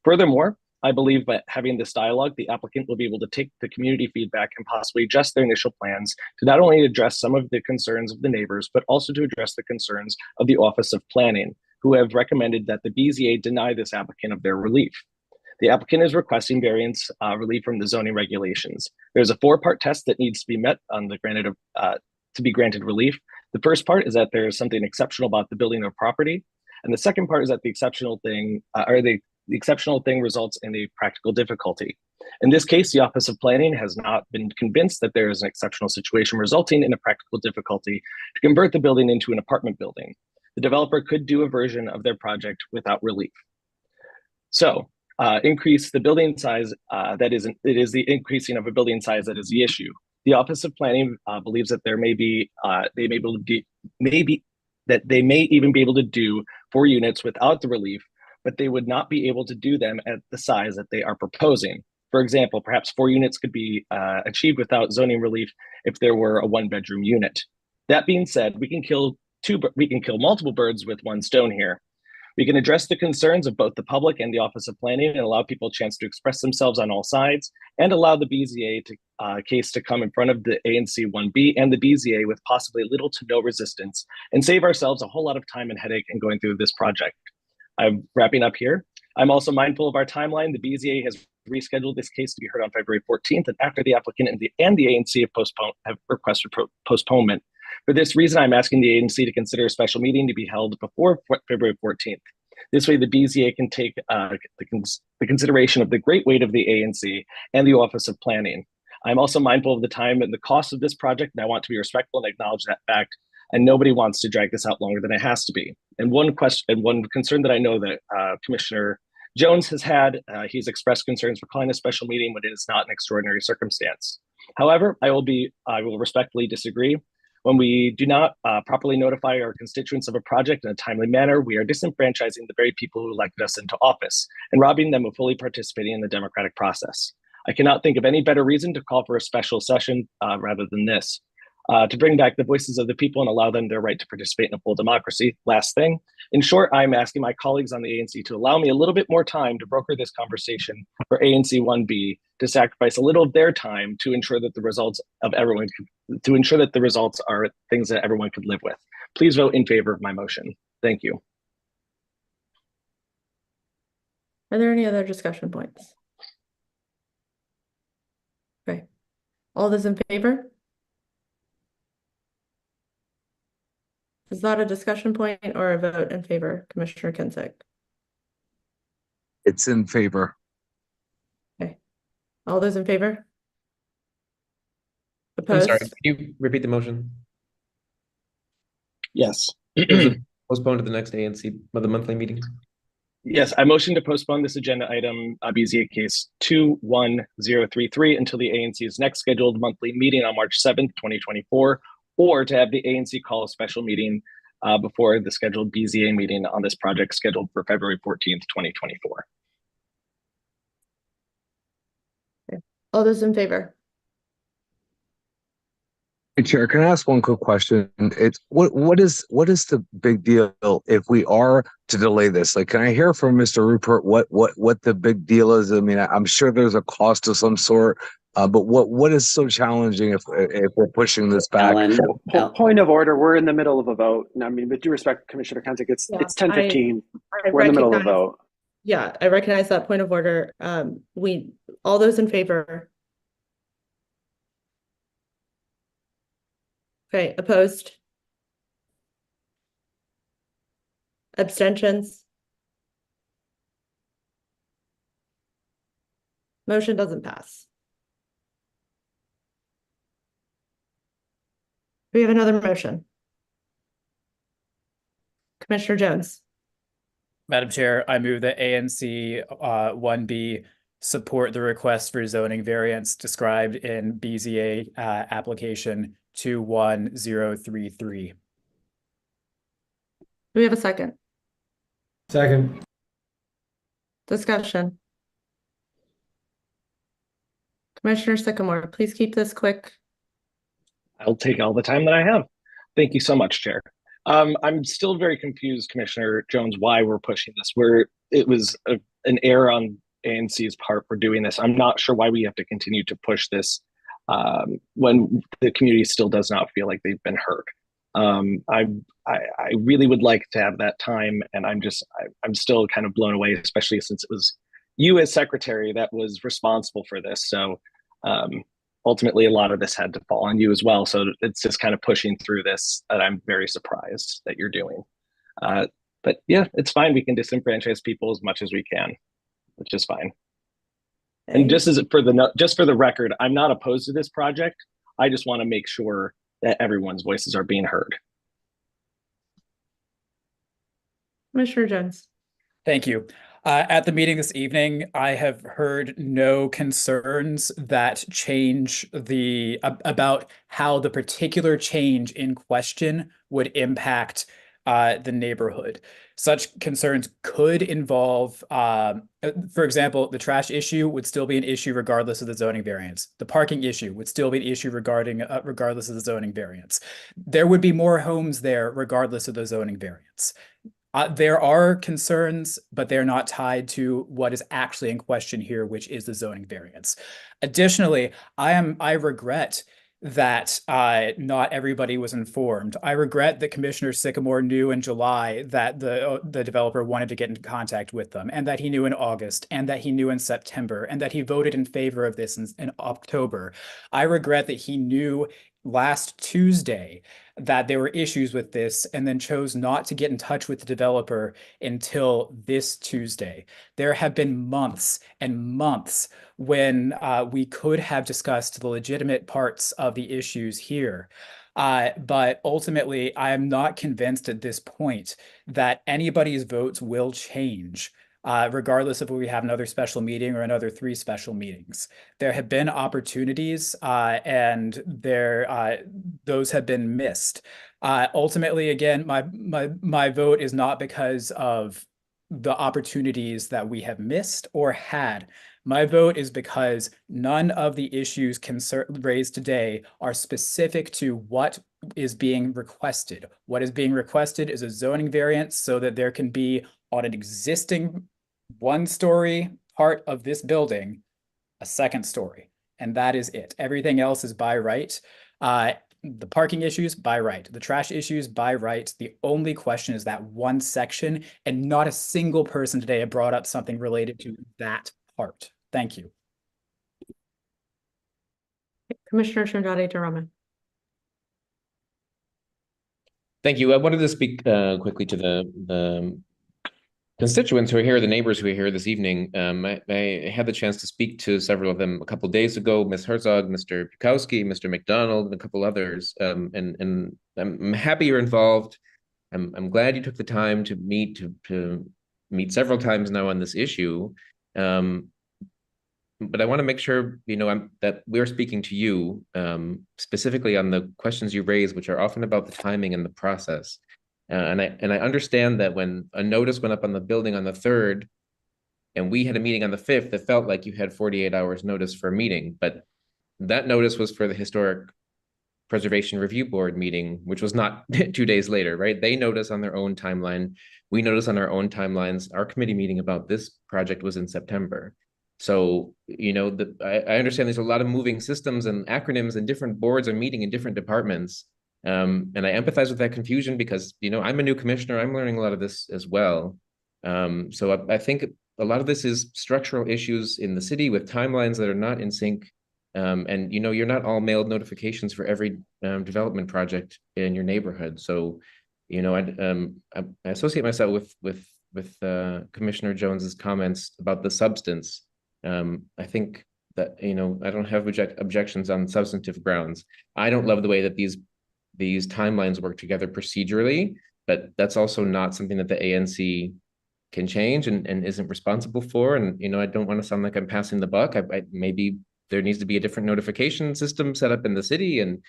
Furthermore, I believe by having this dialogue, the applicant will be able to take the community feedback and possibly adjust their initial plans to not only address some of the concerns of the neighbors, but also to address the concerns of the Office of Planning, who have recommended that the BZA deny this applicant of their relief. The applicant is requesting variance relief from the zoning regulations. There's a 4-part test that needs to be met on the to be granted relief. The first part is that there is something exceptional about the building or property. And the second part is that the exceptional thing results in a practical difficulty. In this case, the Office of Planning has not been convinced that there is an exceptional situation resulting in a practical difficulty to convert the building into an apartment building. The developer could do a version of their project without relief. So, increase the building size. It is the increasing of a building size that is the issue. The Office of Planning believes that they may even be able to do 4 units without the relief, but they would not be able to do them at the size that they are proposing. For example, perhaps 4 units could be achieved without zoning relief if there were a 1-bedroom unit. That being said, we can kill multiple birds with one stone here. We can address the concerns of both the public and the Office of Planning and allow people a chance to express themselves on all sides and allow the BZA case to come in front of the ANC 1B and the BZA with possibly little to no resistance and save ourselves a whole lot of time and headache in going through this project. I'm wrapping up here. I'm also mindful of our timeline. The BZA has rescheduled this case to be heard on February 14th, and after the applicant and the ANC have requested postponement. For this reason, I'm asking the ANC to consider a special meeting to be held before February 14th. This way, the BZA can take the consideration of the great weight of the ANC and the Office of Planning. I'm also mindful of the time and the cost of this project, and I want to be respectful and acknowledge that fact. And nobody wants to drag this out longer than it has to be. And one concern that I know that Commissioner Jones has had, he's expressed concerns for calling a special meeting when it is not an extraordinary circumstance. However, I will respectfully disagree. When we do not properly notify our constituents of a project in a timely manner, we are disenfranchising the very people who elected us into office and robbing them of fully participating in the democratic process. I cannot think of any better reason to call for a special session rather than this. To bring back the voices of the people and allow them their right to participate in a full democracy. Last thing, in short, I'm asking my colleagues on the ANC to allow me a little bit more time to broker this conversation for ANC 1B, to sacrifice a little of their time to ensure that the results are things that everyone could live with. Please vote in favor of my motion. Thank you. Are there any other discussion points? Okay. All those in favor? Is that a discussion point or a vote in favor, Commissioner Kinsick? It's in favor. Okay. All those in favor? I'm Opposed? sorry, can you repeat the motion? Yes. Postpone to the next ANC, the monthly meeting? Yes, I motion to postpone this agenda item, BZA case 21033, until the ANC's next scheduled monthly meeting on March 7th, 2024, or to have the ANC call a special meeting before the scheduled BZA meeting on this project scheduled for February 14th, 2024. Okay. All those in favor? Hey, Chair, can I ask one quick question? It's what is the big deal if we are to delay this? Like, can I hear from Mr. Rupert what the big deal is? I mean, I'm sure there's a cost of some sort, but what is so challenging if we're pushing this back? Point of order. We're in the middle of a vote. I mean, with due respect, Commissioner Kanzik, it's 10:15. We're in the middle of a vote. Yeah, I recognize that point of order. All those in favor? Okay, opposed? Abstentions? Motion doesn't pass. We have another motion. Commissioner Jones. Madam Chair, I move that ANC 1B support the request for zoning variance described in BZA application 21033. Do we have a second? Second. Discussion. Commissioner Sycamore, please keep this quick. I'll take all the time that I have. Thank you so much, Chair. I'm still very confused, Commissioner Jones, why we're pushing this. It was an error on ANC's part for doing this. I'm not sure why we have to continue to push this when the community still does not feel like they've been heard. I really would like to have that time, and I'm still kind of blown away, especially since it was you as secretary that was responsible for this. So ultimately, a lot of this had to fall on you as well. So it's just kind of pushing through this that I'm very surprised that you're doing. But yeah, it's fine. We can disenfranchise people as much as we can, which is fine. Okay. And just for the record, I'm not opposed to this project. I just want to make sure that everyone's voices are being heard. Commissioner Jones. Thank you. At the meeting this evening, I have heard no concerns that change about how the particular change in question would impact the neighborhood. Such concerns could involve, for example, the trash issue would still be an issue regardless of the zoning variance. The parking issue would still be an issue regardless of the zoning variance. There would be more homes there regardless of the zoning variance. There are concerns, but they're not tied to what is actually in question here, which is the zoning variance. Additionally, I regret that not everybody was informed. I regret that Commissioner Sycamore knew in July that the developer wanted to get into contact with them, and that he knew in August, and that he knew in September, and that he voted in favor of this in October. I regret that he knew last Tuesday that there were issues with this and then chose not to get in touch with the developer until this Tuesday. There have been months and months when we could have discussed the legitimate parts of the issues here. But ultimately, I am not convinced at this point that anybody's votes will change. Regardless of whether we have another special meeting or another 3 special meetings. There have been opportunities and those have been missed. Ultimately, again, my vote is not because of the opportunities that we have missed or had. My vote is because none of the issues raised today are specific to what is being requested. What is being requested is a zoning variance so that there can be on an existing 1-story part of this building, a 2nd story, and that is it. Everything else is by right. The parking issues, by right. The trash issues, by right. The only question is that one section, and not a single person today have brought up something related to that part. Thank you. Commissioner Trindade Durama. Thank you. I wanted to speak quickly to the constituents who are here, the neighbors who are here this evening. I had the chance to speak to several of them a couple of days ago, Ms. Herzog, Mr. Bukowski, Mr. McDonald, and a couple others. And I'm happy you're involved. I'm glad you took the time to meet several times now on this issue. But I want to make sure, that we're speaking to you specifically on the questions you raised, which are often about the timing and the process. And I understand that when a notice went up on the building on the 3rd, and we had a meeting on the 5th, it felt like you had 48 hours notice for a meeting, but that notice was for the Historic Preservation Review Board meeting, which was not 2 days later, right? They notice on their own timeline. We notice on our own timelines. Our committee meeting about this project was in September. So, I understand there's a lot of moving systems and acronyms, and different boards are meeting in different departments. And I empathize with that confusion because, I'm a new commissioner. I'm learning a lot of this as well. So I think a lot of this is structural issues in the city with timelines that are not in sync. And, you're not all mailed notifications for every development project in your neighborhood. So, I associate myself with Commissioner Jones's comments about the substance. I think that, I don't have objections on substantive grounds. I don't love the way that these timelines work together procedurally, but that's also not something that the ANC can change and isn't responsible for. And, I don't want to sound like I'm passing the buck. Maybe there needs to be a different notification system set up in the city, and,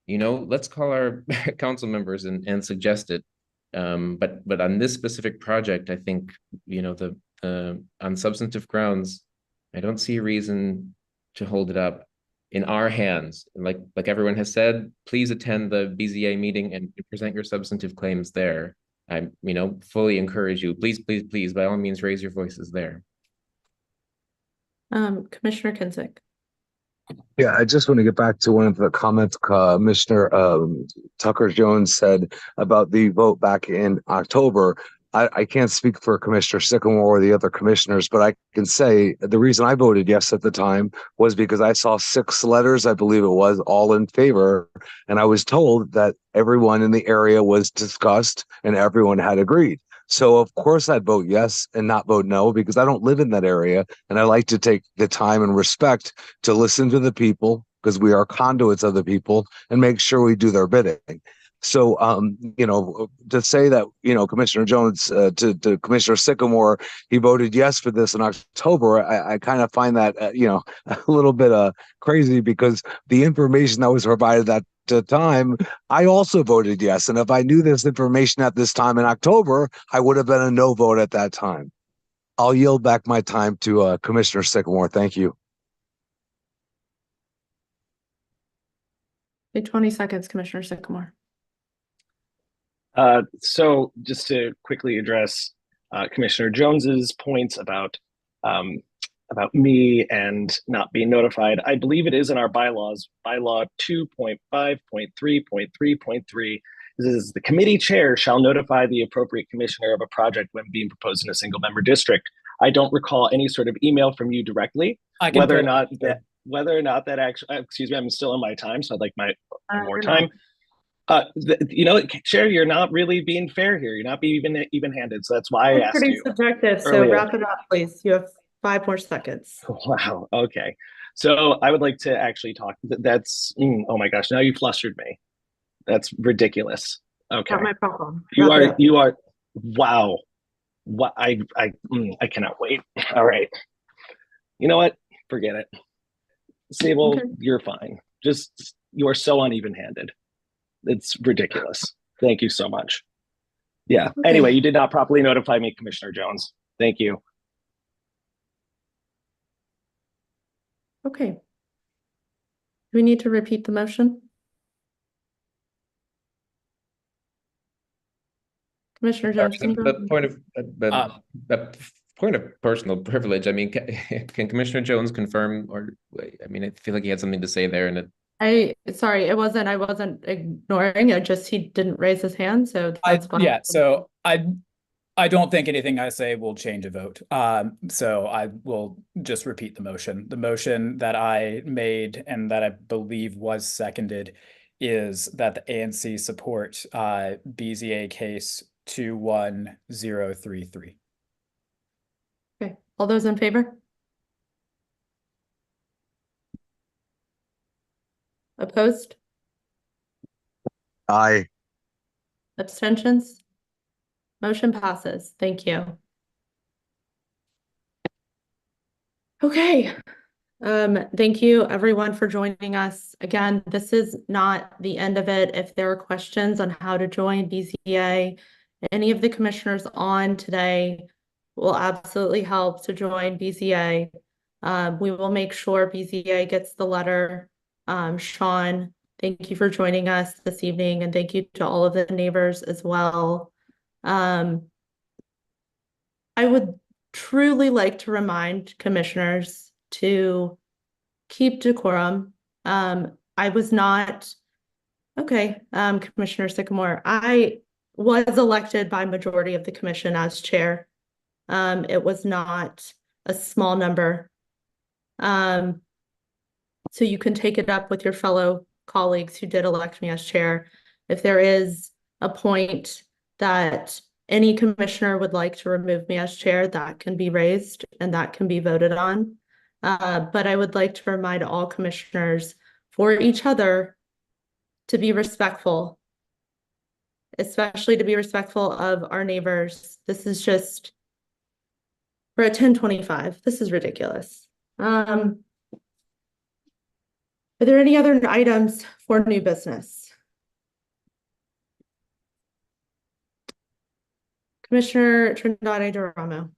let's call our council members and suggest it. But on this specific project, I think, on substantive grounds, I don't see a reason to hold it up in our hands. Like everyone has said, please attend the BZA meeting and present your substantive claims there. I, fully encourage you. Please, by all means, raise your voices there. Commissioner Kinsick. Yeah, I just want to get back to one of the comments Commissioner Tucker Jones said about the vote back in October. I can't speak for Commissioner Sycamore or the other commissioners, but I can say the reason I voted yes at the time was because I saw 6 letters, I believe it was, all in favor. And I was told that everyone in the area was discussed and everyone had agreed. So of course I'd vote yes and not vote no, because I don't live in that area. And I like to take the time and respect to listen to the people, because we are conduits of the people, and make sure we do their bidding. So, to say that, Commissioner Jones, to Commissioner Sycamore, he voted yes for this in October, I kind of find that, a little bit crazy, because the information that was provided at the time, I also voted yes. And if I knew this information at this time in October, I would have been a no vote at that time. I'll yield back my time to Commissioner Sycamore. Thank you. 20 seconds, Commissioner Sycamore. So just to quickly address Commissioner Jones's points about me and not being notified, I believe it is in our bylaws, bylaw 2.5.3.3.3. This is the committee chair shall notify the appropriate commissioner of a project when being proposed in a single member district. I don't recall any sort of email from you directly, whether or not that actually, excuse me, I'm still on my time, so I'd like my more time. Chair, you're not really being fair here. You're not being even-handed. So that's why I asked Pretty you. subjective. So earlier. wrap it up, please. You have 5 more seconds. Wow. Okay. So I would like to actually talk. That's oh my gosh. Now you flustered me. That's ridiculous. Okay. Not my problem. You are. Wow. What I cannot wait. All right. You know what? Forget it. Sable, okay. You're fine. Just you are so uneven-handed. It's ridiculous. Thank you so much. Yeah. Okay. Anyway, you did not properly notify me, Commissioner Jones. Thank you. Okay. Do we need to repeat the motion? Commissioner Jones, can you go? Point of personal privilege. I mean, can Commissioner Jones confirm, or I mean, I feel like he had something to say there, and sorry, I wasn't ignoring it. Just he didn't raise his hand, so that's fine. Yeah. So I don't think anything I say will change a vote. So I will just repeat the motion. The motion that I made and that I believe was seconded is that the ANC support BZA case 21033. Okay. All those in favor? Opposed? Aye. Abstentions? Motion passes. Thank you. Okay. Thank you everyone for joining us. Again, this is not the end of it. If there are questions on how to join BZA, any of the commissioners on today will absolutely help to join BZA. We will make sure BZA gets the letter. Sean, thank you for joining us this evening, and thank you to all of the neighbors as well. I would truly like to remind commissioners to keep decorum. I was not, okay, Commissioner Sycamore, I was elected by majority of the commission as chair. It was not a small number. So you can take it up with your fellow colleagues who did elect me as chair. If there is a point that any commissioner would like to remove me as chair, that can be raised and that can be voted on. But I would like to remind all commissioners for each other to be respectful, especially to be respectful of our neighbors. This is just, we're at 10:25. This is ridiculous. Are there any other items for new business? Commissioner Trindade Duramo.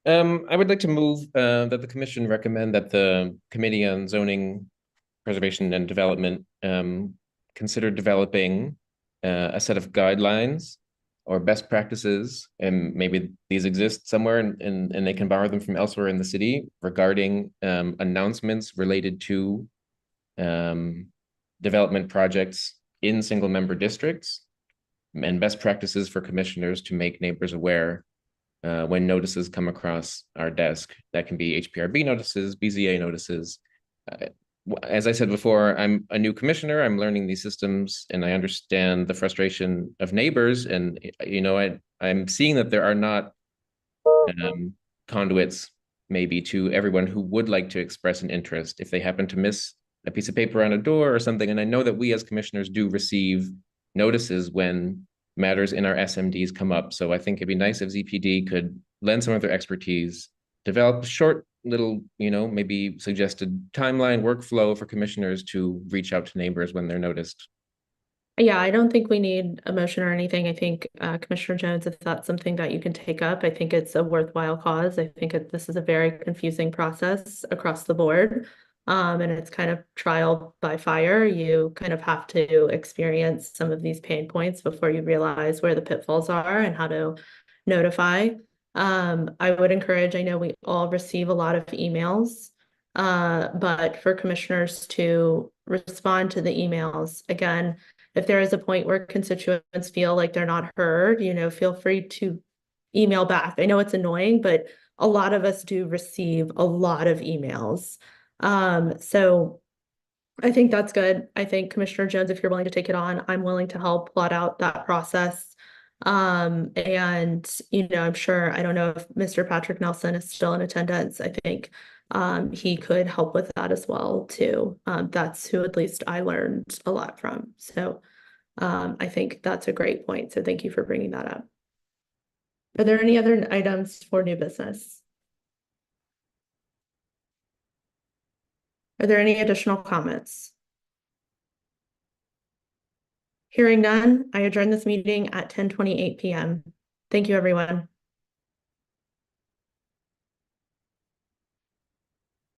I would like to move that the commission recommend that the Committee on Zoning, Preservation and Development consider developing a set of guidelines or best practices, and maybe these exist somewhere and they can borrow them from elsewhere in the city, regarding announcements related to development projects in single member districts, and best practices for commissioners to make neighbors aware when notices come across our desk. That can be HPRB notices, BZA notices. As I said before, I'm a new commissioner. I'm learning these systems, and I understand the frustration of neighbors. And I'm seeing that there are not conduits maybe to everyone who would like to express an interest if they happen to miss a piece of paper on a door or something. And I know that we as commissioners do receive notices when matters in our SMDs come up. So I think it'd be nice if ZPD could lend some of their expertise, develop a short little, maybe suggested timeline workflow for commissioners to reach out to neighbors when they're noticed. Yeah, I don't think we need a motion or anything. I think Commissioner Jones, if that's something that you can take up, I think it's a worthwhile cause. I think this is a very confusing process across the board. And it's kind of trial by fire. You kind of have to experience some of these pain points before you realize where the pitfalls are and how to notify. I would encourage, I know we all receive a lot of emails, but for commissioners to respond to the emails, again, if there is a point where constituents feel like they're not heard, feel free to email back. I know it's annoying, but a lot of us do receive a lot of emails. So I think that's good. I think Commissioner Jones, if you're willing to take it on, I'm willing to help plot out that process. And I'm sure, I don't know if Mr. Patrick Nelson is still in attendance. I think he could help with that as well too. That's who at least I learned a lot from. So I think that's a great point. So thank you for bringing that up. Are there any other items for new business? Are there any additional comments? Hearing none, I adjourn this meeting at 10:28 p.m. Thank you, everyone.